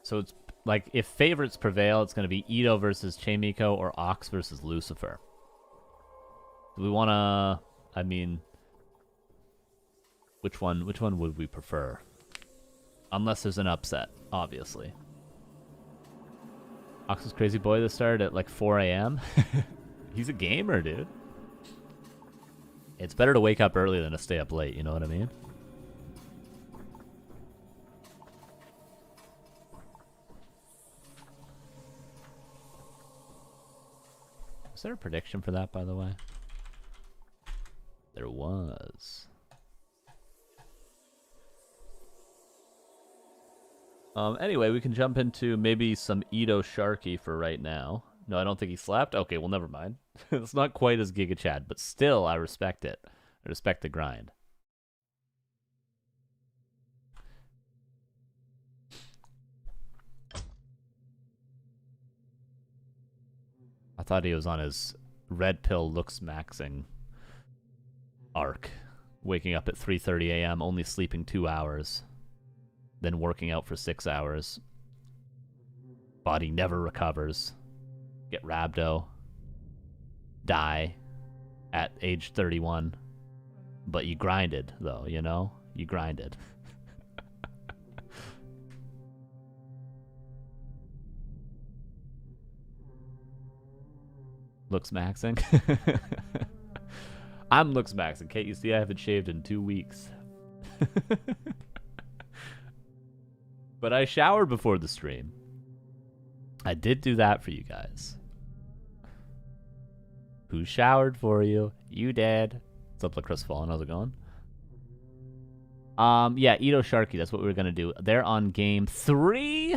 So it's like, if favorites prevail, it's going to be Ito versus Chaemiko or Ox versus Lucifer. Do we want to, I mean, which one would we prefer? Unless there's an upset, obviously. Ox's crazy boy that started at like 4 a.m. He's a gamer, dude. It's better to wake up early than to stay up late, you know what I mean? Was there a prediction for that, by the way? There was. Anyway, we can jump into maybe some Ito Sharky for right now. No, I don't think he slapped. Okay, well, never mind. It's not quite as Giga Chad, but still, I respect it. I respect the grind. I thought he was on his red pill looks maxing arc. Waking up at 3:30 a.m., only sleeping 2 hours. Then working out for 6 hours. Body never recovers. Get rhabdo. Die. at age 31. But you grinded, though, you know? You grinded. Looks maxing. I'm looks maxing. Can't you see I haven't shaved in 2 weeks? But I showered before the stream. I did do that for you guys. Who showered for you? You did. What's up, Lacrosse Fallen? How's it going? Yeah, Ito Sharky. That's what we were gonna do. They're on game 3.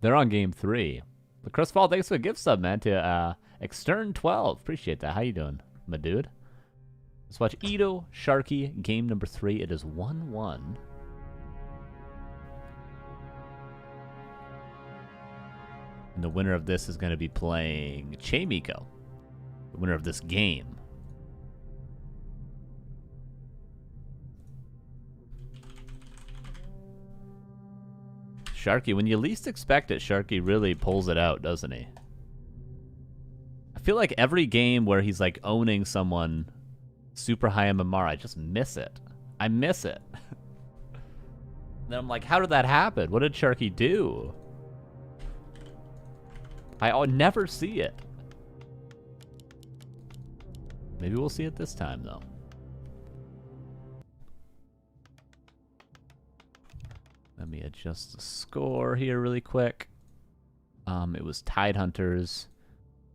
They're on game 3. Lacrosse Fallen, thanks for the gift sub, man. To Extern12. Appreciate that. How you doing, my dude? Let's watch Ito Sharky game number 3. It is 1-1. And the winner of this is going to be playing Chaemiko. The winner of this game. Sharky, when you least expect it, Sharky really pulls it out, doesn't he? I feel like every game where he's like owning someone super high MMR, I just miss it. I miss it. Then I'm like, how did that happen? What did Sharky do? I never see it. Maybe we'll see it this time, though. Let me adjust the score here really quick. It was Tidehunters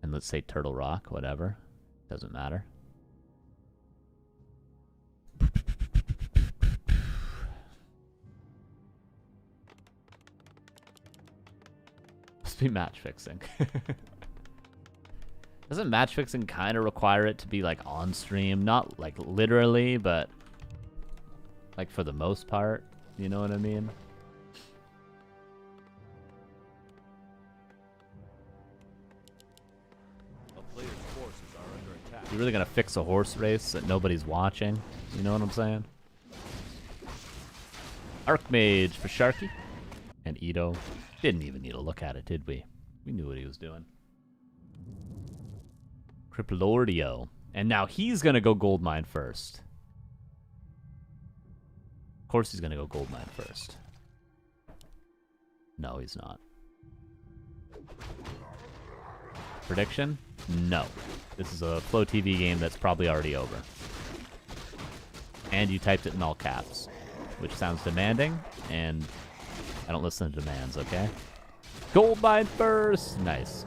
and let's say Turtle Rock, whatever. Doesn't matter. Must be match fixing. Doesn't match fixing kind of require it to be like on stream? Not like literally, but like for the most part. You know what I mean? You're really gonna fix a horse race that nobody's watching? You know what I'm saying? Archmage for Sharky. And Ito. Didn't even need to look at it, did we? We knew what he was doing. Criplordio. And now he's gonna go Goldmine first. Of course he's gonna go Goldmine first. No, he's not. Prediction? No. This is a Flow TV game that's probably already over. And you typed it in all caps, which sounds demanding, and I don't listen to demands, okay? Goldmine first! Nice.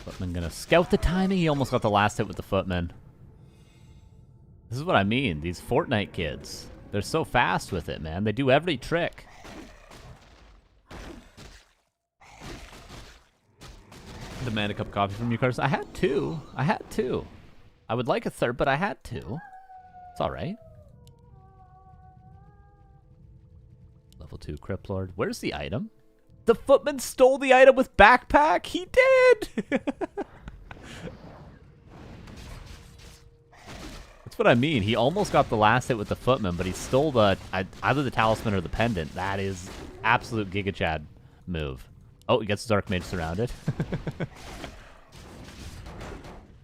Footman gonna scout the timing. He almost got the last hit with the Footman. This is what I mean. These Fortnite kids. They're so fast with it, man. They do every trick. Demand a cup of coffee from you, Carson. I had two. I had two. I would like a third, but I had two. It's alright. Level 2 Crypt Lord. Where's the item? The Footman stole the item with backpack? He did! That's what I mean. He almost got the last hit with the Footman, but he stole the either the talisman or the pendant. That is absolute Giga Chad move. Oh, he gets his Archmage surrounded.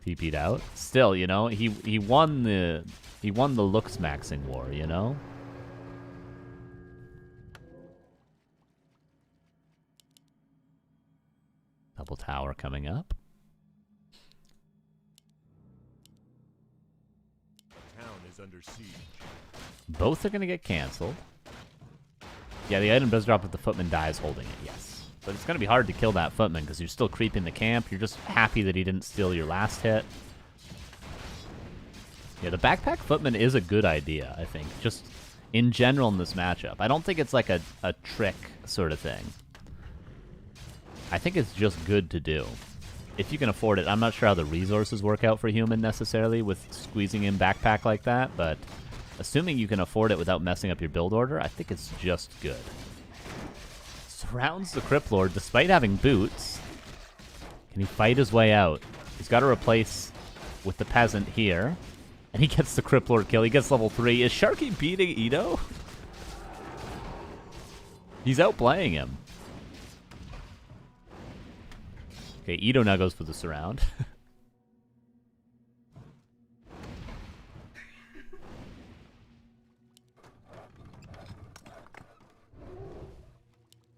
TP'd out. Still, you know, he won the looks maxing war, you know? Double tower coming up. The town is under siege. Both are going to get canceled. Yeah, the item does drop if the Footman dies holding it, yes. But it's going to be hard to kill that Footman because you're still creeping the camp. You're just happy that he didn't steal your last hit. Yeah, the backpack Footman is a good idea, I think. Just in general in this matchup. I don't think it's like a trick sort of thing. I think it's just good to do. If you can afford it. I'm not sure how the resources work out for human necessarily with squeezing in backpack like that, but assuming you can afford it without messing up your build order, I think it's just good. Surrounds the Crypt Lord despite having boots. Can he fight his way out? He's got to replace with the peasant here. And he gets the Cripplord kill. He gets level 3. Is Sharky beating Ito? He's outplaying him. Okay, Ito now goes for the surround.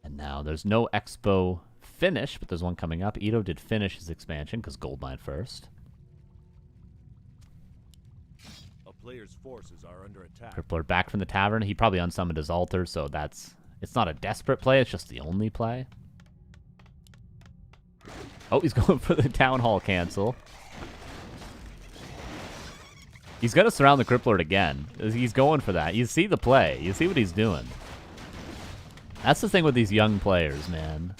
And now there's no Expo finish, but there's one coming up. Ito did finish his expansion because Goldmine first. A player's forces are under attack. Cripplord back from the tavern. He probably unsummoned his altar, so it's not a desperate play, it's just the only play. Oh, he's going for the Town Hall cancel. He's going to surround the Cripplord again. He's going for that. You see the play. You see what he's doing. That's the thing with these young players, man.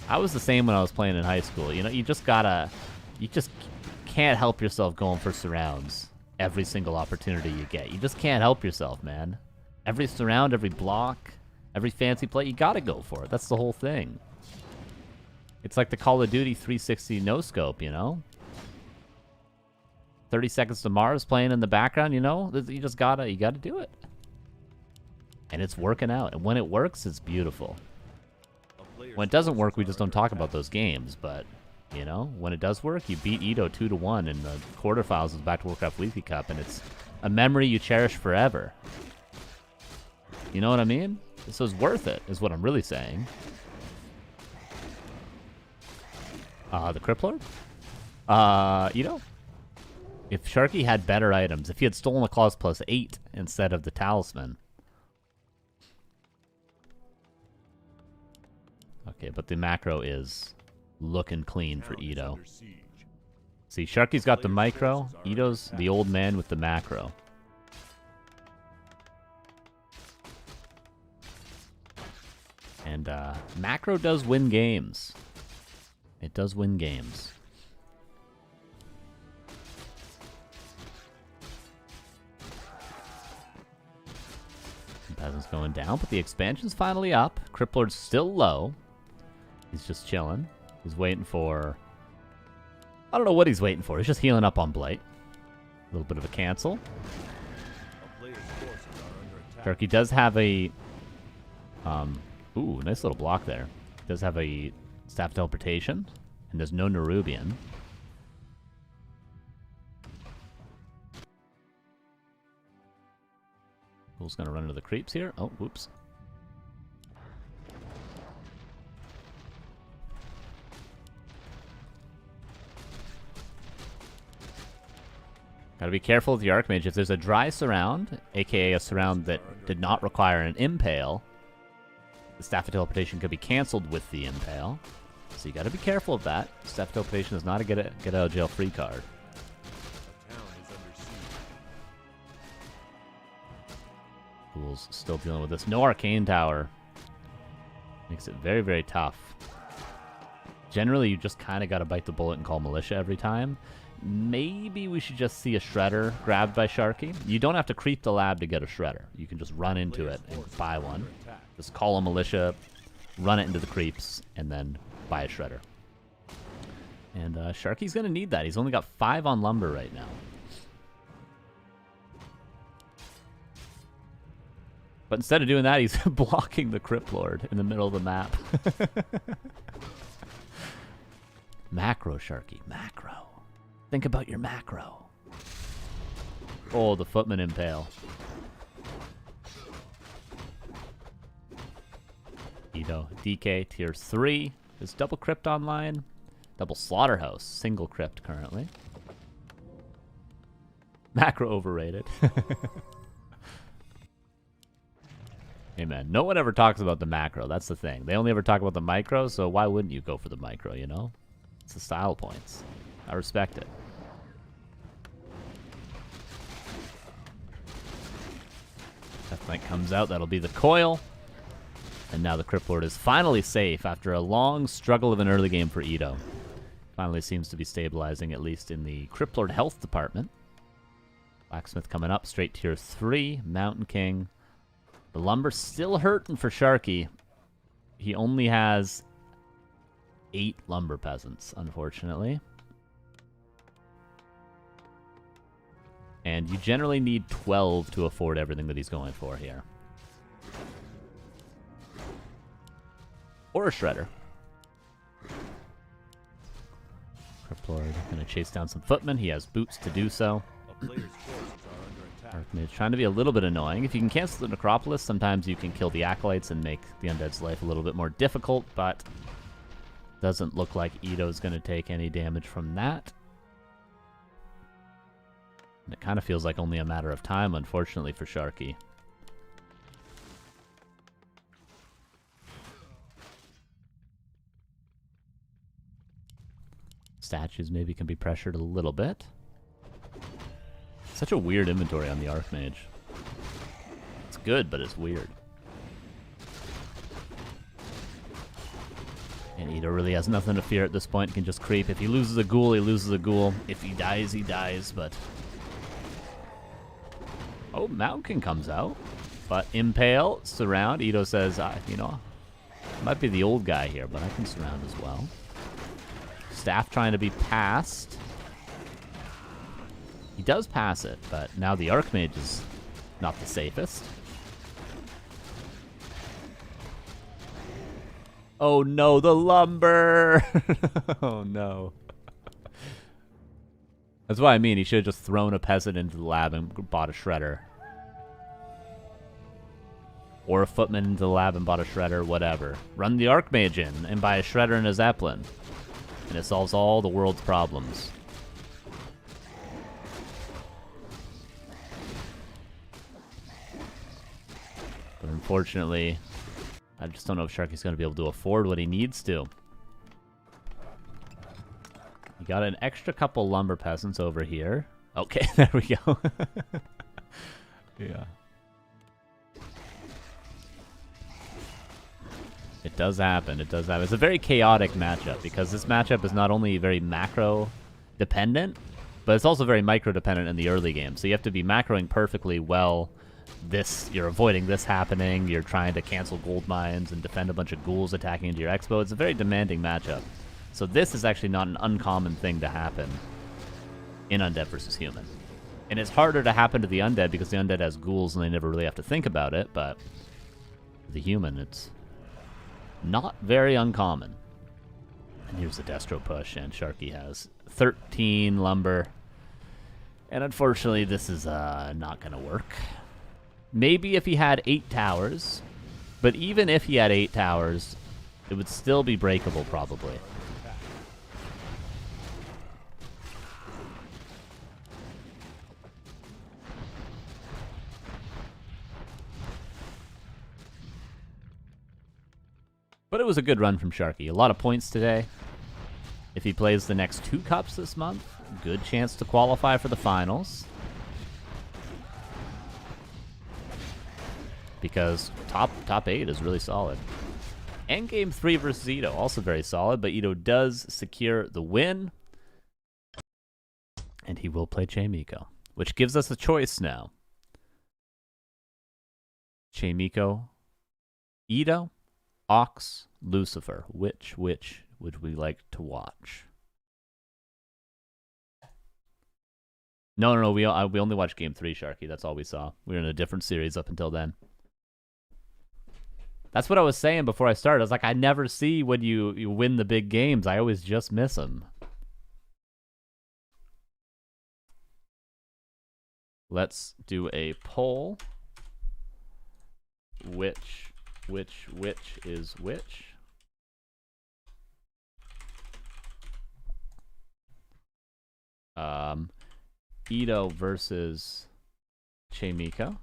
I was the same when I was playing in high school. You know, you just can't help yourself going for surrounds every single opportunity you get. You just can't help yourself, man. Every surround, every block, every fancy play, you gotta go for it. That's the whole thing. It's like the Call of Duty 360 no-scope, you know? 30 Seconds to Mars playing in the background, you know? You gotta do it. And it's working out. And when it works, it's beautiful. When it doesn't work, we just don't talk about those games. But, you know, when it does work, you beat Ito 2-1 in the quarterfinals of the Back to Warcraft Weekly Cup, and it's a memory you cherish forever. You know what I mean? This was worth it, is what I'm really saying. The Cripplord? Ito? If Sharky had better items, if he had stolen a Claws +8 instead of the Talisman. Okay, but the macro is looking clean for Ito. See, Sharky's got the micro. Ito's the old man with the macro. And macro does win games. It does win games. Peasant's going down, but the expansion's finally up. Cripplord's still low. He's just chilling. He's waiting for... I don't know what he's waiting for. He's just healing up on Blight. A little bit of a cancel. Sharky does have a... ooh, nice little block there. Does have a Staff Teleportation, and there's no Nerubian. Who's going to run into the creeps here? Oh, whoops. Gotta be careful with the Archmage. If there's a dry surround, aka a surround that did not require an impale, the Staff of Teleportation could be cancelled with the impale. So you gotta be careful of that. Staff of Teleportation is not a get out of jail free card. Fool's still dealing with this. No Arcane Tower. Makes it very, very tough. Generally, you just kind of got to bite the bullet and call Militia every time. Maybe we should just see a Shredder grabbed by Sharky. You don't have to creep the lab to get a Shredder. You can just run into it and buy one. Just call a Militia, run it into the creeps, and then buy a Shredder. And Sharky's going to need that. He's only got 5 on Lumber right now. But instead of doing that, he's blocking the Cripplord in the middle of the map. Macro, Sharky. Macro. Think about your macro. Oh, the Footman Impale. Ito. DK tier 3. Is double crypt online? Double slaughterhouse. Single crypt currently. Macro overrated. Hey man, no one ever talks about the macro. That's the thing. They only ever talk about the micro, so why wouldn't you go for the micro, you know? It's the style points. I respect it. Death Knight comes out. That'll be the coil. And now the Cripplord is finally safe after a long struggle of an early game for Ito. Finally seems to be stabilizing, at least in the Cripplord health department. Blacksmith coming up. Straight tier 3. Mountain King. The Lumber's still hurting for Sharky. He only has 8 Lumber Peasants, unfortunately. And you generally need 12 to afford everything that he's going for here. Or a Shredder. Cryptlord going to chase down some footmen. He has boots to do so. A player's forces are under attack. Archmage trying to be a little bit annoying. If you can cancel the Necropolis, sometimes you can kill the Acolytes and make the Undead's life a little bit more difficult, but doesn't look like Ito's going to take any damage from that. And it kind of feels like only a matter of time, unfortunately, for Sharky. Statues maybe can be pressured a little bit. Such a weird inventory on the Archmage. It's good, but it's weird. And Ito really has nothing to fear at this point. He can just creep. If he loses a ghoul, he loses a ghoul. If he dies, but... Oh, Mountain comes out. But Impale, Surround. Ito says, you know, I might be the old guy here, but I can Surround as well. Staff trying to be passed. He does pass it, but now the Archmage is not the safest. Oh no, the lumber! Oh no. That's what I mean. He should have just thrown a peasant into the lab and bought a shredder. Or a footman into the lab and bought a shredder, whatever. Run the Archmage in and buy a shredder and a Zeppelin. And it solves all the world's problems. But unfortunately, I just don't know if Sharky's going to be able to afford what he needs to. You got an extra couple lumber peasants over here. Okay, there we go. Yeah. It does happen. It does happen. It's a very chaotic matchup because this matchup is not only very macro dependent, but it's also very micro dependent in the early game. So you have to be macroing perfectly well. You're avoiding this happening. You're trying to cancel gold mines and defend a bunch of ghouls attacking into your expo. It's a very demanding matchup. So this is actually not an uncommon thing to happen in Undead versus Human. And it's harder to happen to the Undead because the Undead has ghouls and they never really have to think about it, but the Human, it's not very uncommon. And here's the Destro push, and Sharky has 13 lumber. And unfortunately, this is not going to work. Maybe if he had 8 towers, but even if he had 8 towers, it would still be breakable, probably. But it was a good run from Sharky. A lot of points today. If he plays the next 2 cups this month, good chance to qualify for the finals. Because top 8 is really solid. And game 3 versus Ito, also very solid, but Ito does secure the win. And he will play Chaemiko, which gives us a choice now. Chaemiko, Ito, Ox, Lucifer. Which would we like to watch? No. We only watched Game 3, Sharky. That's all we saw. We were in a different series up until then. That's what I was saying before I started. I was like, I never see when you win the big games. I always just miss them. Let's do a poll. Which is which? Ito versus Chaemiko.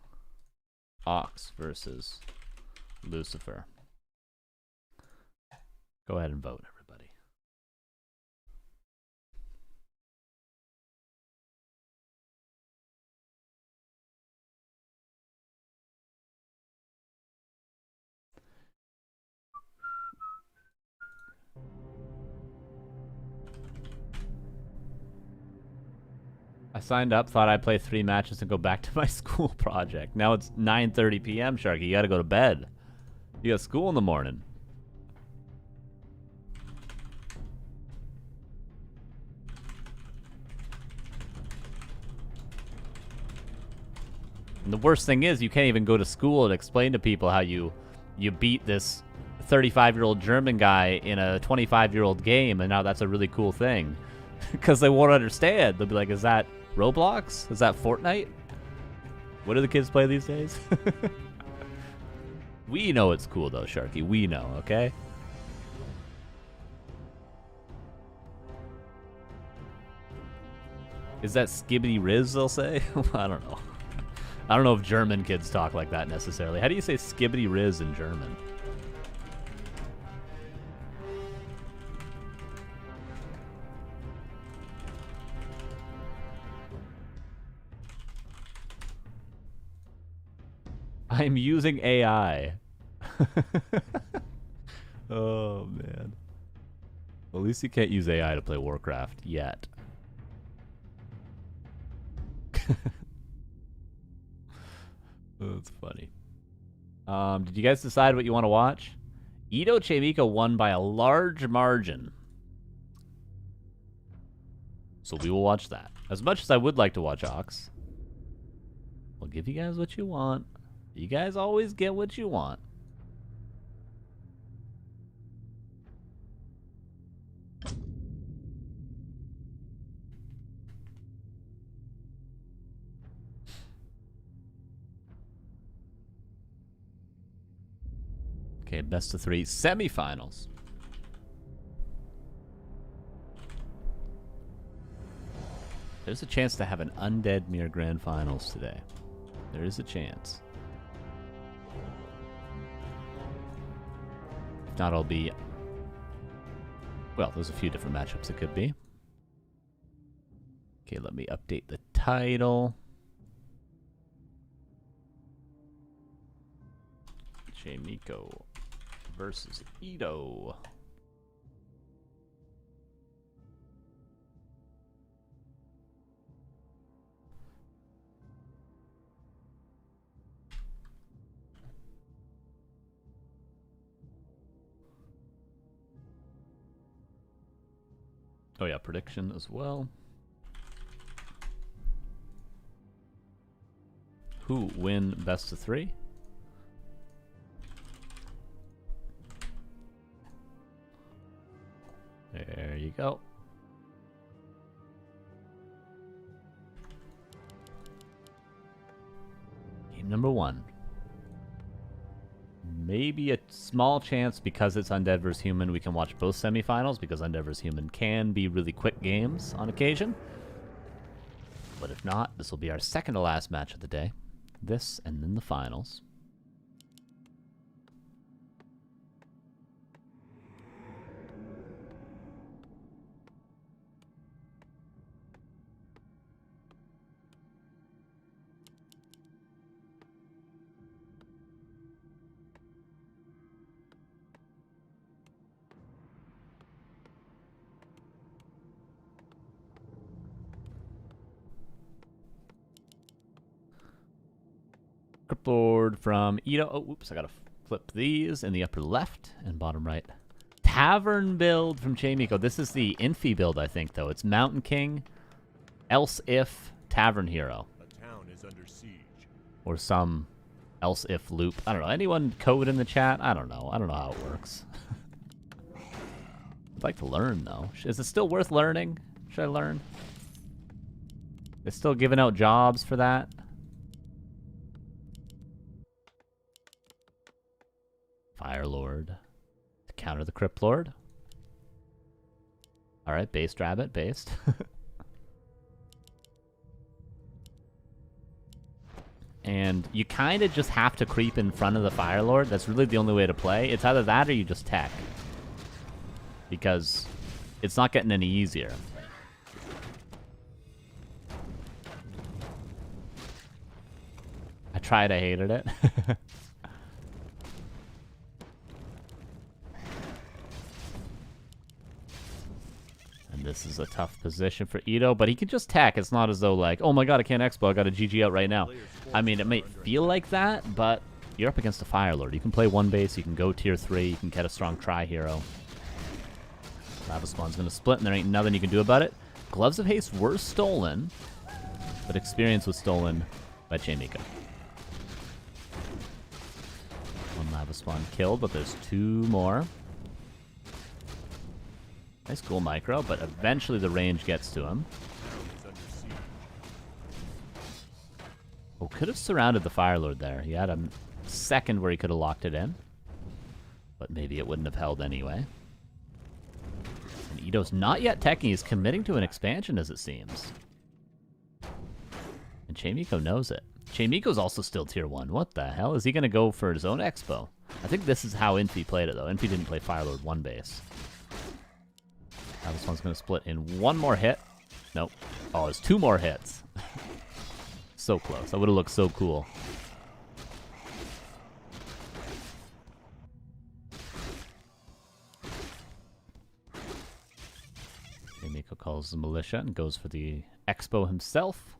Ox versus Lucifer. Go ahead and vote, everybody. I signed up, thought I'd play 3 matches and go back to my school project. Now it's 9:30 p.m., Sharky. You gotta go to bed. You got school in the morning. And the worst thing is you can't even go to school and explain to people how you beat this 35-year-old German guy in a 25-year-old game, and now that's a really cool thing. Because they won't understand. They'll be like, is that Roblox? Is that Fortnite? What do the kids play these days? We know it's cool, though, Sharky. We know, okay? Is that Skibbity Riz, they'll say? I don't know. I don't know if German kids talk like that necessarily. How do you say Skibbity Riz in German? I'm using AI. Oh, man. Well, at least you can't use AI to play Warcraft yet. That's funny. Did you guys decide what you want to watch? Ito Chaemiko won by a large margin. So we will watch that. As much as I would like to watch Ox, I'll give you guys what you want. You guys always get what you want. Okay, best of 3 semifinals. There's a chance to have an Undead Mirror Grand Finals today. There is a chance. If not, I'll be... Well, there's a few different matchups it could be. Okay, let me update the title. Chaemiko versus Ito. Oh yeah, prediction as well. Who win best of 3? There you go. Game number 1. Maybe a small chance because it's Undead vs. Human we can watch both semifinals, because Undead vs. Human can be really quick games on occasion. But if not, this will be our second to last match of the day. This and then the finals. Lord from Ito. Oh, oops, I gotta flip these in the upper left and bottom right. Tavern build from Chaemiko. This is the Infi build, I think, though. It's Mountain King, else if Tavern Hero. A town is under siege. Or some else if loop. I don't know. Anyone code in the chat? I don't know. I don't know how it works. I'd like to learn, though. Is it still worth learning? Should I learn? They're still giving out jobs for that? Fire Lord to counter the Crypt Lord. Alright, based rabbit, based. And you kind of just have to creep in front of the Fire Lord. That's really the only way to play. It's either that or you just tech. Because it's not getting any easier. I tried, I hated it. This is a tough position for Ito, but he can just tech. It's not as though like, oh my god, I can't expo, I got a GG out right now. I mean, it may feel like that, but you're up against a Fire Lord. You can play one base, you can go tier 3, you can get a strong tri-hero. Lava Spawn's going to split, and there ain't nothing you can do about it. Gloves of Haste were stolen, but experience was stolen by Chaemiko. spawn killed, but there's 2 more. Nice cool micro, but eventually the range gets to him. Oh, could have surrounded the Fire Lord there. He had a second where he could have locked it in. But maybe it wouldn't have held anyway. And Ito's not yet teching. He's committing to an expansion, as it seems. And Chaemiko knows it. Chaemiko's also still tier 1. What the hell? Is he going to go for his own expo? I think this is how Infi played it, though. Infi didn't play Fire Lord 1 base. Now this one's going to split in 1 more hit. Nope. Oh, it's 2 more hits. So close. That would have looked so cool. Chaemiko calls the militia and goes for the expo himself.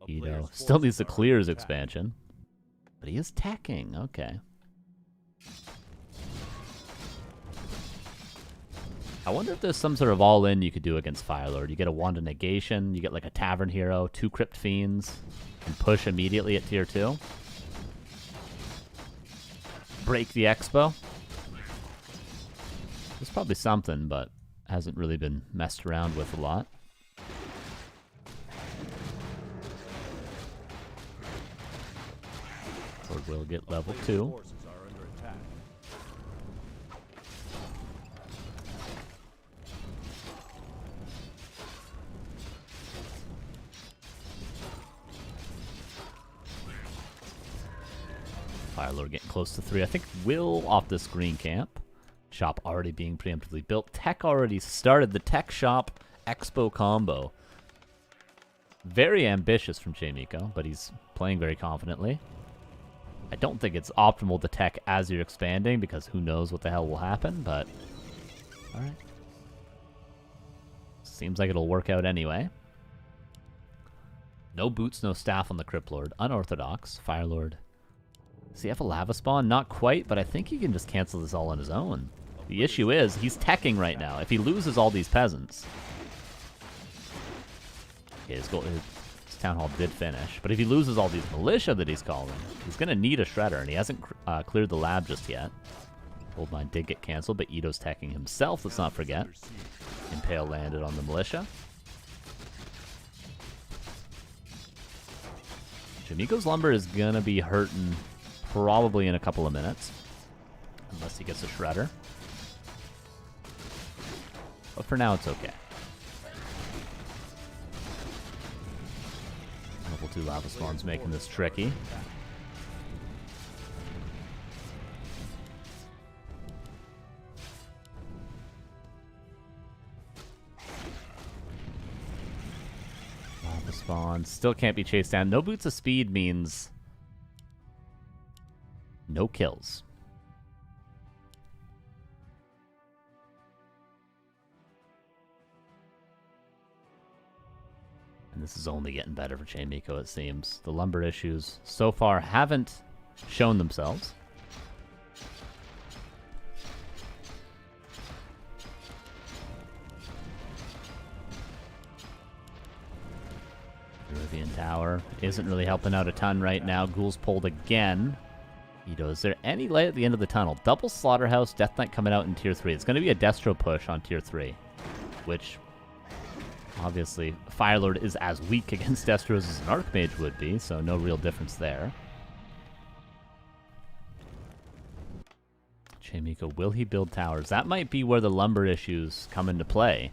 Ito still needs to clear his expansion. But he is teching. Okay. I wonder if there's some sort of all-in you could do against Firelord. You get a Wand of Negation, you get like a Tavern Hero, 2 Crypt Fiends, and push immediately at tier 2. Break the Expo. There's probably something, but hasn't really been messed around with a lot. Lord will get level 2. Firelord getting close to 3. I think Will off this green camp. Shop already being preemptively built. Tech already started. The Tech Shop Expo combo. Very ambitious from Chaemiko, but he's playing very confidently. I don't think it's optimal to tech as you're expanding, because who knows what the hell will happen, but... Alright. Seems like it'll work out anyway. No boots, no staff on the Crypt Lord. Unorthodox. Firelord. Does he have a lava spawn? Not quite, but I think he can just cancel this all on his own. The issue is, he's teching right now. If he loses all these peasants... Okay, his Town Hall did finish, but if he loses all these militia that he's calling, he's going to need a shredder, and he hasn't cleared the lab just yet. Goldmine did get canceled, but Ito's teching himself, let's not forget. Impale landed on the militia. Chaemiko's lumber is going to be hurting probably in a couple of minutes, unless he gets a shredder. But for now, it's okay. Level 2 lava spawns making this tricky. Lava spawn still can't be chased down. No boots of speed means no kills. And this is only getting better for Chaemiko, it seems. The lumber issues so far haven't shown themselves. Peruvian Tower isn't really helping out a ton right now. Ghouls pulled again. Ito, is there any light at the end of the tunnel? Double Slaughterhouse, Death Knight coming out in tier 3. It's going to be a Destro push on tier 3, which... Obviously, Firelord is as weak against Destros as an Archmage would be, so no real difference there. Chaemiko, will he build towers? That might be where the lumber issues come into play.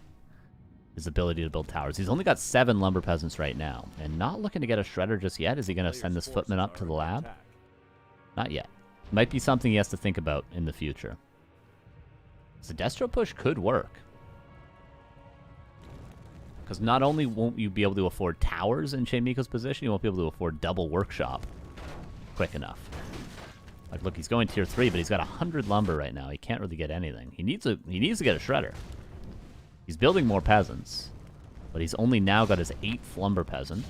His ability to build towers. He's only got 7 lumber peasants right now, and not looking to get a shredder just yet. Is he going to send this footman up to the lab? Not yet. Might be something he has to think about in the future. The Destro push could work. Because not only won't you be able to afford towers in Chaemiko's position, you won't be able to afford double workshop quick enough. Like, look, he's going tier 3, but he's got 100 lumber right now. He can't really get anything. He needs to get a shredder. He's building more peasants, but he's only now got his 8th lumber peasant.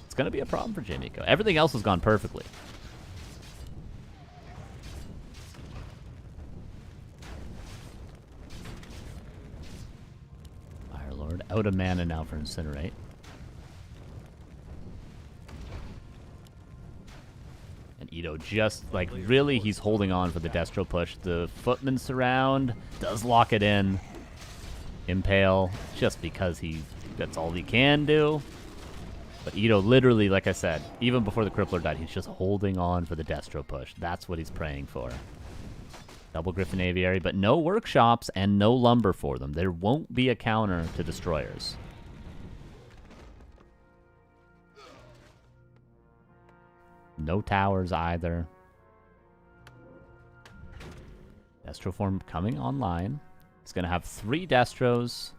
It's going to be a problem for Chaemiko. Everything else has gone perfectly. Out of mana now for Incinerate. And And Ito just, like, really, he's holding on for the Destro push. The Footman surround does lock it in. Impale, just because that's all he can do. But Ito literally, like I said, even before the Crippler died, he's just holding on for the Destro push. That's what he's praying for. Double Griffin Aviary, but no workshops and no lumber for them. There won't be a counter to destroyers. No towers either. Destro form coming online. He's going to have 3 Destros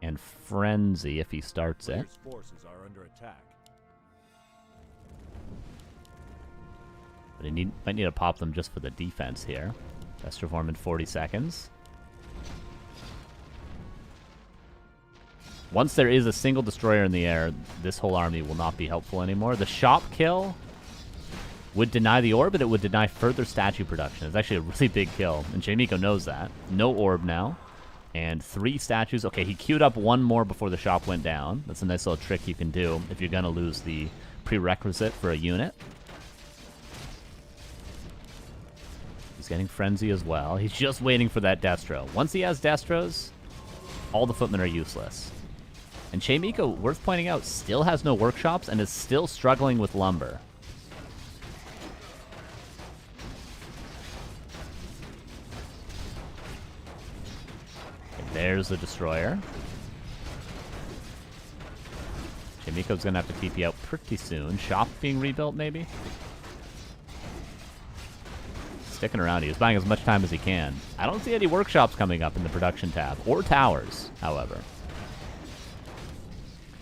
and Frenzy if he starts it. Forces are under attack. But he might need to pop them just for the defense here. Destro form in 40 seconds. Once there is a single destroyer in the air, this whole army will not be helpful anymore. The shop kill would deny the orb, but it would deny further statue production. It's actually a really big kill, and Chaemiko knows that. No orb now. And 3 statues. Okay, he queued up 1 more before the shop went down. That's a nice little trick you can do if you're going to lose the prerequisite for a unit. He's getting Frenzy as well. He's just waiting for that Destro. Once he has Destros, all the footmen are useless. And Chaemiko, worth pointing out, still has no workshops and is still struggling with lumber. And there's the destroyer. Chaemiko's going to have to TP out pretty soon. Shop being rebuilt, maybe? Sticking around. He was buying as much time as he can. I don't see any workshops coming up in the production tab. Or towers, however.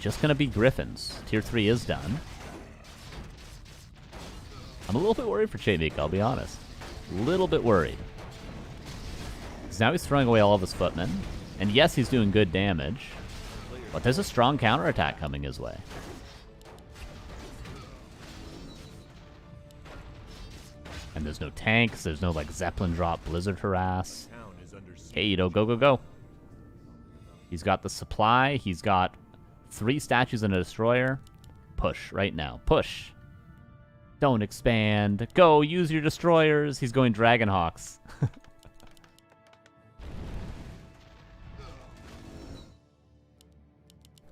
Just going to be Griffins. Tier 3 is done. I'm a little bit worried for Chaemiko, I'll be honest. A little bit worried. Because now he's throwing away all of his footmen. And yes, he's doing good damage. But there's a strong counterattack coming his way. And there's no tanks, there's no, like, Zeppelin drop, Blizzard harass. Okay, Ito, go, go, go. He's got the supply, he's got 3 statues and a destroyer. Push, right now. Push. Don't expand. Go, use your destroyers. He's going Dragonhawks.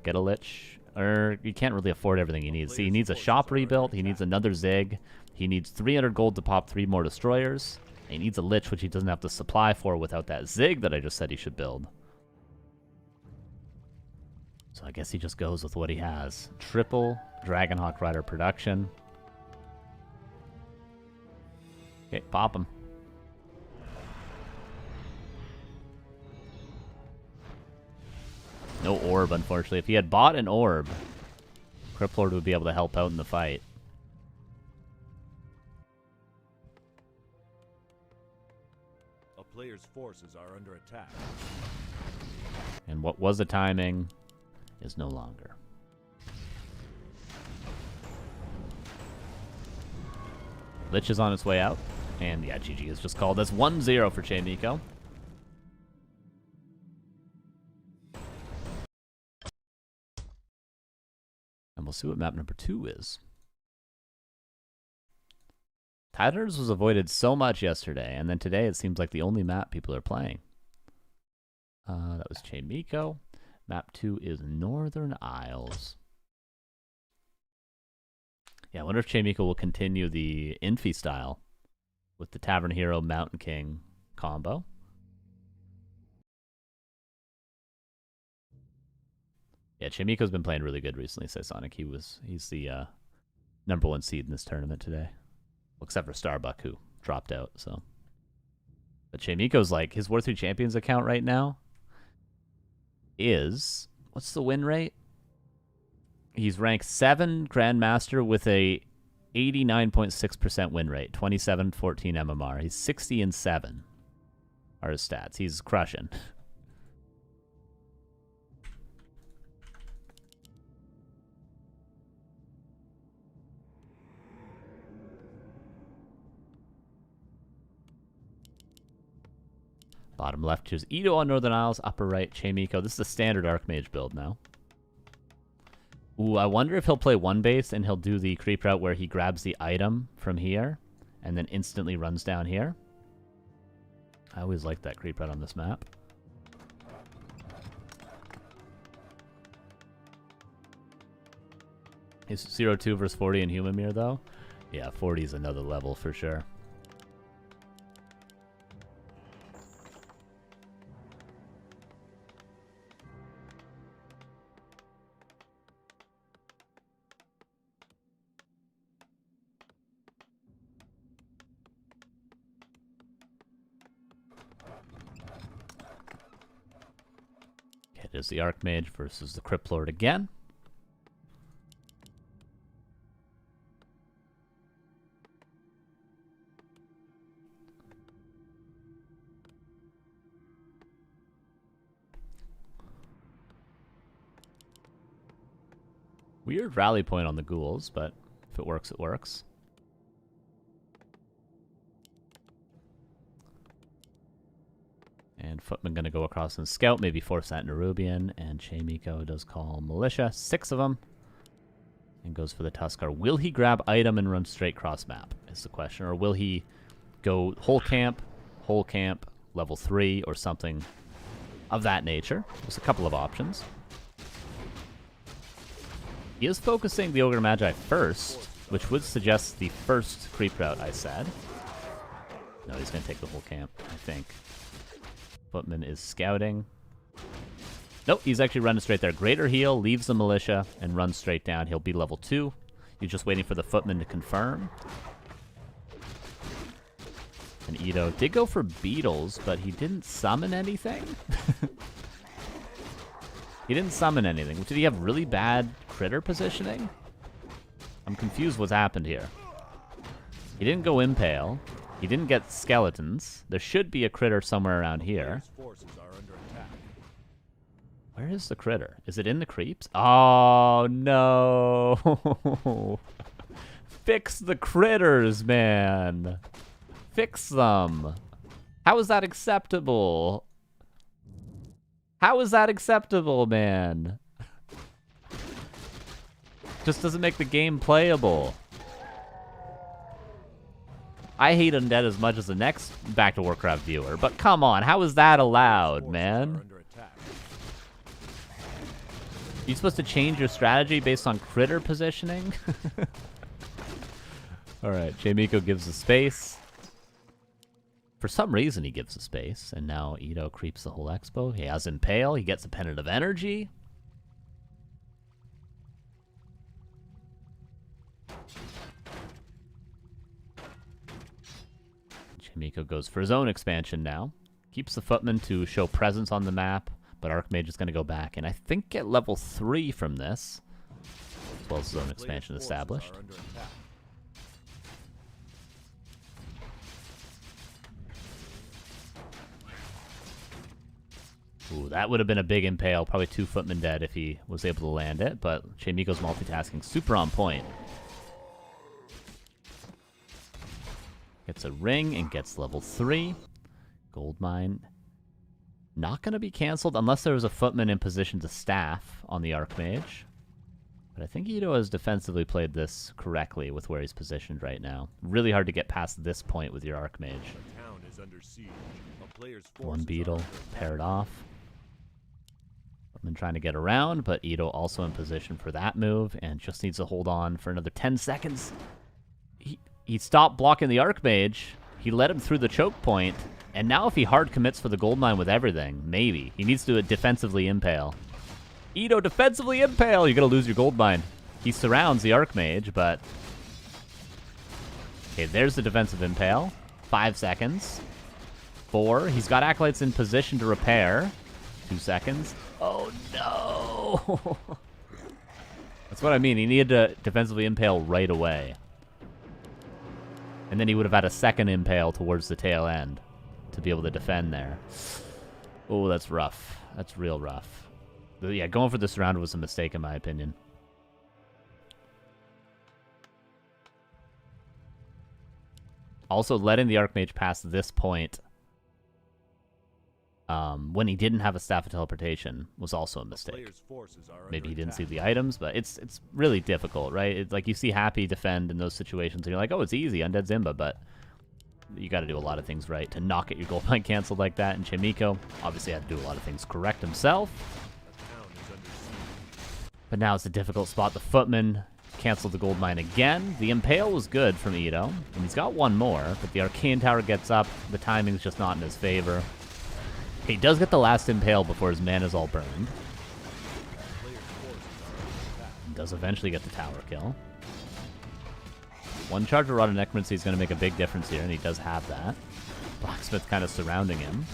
Get a Lich. Or, you can't really afford everything he needs. See, he needs a shop rebuilt, he needs another Zig. He needs 300 gold to pop 3 more destroyers. He needs a Lich, which he doesn't have the supply for without that Zig that I just said he should build. So I guess he just goes with what he has. Triple Dragonhawk Rider production. Okay, pop him. No orb, unfortunately. If he had bought an orb, Criplord would be able to help out in the fight. A player's forces are under attack. And what was the timing is no longer. Lich is on its way out. And yeah, GG is just called. That's 1-0 for Chaemiko. And we'll see what map number 2 is. Tiders was avoided so much yesterday, and then today it seems like the only map people are playing. That was Chaemiko. Map 2 is Northern Isles. Yeah, I wonder if Chaemiko will continue the Infi style with the Tavern Hero Mountain King combo. Yeah, Chaemiko's been playing really good recently, says Sonic. He's the #1 seed in this tournament today. Well, except for Starbuck, who dropped out, so. But Chaemiko's like, his War 3 Champions account right now is, what's the win rate? He's ranked 7 Grandmaster with a 89.6% win rate, 27-14 MMR. He's 60-7 are his stats. He's crushing. Bottom left, choose Ito on Northern Isles. Upper right, Chaemiko. This is the standard Archmage build now. Ooh, I wonder if he'll play one base and he'll do the creep route where he grabs the item from here and then instantly runs down here. I always like that creep route on this map. Is 0-2 versus 40 in Human Mirror, though? Yeah, 40 is another level for sure. It is the Archmage versus the Crypt Lord again. Weird rally point on the ghouls, but if it works, it works. And Footman gonna go across and scout, maybe force that Nerubian, and Chaemiko does call Militia, 6 of them, and goes for the Tuskar. Will he grab item and run straight cross map, is the question, or will he go whole camp, level 3, or something of that nature? There's a couple of options. He is focusing the Ogre Magi first, which would suggest the first creep route I said. No, he's going to take the whole camp, I think. Footman is scouting. Nope, he's actually running straight there. Greater heal, leaves the Militia, and runs straight down. He'll be level 2. He's just waiting for the Footman to confirm. And Ito did go for Beetles, but he didn't summon anything. He didn't summon anything. Did he have really bad critter positioning? I'm confused what's happened here. He didn't go Impale. He didn't get Skeletons. There should be a critter somewhere around here. Where is the critter? Is it in the creeps? Oh, no. Fix the critters, man. Fix them. How is that acceptable? How is that acceptable, man? Just doesn't make the game playable. I hate Undead as much as the next Back to Warcraft viewer, but come on, how is that allowed, man? You supposed to change your strategy based on critter positioning? Alright, Chaemiko gives the space. For some reason he gives the space, and now Ito creeps the whole expo. He has Impale, he gets a Pennant of Energy. Chaemiko goes for his own expansion now. Keeps the Footman to show presence on the map, but Archmage is going to go back, and I think get level 3 from this, as well as his own expansion established. Ooh, that would have been a big Impale, probably 2 Footmen dead if he was able to land it, but Chaemiko's multitasking super on point. Gets a ring and gets level 3. Goldmine. Not going to be cancelled unless there was a Footman in position to staff on the Archmage. But I think Ito has defensively played this correctly with where he's positioned right now. Really hard to get past this point with your Archmage. One Beetle paired off. Footman trying to get around, but Ito also in position for that move and just needs to hold on for another 10 seconds. He stopped blocking the Archmage. He led him through the choke point. And now if he hard commits for the Goldmine with everything, maybe. He needs to defensively Impale. Ito, defensively Impale! You're going to lose your Goldmine. He surrounds the Archmage, but... Okay, there's the defensive Impale. 5 seconds. 4. He's got Acolytes in position to repair. 2 seconds. Oh, no! That's what I mean. He needed to defensively Impale right away. And then he would have had a second Impale towards the tail end to be able to defend there. Oh, that's rough. That's real rough. But yeah, going for the surround was a mistake in my opinion. Also, letting the Archmage pass this point when he didn't have a Staff of Teleportation was also a A mistake. player's forces are Maybe he under didn't see attack. the items, but it's really difficult, right? It's like you see Happy defend in those situations, and you're like, oh, it's easy, Undead Zimba, but you got to do a lot of things right to not get your goldmine canceled like that. And Chaemiko obviously had to do a lot of things correct himself. The town is under siege. But now it's a difficult spot. The Footman canceled the goldmine again. The Impale was good from Ito, and he's got one more, but the Arcane Tower gets up. The timing's just not in his favor. He does get the last Impale before his mana's all burned. A player's forces are under attack. He does eventually get the tower kill. One charge of Rod of Necromancy is going to make a big difference here, and he does have that. Blacksmith kind of surrounding him.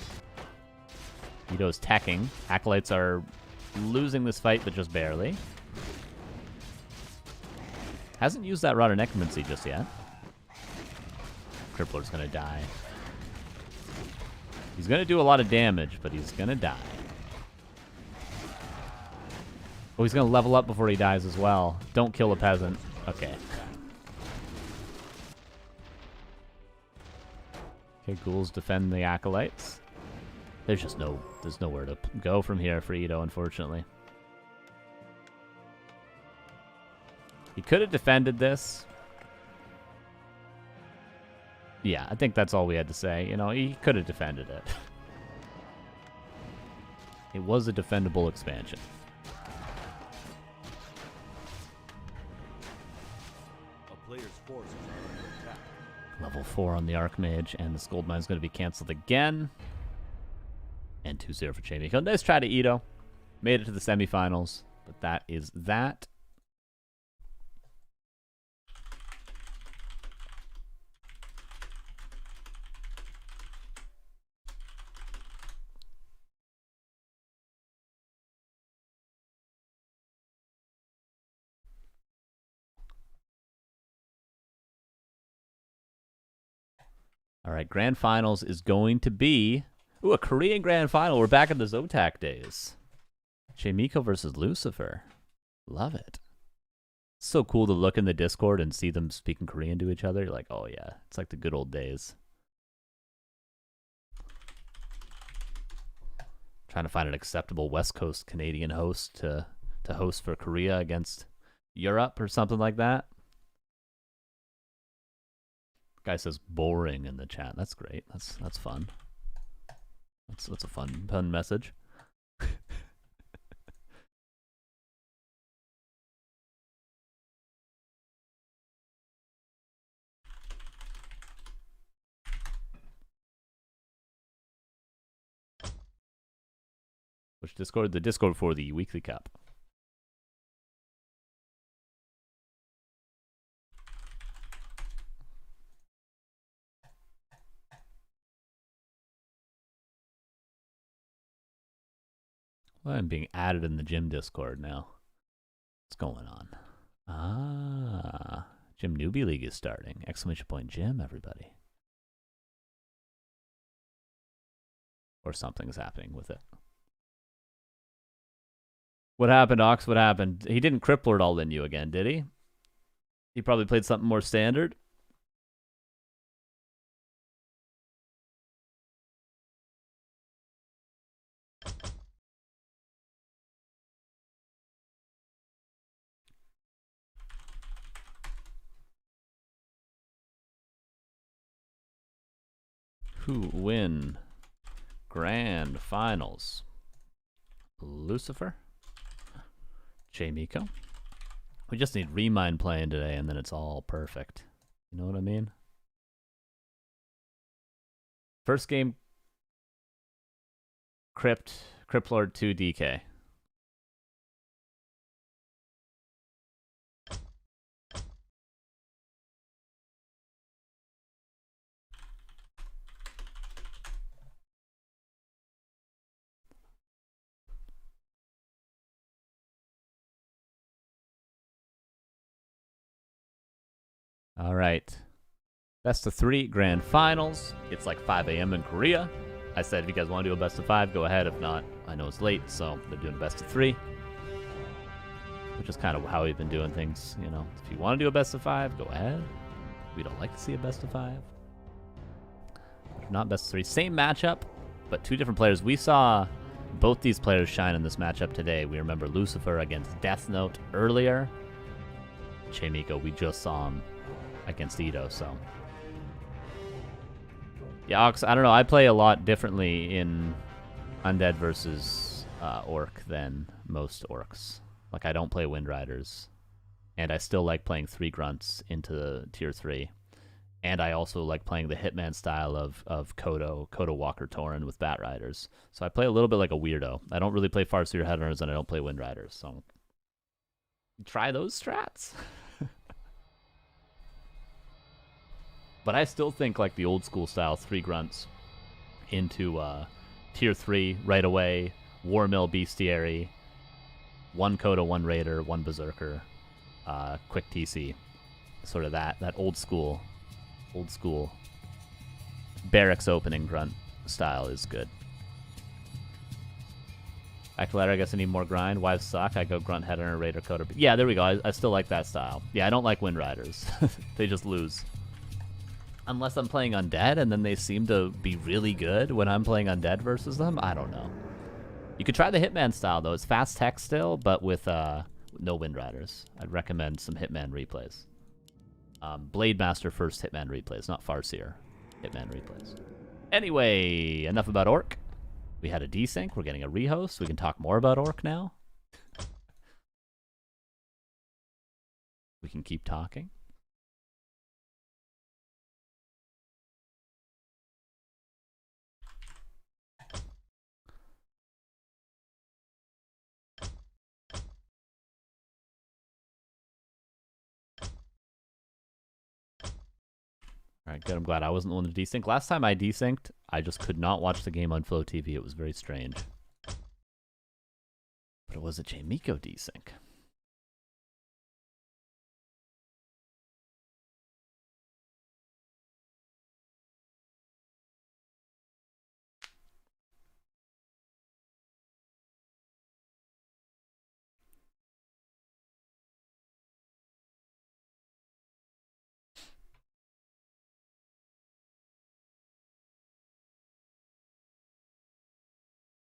Ito's teching. Acolytes are losing this fight, but just barely. Hasn't used that Rod of Necromancy just yet. Crippler's going to die. He's going to do a lot of damage, but he's going to die. Oh, he's going to level up before he dies as well. Don't kill a peasant. Okay. Okay, ghouls defend the acolytes. There's nowhere to go from here for Ito, unfortunately. He could have defended this. Yeah, I think that's all we had to say. You know, he could have defended it. It was a defendable expansion. A player's forces are under attack. Level 4 on the Archmage, and this gold mine's going to be canceled again. And 2-0 for Chaemiko. Nice try to Ito. Made it to the semifinals, but that is that. All right, Grand Finals is going to be... Ooh, a Korean Grand Final. We're back in the Zotac days. Chaemiko versus Lucifer. Love it. So cool to look in the Discord and see them speaking Korean to each other. You're like, oh yeah, it's like the good old days. Trying to find an acceptable West Coast Canadian host to host for Korea against Europe or something like that. Guy says boring in the chat. That's great. That's fun. That's a fun message. Which Discord? The Discord for the Weekly Cup. Well, I'm being added in the gym Discord now. What's going on? Ah, Gym Newbie League is starting. Exclamation point gym, everybody. Or something's happening with it. What happened, Ox? What happened? He didn't crippler it all in you again, did he? He probably played something more standard. Who win Grand Finals? Lucifer? Chaemiko? We just need Remind playing today, and then it's all perfect. You know what I mean? First game, Cryptlord 2 DK. All right. Best of 3 Grand Finals. It's like 5 a.m. in Korea. I said if you guys want to do a best of 5, go ahead. If not, I know it's late, so they're doing best of 3. Which is kind of how we've been doing things, you know. If you want to do a best of 5, go ahead. We don't like to see a best of 5. If not best of 3. Same matchup. But two different players. We saw both these players shine in this matchup today. We remember Lucifer against Death Note earlier. Chaemiko, we just saw him against Ito, so... Yeah, Ox, I don't know. I play a lot differently in Undead versus Orc than most Orcs. Like, I don't play Wind Riders. And I still like playing 3 Grunts into Tier 3. And I also like playing the Hitman style of Kodo Walker Tauren with Bat Riders. So I play a little bit like a weirdo. I don't really play Farseer Headhunters, and I don't play Wind Riders. So try those strats. But I still think like the old school style 3 Grunts into Tier 3 right away. Warmill Bestiary. 1 Kodo, 1 Raider, 1 Berserker. Quick TC. Sort of that old school barracks opening grunt style is good. Back to ladder, I guess I need more grind. Wives suck. I go grunt header, raider, coder. Yeah, there we go. I still like that style. Yeah, I don't like Wind Riders. They just lose. Unless I'm playing Undead, and then they seem to be really good when I'm playing Undead versus them. I don't know. You could try the Hitman style, though. It's fast tech still, but with no Wind Riders. I'd recommend some Hitman replays. Blade Master first Hitman replays, not Farseer Hitman replays. Anyway, enough about Orc. We had a desync. We're getting a rehost. We can talk more about Orc now. We can keep talking. Alright, good. I'm glad I wasn't the one to desync. Last time I desynced, I just could not watch the game on Flow TV. It was very strange. But it was a Chaemiko desync.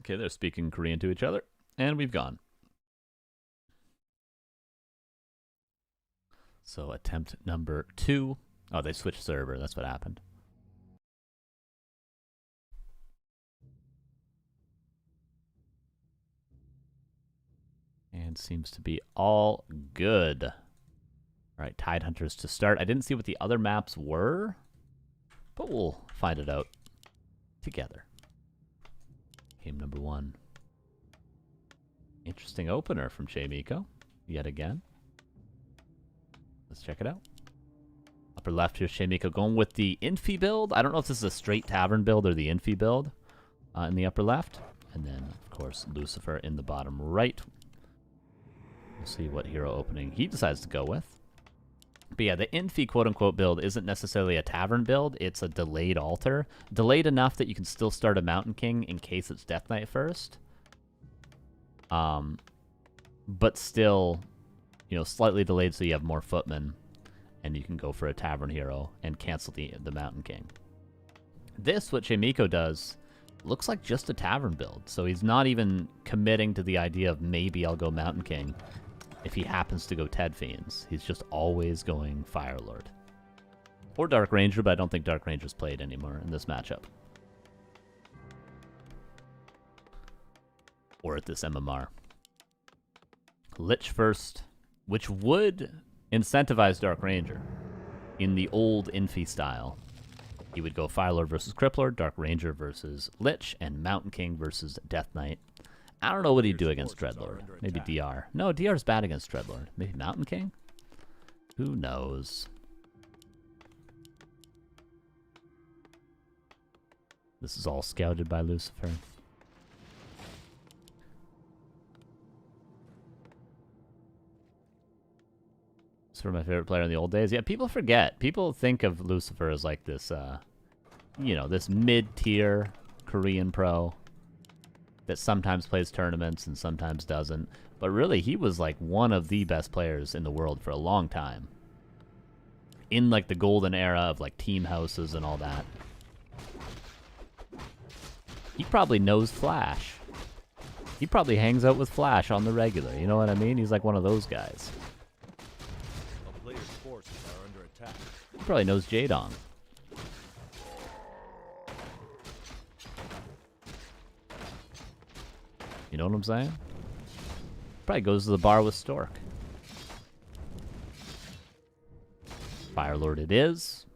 Okay, they're speaking Korean to each other, and we've gone. So attempt number 2. Oh, they switched server. That's what happened. And seems to be all good. All right, Tidehunters to start. I didn't see what the other maps were, but we'll find it out together. Game number 1. Interesting opener from Chaemiko, yet again. Let's check it out. Upper left here, Chaemiko going with the Infi build. I don't know if this is a straight Tavern build or the Infi build in the upper left. And then, of course, Lucifer in the bottom right. We'll see what hero opening he decides to go with. But yeah, the Infi quote-unquote build isn't necessarily a Tavern build. It's a delayed altar. Delayed enough that you can still start a Mountain King in case it's Death Knight first. But still, you know, slightly delayed so you have more footmen. And you can go for a Tavern hero and cancel the Mountain King. This, what Chaemiko does, looks like just a Tavern build. So he's not even committing to the idea of maybe I'll go Mountain King. If he happens to go Ted Fiends, he's just always going Fire Lord. Or Dark Ranger, but I don't think Dark Ranger's played anymore in this matchup. Or at this MMR. Lich first, which would incentivize Dark Ranger in the old Infi style. He would go Fire Lord versus Crippler, Dark Ranger versus Lich, and Mountain King versus Death Knight. I don't know what he'd do against Dreadlord. Maybe DR. No, DR's bad against Dreadlord. Maybe Mountain King? Who knows? This is all scouted by Lucifer. Lucifer, my favorite player in the old days. Yeah, people forget. People think of Lucifer as like this, you know, this mid-tier Korean pro that sometimes plays tournaments and sometimes doesn't. But really, he was like one of the best players in the world for a long time. In like the golden era of like team houses and all that. He probably knows Flash. He probably hangs out with Flash on the regular, you know what I mean? He's like one of those guys. A player's forces are under attack. He probably knows Jadong. You know what I'm saying? Probably goes to the bar with Stork. Firelord it is.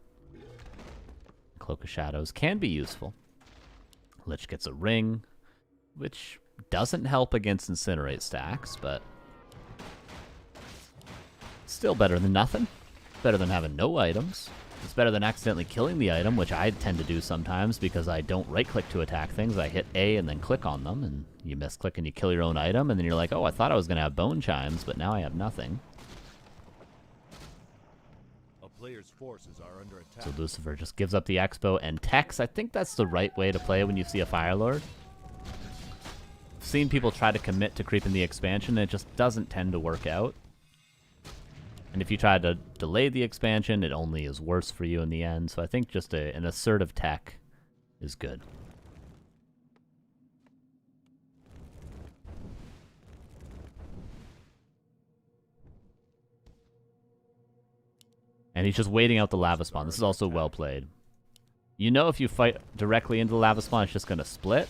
Cloak of Shadows can be useful. Lich gets a ring, which doesn't help against Incinerate stacks, but still better than nothing. Better than having no items. It's better than accidentally killing the item, which I tend to do sometimes because I don't right-click to attack things. I hit A and then click on them, and you misclick and you kill your own item, and then you're like, oh, I thought I was going to have Bone Chimes, but now I have nothing. A player's forces are under attack. So Lucifer just gives up the Expo and techs. I think that's the right way to play when you see a Firelord. I've seen people try to commit to creeping the expansion, and it just doesn't tend to work out. And if you try to delay the expansion, it only is worse for you in the end. So I think just an assertive tech is good. And he's just waiting out the lava spawn. This is also well played. You know if you fight directly into the lava spawn, it's just going to split.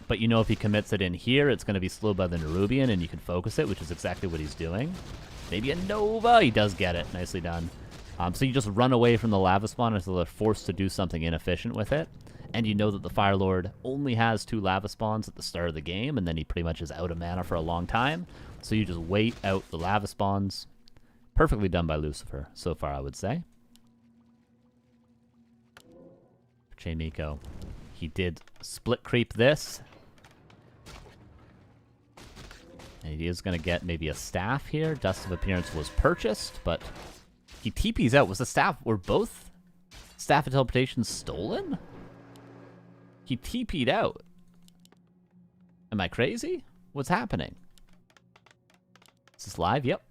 But you know if he commits it in here, it's going to be slowed by the Nerubian, and you can focus it, which is exactly what he's doing. Maybe a Nova. He does get it. Nicely done. So you just run away from the lava spawn until they're forced to do something inefficient with it. And you know that the Firelord only has 2 lava spawns at the start of the game, and then he pretty much is out of mana for a long time. So you just wait out the lava spawns. Perfectly done by Lucifer, so far, I would say. Chaemiko. He did split creep this. And he is going to get maybe a staff here. Dust of Appearance was purchased, but he TP's out. Was the staff... Were both Staff of Teleportation stolen? He TP'd out. Am I crazy? What's happening? Is this live? Yep.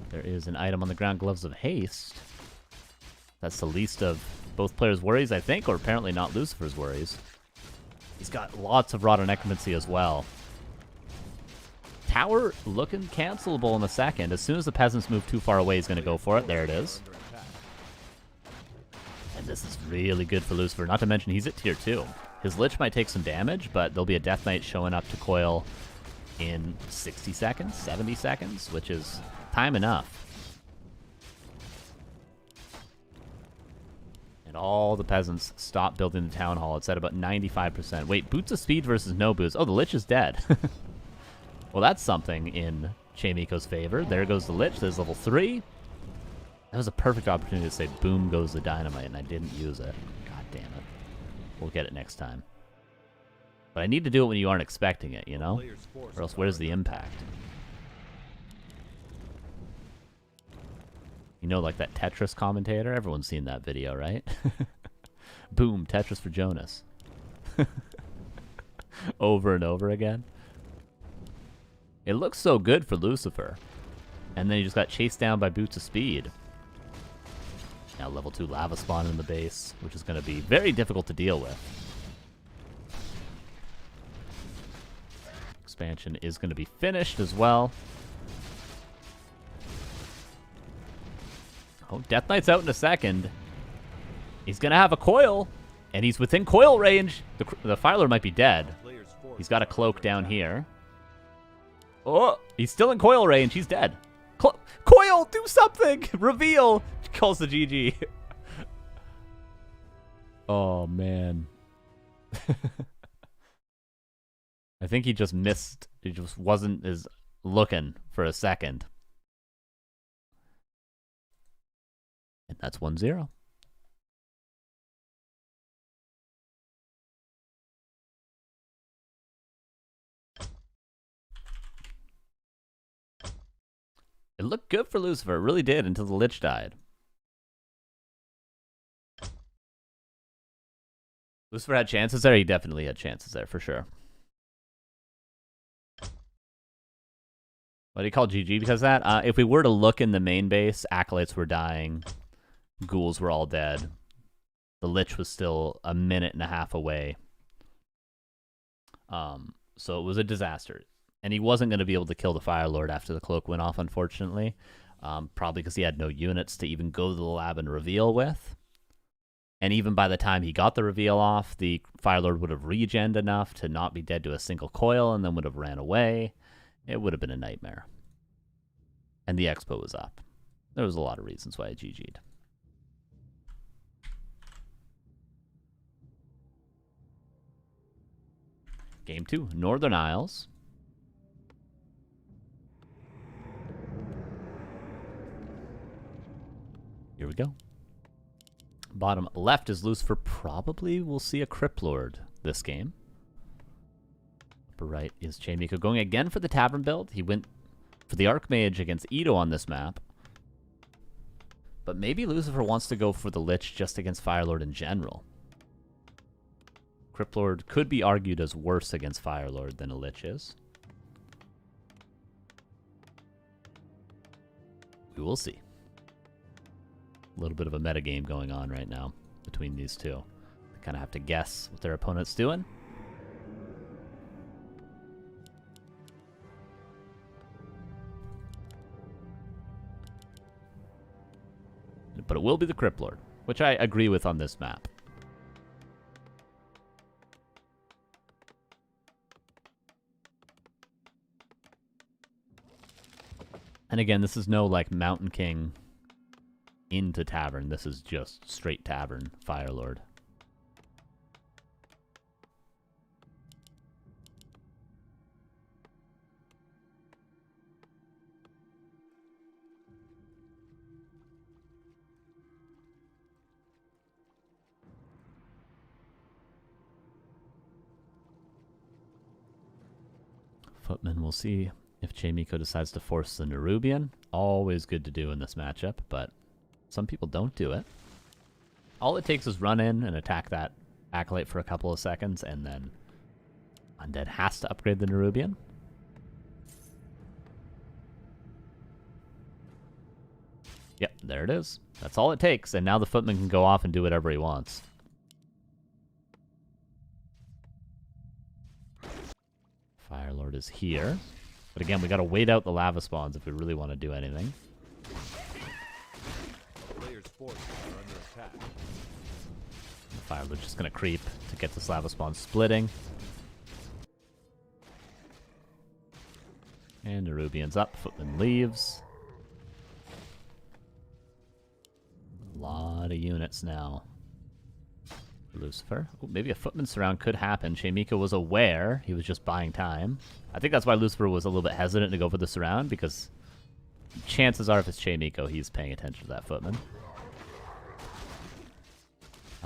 There is an item on the ground, Gloves of Haste. That's the least of both players' worries, I think, or apparently not Lucifer's worries. He's got lots of Rod on Necromancy as well. Tower looking cancelable in a second. As soon as the peasants move too far away, he's going to go for it. There it is. And this is really good for Lucifer. Not to mention, he's at tier 2. His Lich might take some damage, but there'll be a Death Knight showing up to coil in 60 seconds, 70 seconds, which is time enough. And all the peasants stop building the town hall. It's at about 95%. Wait, boots of speed versus no boots. Oh, the Lich is dead. Well, that's something in Chaemiko's favor. There goes the Lich. There's level 3. That was a perfect opportunity to say, boom goes the dynamite, and I didn't use it. God damn it. We'll get it next time. But I need to do it when you aren't expecting it, you know? Or else where's the impact? You know, like that Tetris commentator? Everyone's seen that video, right? Boom, Tetris for Jonas. Over and over again. It looks so good for Lucifer. And then he just got chased down by Boots of Speed. Now level 2 lava spawn in the base, which is going to be very difficult to deal with. Expansion is going to be finished as well. Oh, Death Knight's out in a second. He's going to have a coil, and he's within coil range. The Firelord might be dead. He's got a cloak down here. Oh, he's still in coil range. He's dead. Coil, do something! Reveal! Calls the GG. Oh, man. I think he just missed. He just wasn't as looking for a second. And that's 1-0. It looked good for Lucifer. It really did until the Lich died. Lucifer had chances there? He definitely had chances there, for sure. What do you call GG because of that? If we were to look in the main base, Acolytes were dying. Ghouls were all dead. The Lich was still a minute and a half away. So it was a disaster. And he wasn't going to be able to kill the Fire Lord after the cloak went off, unfortunately. Probably because he had no units to even go to the lab and reveal with. And even by the time he got the reveal off, the Fire Lord would have regened enough to not be dead to a single coil and then would have ran away. It would have been a nightmare. And the expo was up. There was a lot of reasons why I GG'd. Game 2, Northern Isles. Here we go. Bottom left is Lucifer. Probably we'll see a Crypt Lord this game. Upper right is Chaemiko going again for the Tavern build. He went for the Archmage against Ito on this map. But maybe Lucifer wants to go for the Lich just against Firelord in general. Crypt Lord could be argued as worse against Firelord than a Lich is. We will see. A little bit of a metagame going on right now between these two. They kind of have to guess what their opponent's doing. But it will be the Crypt Lord, which I agree with on this map. And again, this is no like Mountain King into Tavern. This is just straight Tavern Firelord. Footman, we'll see if Chaemiko decides to force the Nerubian. Always good to do in this matchup, but some people don't do it. All it takes is run in and attack that Acolyte for a couple of seconds, and then Undead has to upgrade the Nerubian. Yep, there it is. That's all it takes, and now the Footman can go off and do whatever he wants. Firelord is here. But again, we gotta wait out the lava spawns if we really want to do anything. Players' forces are under attack. The Firelord's just gonna creep to get this lava spawn splitting. And Nerubian's up, Footman leaves. A lot of units now. Lucifer. Ooh, maybe a Footman surround could happen. Chaemiko was aware. He was just buying time. I think that's why Lucifer was a little bit hesitant to go for the surround, because chances are if it's Chaemiko, he's paying attention to that Footman.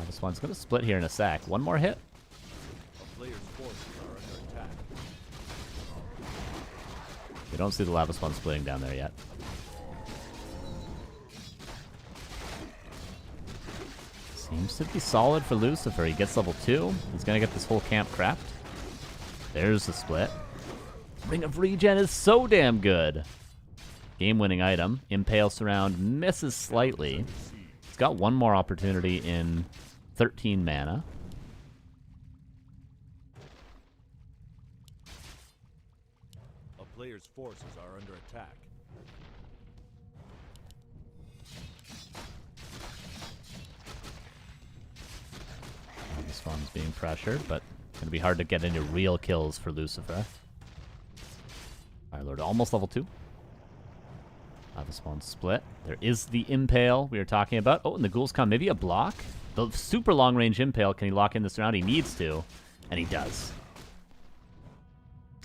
This one's going to split here in a sec. One more hit. A player's forces are under attack. We don't see the lava spawn splitting down there yet. Seems to be solid for Lucifer. He gets level 2. He's going to get this whole camp craft. There's the split. Ring of Regen is so damn good. Game-winning item. Impale Surround misses slightly. He's got one more opportunity in 13 mana. A player's forces are under attack. The spawn's being pressured, but it's going to be hard to get any real kills for Lucifer. Firelord almost level 2. Lava spawn split. There is the Impale we were talking about. Oh, and the ghouls come. Maybe a block? The super long-range Impale, can he lock in this round? He needs to, and he does.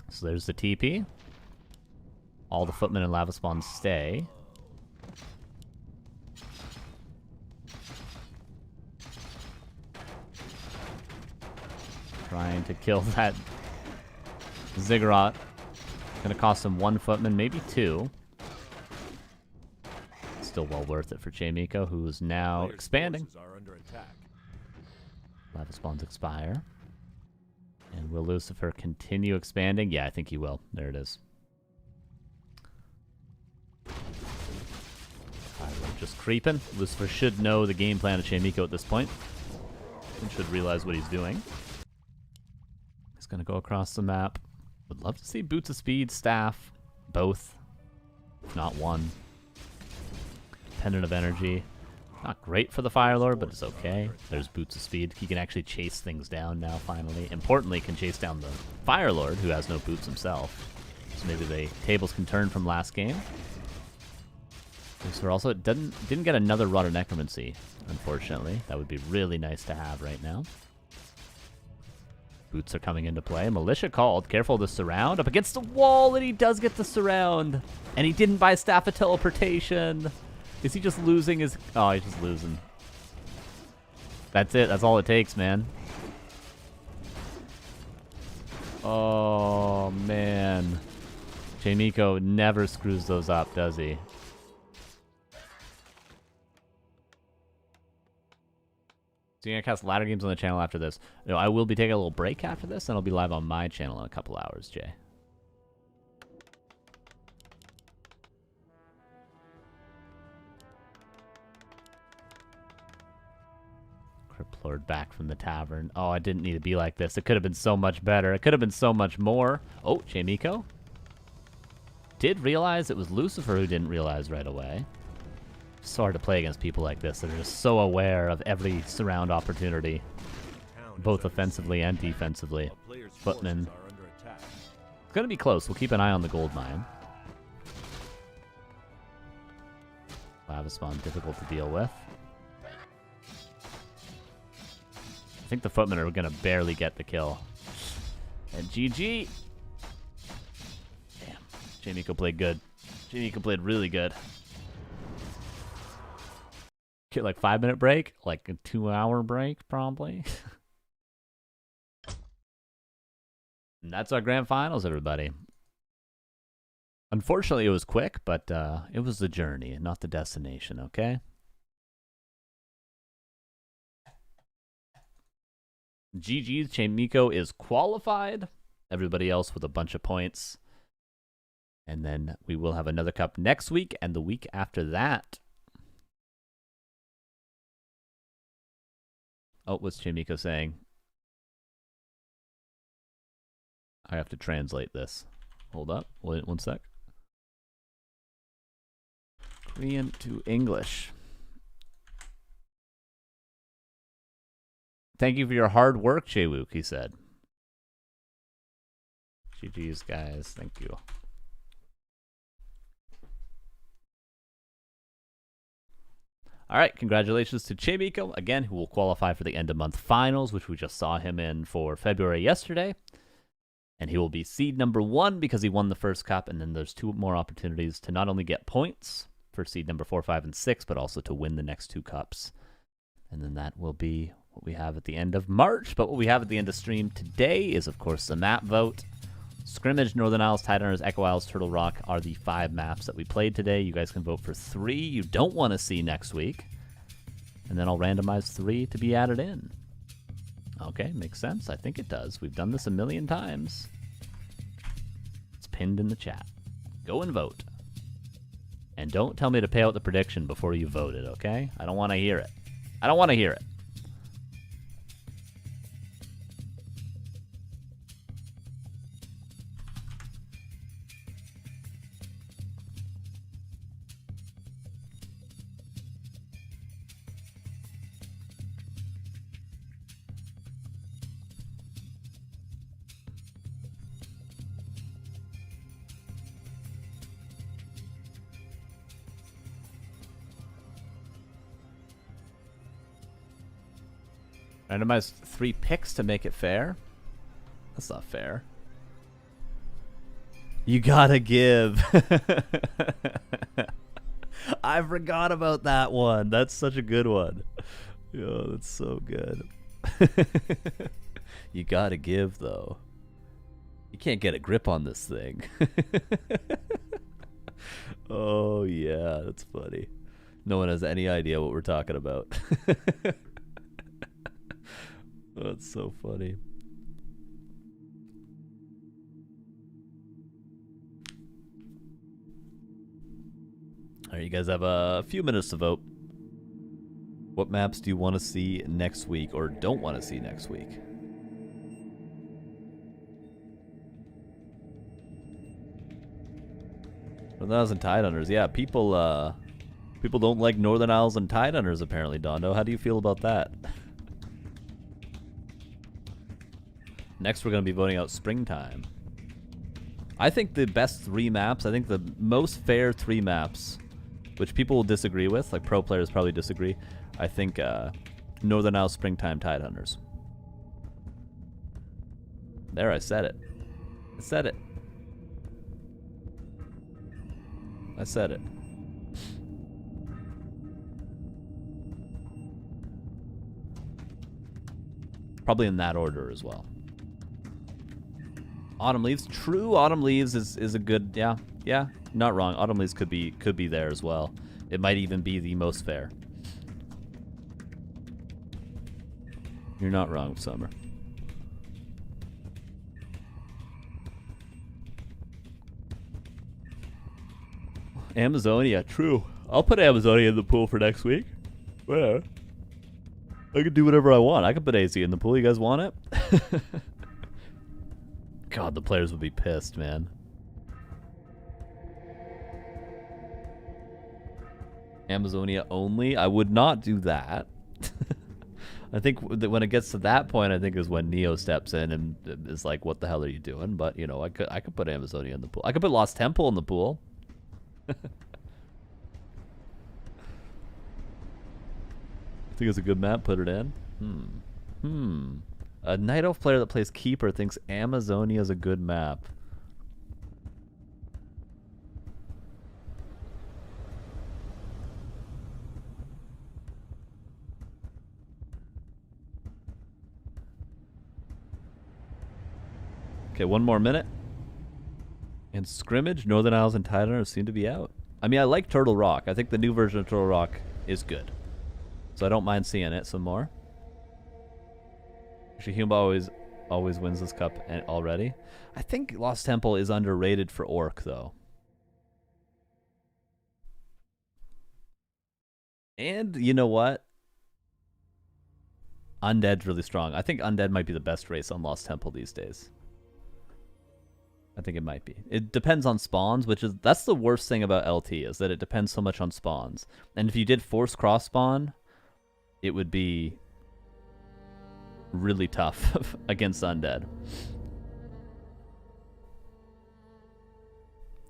So there's the TP. All the Footmen and Lava Spawns stay. Trying to kill that Ziggurat. Gonna cost him 1 Footman, maybe 2. Still well worth it for Chaemiko, who is now expanding. Are under attack. Lava spawns expire. And will Lucifer continue expanding? Yeah, I think he will. There it is. Just creeping. Lucifer should know the game plan of Chaemiko at this point. and should realize what he's doing. He's gonna go across the map. Would love to see Boots of Speed, Staff, both, if not one. Pendant of Energy. Not great for the Fire Lord, but it's okay. There's Boots of Speed. He can actually chase things down now, finally. Importantly, can chase down the Fire Lord, who has no boots himself. So maybe the tables can turn from last game. Lucifer also didn't get another Rod of Necromancy, unfortunately. That would be really nice to have right now. Boots are coming into play. Militia called. Careful of the surround. Up against the wall, and he does get the surround. And he didn't buy Staff of Teleportation. Is he just losing his... Oh, he's just losing. That's it. That's all it takes, man. Oh, man. Chaemiko never screws those up, does he? So you're going to cast ladder games on the channel after this. No, I will be taking a little break after this, and I'll be live on my channel in a couple hours, Jay. Crypt Lord back from the tavern. Oh, I didn't need to be like this. It could have been so much better. It could have been so much more. Oh, Chaemiko did realize it was Lucifer who didn't realize right away. It's so hard to play against people like this that are just so aware of every surround opportunity, both offensively and defensively. Footman. It's going to be close. We'll keep an eye on the gold mine. Lava Spawn, difficult to deal with. I think the Footmen are going to barely get the kill. And GG. Damn. Chaemiko played good. Chaemiko played really good. Get like 5-minute break, like a 2-hour break, probably. And that's our grand finals, everybody. Unfortunately, it was quick, but it was the journey, not the destination, okay? GG's, Chaemiko is qualified. Everybody else with a bunch of points. And then we will have another cup next week and the week after that. Oh, what's Chaemiko saying? I have to translate this. Hold up. Wait, one sec. Korean to English. Thank you for your hard work, Chaewook, he said. GG's, guys. Thank you. All right, congratulations to Chaemiko, again, who will qualify for the end-of-month finals, which we just saw him in for February yesterday. And he will be seed number 1 because he won the first cup, and then there's 2 more opportunities to not only get points for seed number 4, 5, and 6, but also to win the next 2 cups. And then that will be what we have at the end of March. But what we have at the end of stream today is, of course, the map vote. Scrimmage, Northern Isles, Tiderunners, Echo Isles, Turtle Rock are the 5 maps that we played today. You guys can vote for 3 you don't want to see next week. And then I'll randomize 3 to be added in. Okay, makes sense. I think it does. We've done this a million times. It's pinned in the chat. Go and vote. And don't tell me to pay out the prediction before you voted, okay? I don't want to hear it. I don't want to hear it. Randomize 3 picks to make it fair? That's not fair. You gotta give. I forgot about that one. That's such a good one. Yo, that's so good. You gotta give, though. You can't get a grip on this thing. Oh, yeah, that's funny. No one has any idea what we're talking about. That's so funny. All right, you guys have a few minutes to vote. What maps do you want to see next week or don't want to see next week? Northern Isles and Tidehunters. Yeah, people don't like Northern Isles and Tidehunters apparently, Dondo. How do you feel about that? Next we're going to be voting out Springtime. I think the best 3 maps, I think the most fair 3 maps, which people will disagree with, like pro players probably disagree, I think Northern Isles, Springtime, Tidehunters. There, I said it. I said it. I said it. Probably in that order as well. Autumn Leaves, true. Autumn Leaves is a good, yeah, not wrong. Autumn Leaves could be there as well. It might even be the most fair. You're not wrong, Summer. Amazonia, true. I'll put Amazonia in the pool for next week. Whatever. I can do whatever I want. I can put AC in the pool. You guys want it? God, the players would be pissed, man. Amazonia only? I would not do that. I think that when it gets to that point, I think is when Neo steps in and is like, "What the hell are you doing?" But you know, I could put Amazonia in the pool. I could put Lost Temple in the pool. I think it's a good map. Put it in. A Night Elf player that plays Keeper thinks Amazonia is a good map. Okay, 1 more minute. And Scrimmage, Northern Isles, and Tidehunters seem to be out. I mean, I like Turtle Rock. I think the new version of Turtle Rock is good. So I don't mind seeing it some more. Actually, Humba always wins this cup already. I think Lost Temple is underrated for Orc, though. And you know what? Undead's really strong. I think Undead might be the best race on Lost Temple these days. I think it might be. It depends on spawns, that's the worst thing about LT, is that it depends so much on spawns. And if you did force cross spawn, it would be really tough against Undead.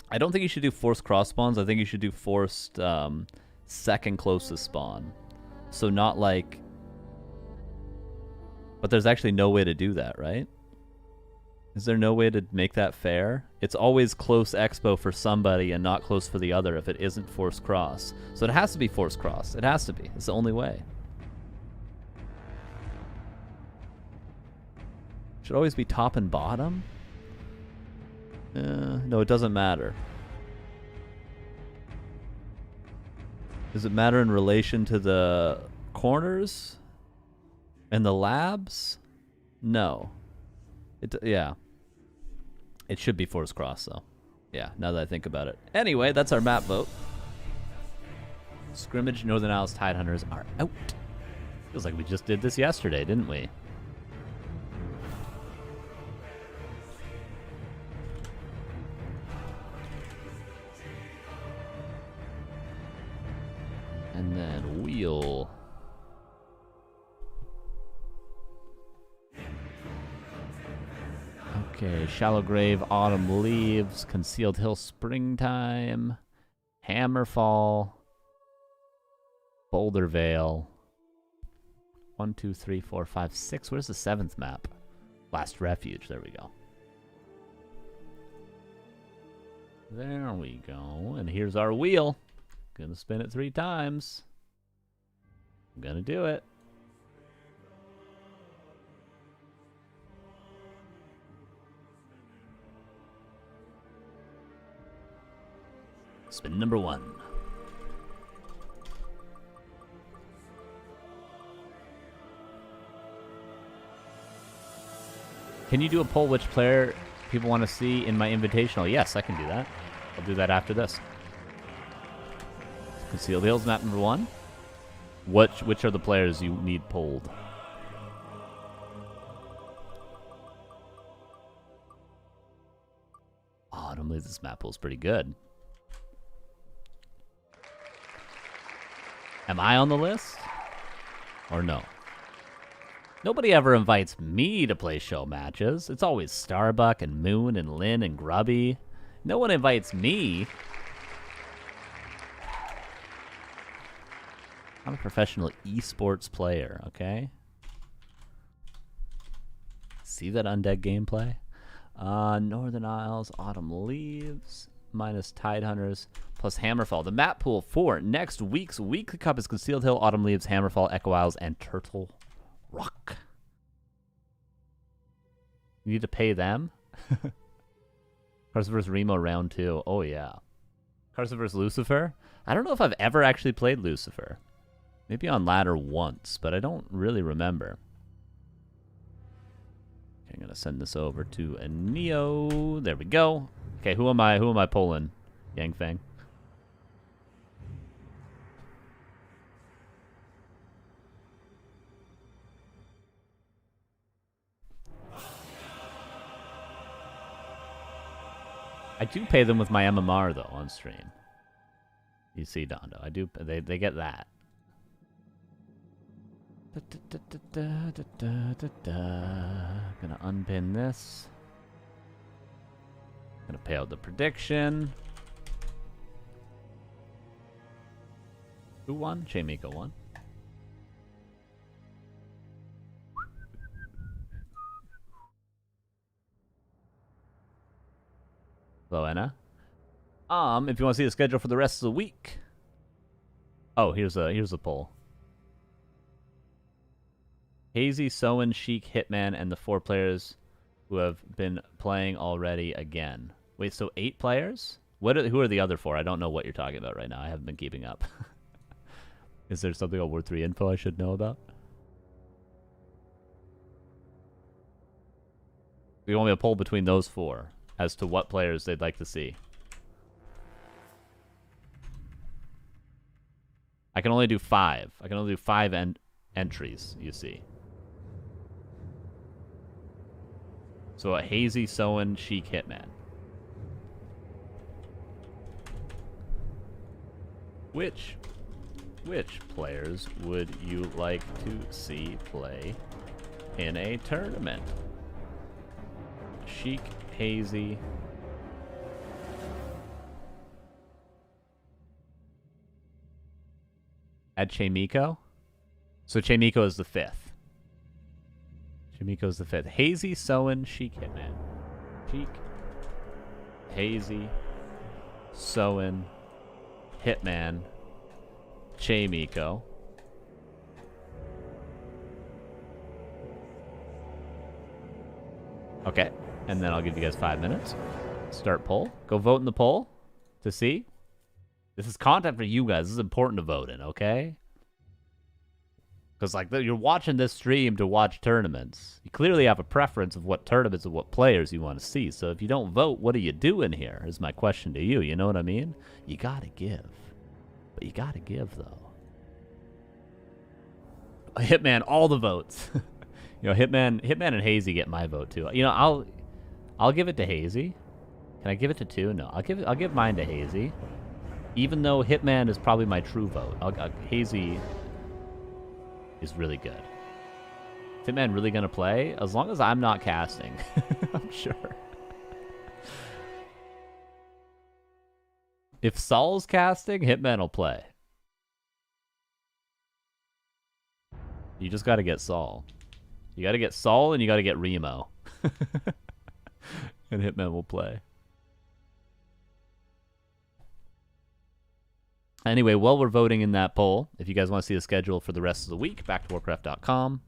I don't think you should do forced cross spawns. I think you should do forced second closest spawn. So not like... But there's actually no way to do that, right? Is there no way to make that fair? It's always close expo for somebody and not close for the other if it isn't forced cross. So it has to be forced cross. It has to be. It's the only way. Should always be top and bottom? No, it doesn't matter. Does it matter in relation to the corners and the labs? No. Yeah. It should be force cross, though. Yeah, now that I think about it. Anyway, that's our map vote. Scrimmage, Northern Isles, Tidehunters are out. Feels like we just did this yesterday, didn't we? And then wheel. Okay, Shallow Grave, Autumn Leaves, Concealed Hill, Springtime, Hammerfall, Boulder Vale. 1, 2, 3, 4, 5, 6. Where's the 7th map? Last Refuge. There we go. There we go. And here's our wheel. Gonna spin it 3 times. I'm gonna do it. Spin number 1. Can you do a poll which player people want to see in my invitational? Yes, I can do that. I'll do that after this. Concealed Hills, map number 1. Which are the players you need pulled? Autumn Leaves, this map pool's pretty good. Am I on the list? Or no? Nobody ever invites me to play show matches. It's always Starbuck and Moon and Lynn and Grubby. No one invites me. I'm a professional esports player, okay? See that undead gameplay? Northern Isles, Autumn Leaves, minus Tidehunters, plus Hammerfall. The map pool for next week's Weekly Cup is Concealed Hill, Autumn Leaves, Hammerfall, Echo Isles, and Turtle Rock. You need to pay them? Carson vs. Remo round 2. Oh, yeah. Carson vs. Lucifer? I don't know if I've ever actually played Lucifer. Maybe on ladder once, but I don't really remember. Okay, I'm gonna send this over to a Neo. There we go. Okay, who am I pulling? Yang Fang. I do pay them with my MMR though on stream. You see, Dondo, I do. They get that. Gonna unpin this. Gonna pay out the prediction. Who won? Chaemiko won. Hello, Anna. If you want to see the schedule for the rest of the week. Oh, here's a poll. Hazy, Soen, Sheik, Hitman, and the 4 players who have been playing already again. Wait, so 8 players? Who are the other 4? I don't know what you're talking about right now. I haven't been keeping up. Is there something on War 3 info I should know about? We want me to poll between those 4 as to what players they'd like to see. I can only do 5. I can only do 5 entries, you see. So a Hazy, Soen, Sheik, Hitman. Which players would you like to see play in a tournament? Sheik, Hazy. Add Chaemiko? So Chaemiko is the 5th. Chaemiko's the 5th. Hazy, Soen, Sheik, Hitman. Sheik, Hazy, Soen, Hitman, Chaemiko. Okay, and then I'll give you guys 5 minutes. Start poll. Go vote in the poll to see. This is content for you guys. This is important to vote in, okay? Because like you're watching this stream to watch tournaments. You clearly have a preference of what tournaments and what players you want to see. So if you don't vote, what are you doing here? Is my question to you. You know what I mean? You gotta give. But you gotta give, though. Hitman, all the votes. You know, Hitman and Hazy get my vote too. You know, I'll give it to Hazy. Can I give it to 2? No, I'll give mine to Hazy. Even though Hitman is probably my true vote. Hazy is really good. Is Hitman really gonna play? As long as I'm not casting, I'm sure. If Saul's casting, Hitman will play. You just gotta get Saul. You gotta get Saul and you gotta get Remo. And Hitman will play. Anyway, while we're voting in that poll, if you guys want to see the schedule for the rest of the week, back to Warcraft.com.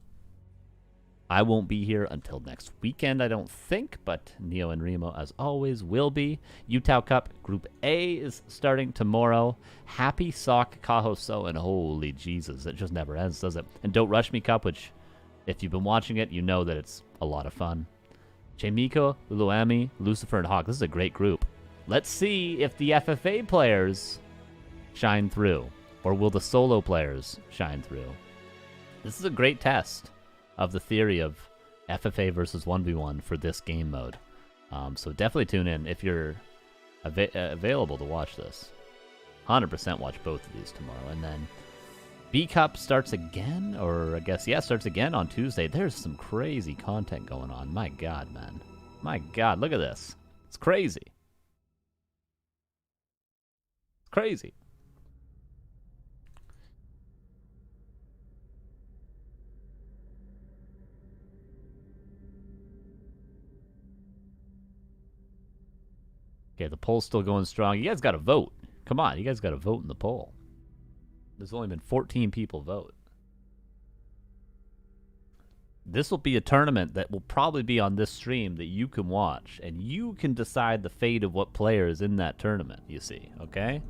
I won't be here until next weekend, I don't think, but Neo and Remo, as always, will be. Utah Cup Group A is starting tomorrow. Happy Sock Kahoso, and holy Jesus, it just never ends, does it? And Don't Rush Me Cup, which, if you've been watching it, you know that it's a lot of fun. Chaemiko, Uluami, Lucifer, and Hawk. This is a great group. Let's see if the FFA players shine through. Or will the solo players shine through? This is a great test of the theory of FFA versus 1v1 for this game mode. So definitely tune in if you're available to watch this. 100% watch both of these tomorrow. And then B Cup starts again, or I guess, yeah, starts again on Tuesday. There's some crazy content going on. My God, man. My God, look at this. It's crazy. It's crazy. Okay, the poll's still going strong. You guys got to vote. Come on, you guys got to vote in the poll. There's only been 14 people vote. This will be a tournament that will probably be on this stream that you can watch, and you can decide the fate of what player is in that tournament, you see, okay?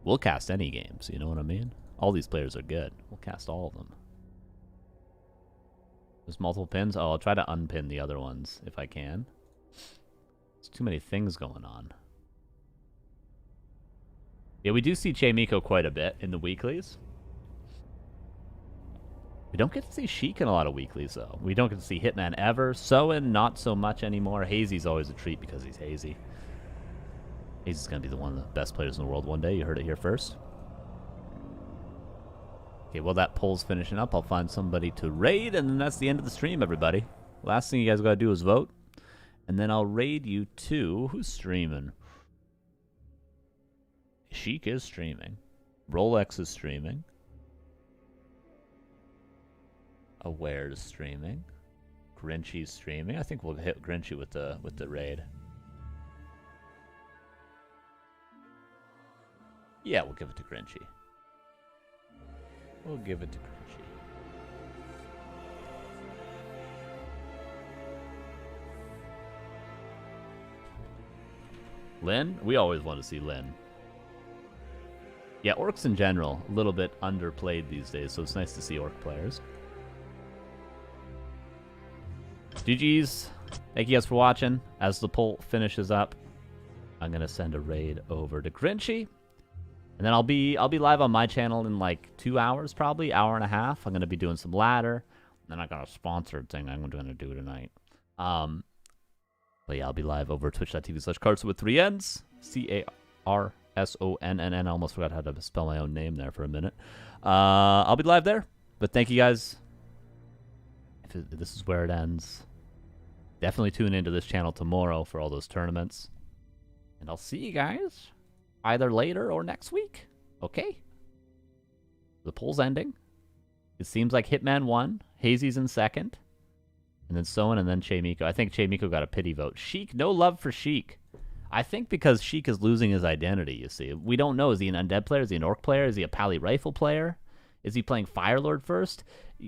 We'll cast any games, you know what I mean? All these players are good. We'll cast all of them. There's multiple pins. Oh, I'll try to unpin the other ones if I can. There's too many things going on. Yeah, we do see Chaemiko quite a bit in the weeklies. We don't get to see Sheik in a lot of weeklies, though. We don't get to see Hitman ever. Soen, not so much anymore. Hazy's always a treat because he's Hazy. Hazy's going to be one of the best players in the world one day. You heard it here first. Okay, well, that poll's finishing up. I'll find somebody to raid, and then that's the end of the stream, everybody. Last thing you guys got to do is vote. And then I'll raid you to... Who's streaming? Sheik is streaming. Rolex is streaming. Aware's streaming. Grinchie's streaming. I think we'll hit Grinchie with the raid. Yeah, we'll give it to Grinchie. We'll give it to Grinchie. Lynn? We always want to see Lynn. Yeah, orcs in general, a little bit underplayed these days, so it's nice to see orc players. GG's. Thank you guys for watching. As the poll finishes up, I'm going to send a raid over to Grinchie. And then I'll be live on my channel in like 2 hours, probably, hour and a half. I'm going to be doing some ladder. Then I got a sponsored thing I'm going to do tonight. But yeah, I'll be live over twitch.tv/Carson with 3 N's. CARSONNN. I almost forgot how to spell my own name there for a minute. I'll be live there. But thank you guys. If this is where it ends, definitely tune into this channel tomorrow for all those tournaments. And I'll see you guys either later or next week. Okay? The poll's ending. It seems like Hitman won. Hazy's in second. And then Soen and then Chaemiko. I think Chaemiko got a pity vote. Sheik, no love for Sheik. I think because Sheik is losing his identity, you see. We don't know. Is he an undead player? Is he an orc player? Is he a pally rifle player? Is he playing Firelord first?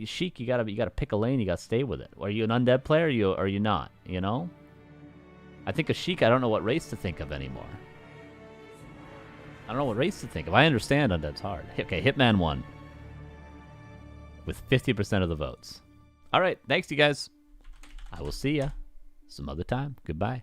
Sheik, you gotta pick a lane. You gotta stay with it. Are you an undead player? Or are you not? You know. I think a Sheik. I don't know what race to think of anymore. I don't know what race to think of. I understand undead's hard. Okay, Hitman won with 50% of the votes. All right, thanks you guys. I will see ya some other time. Goodbye.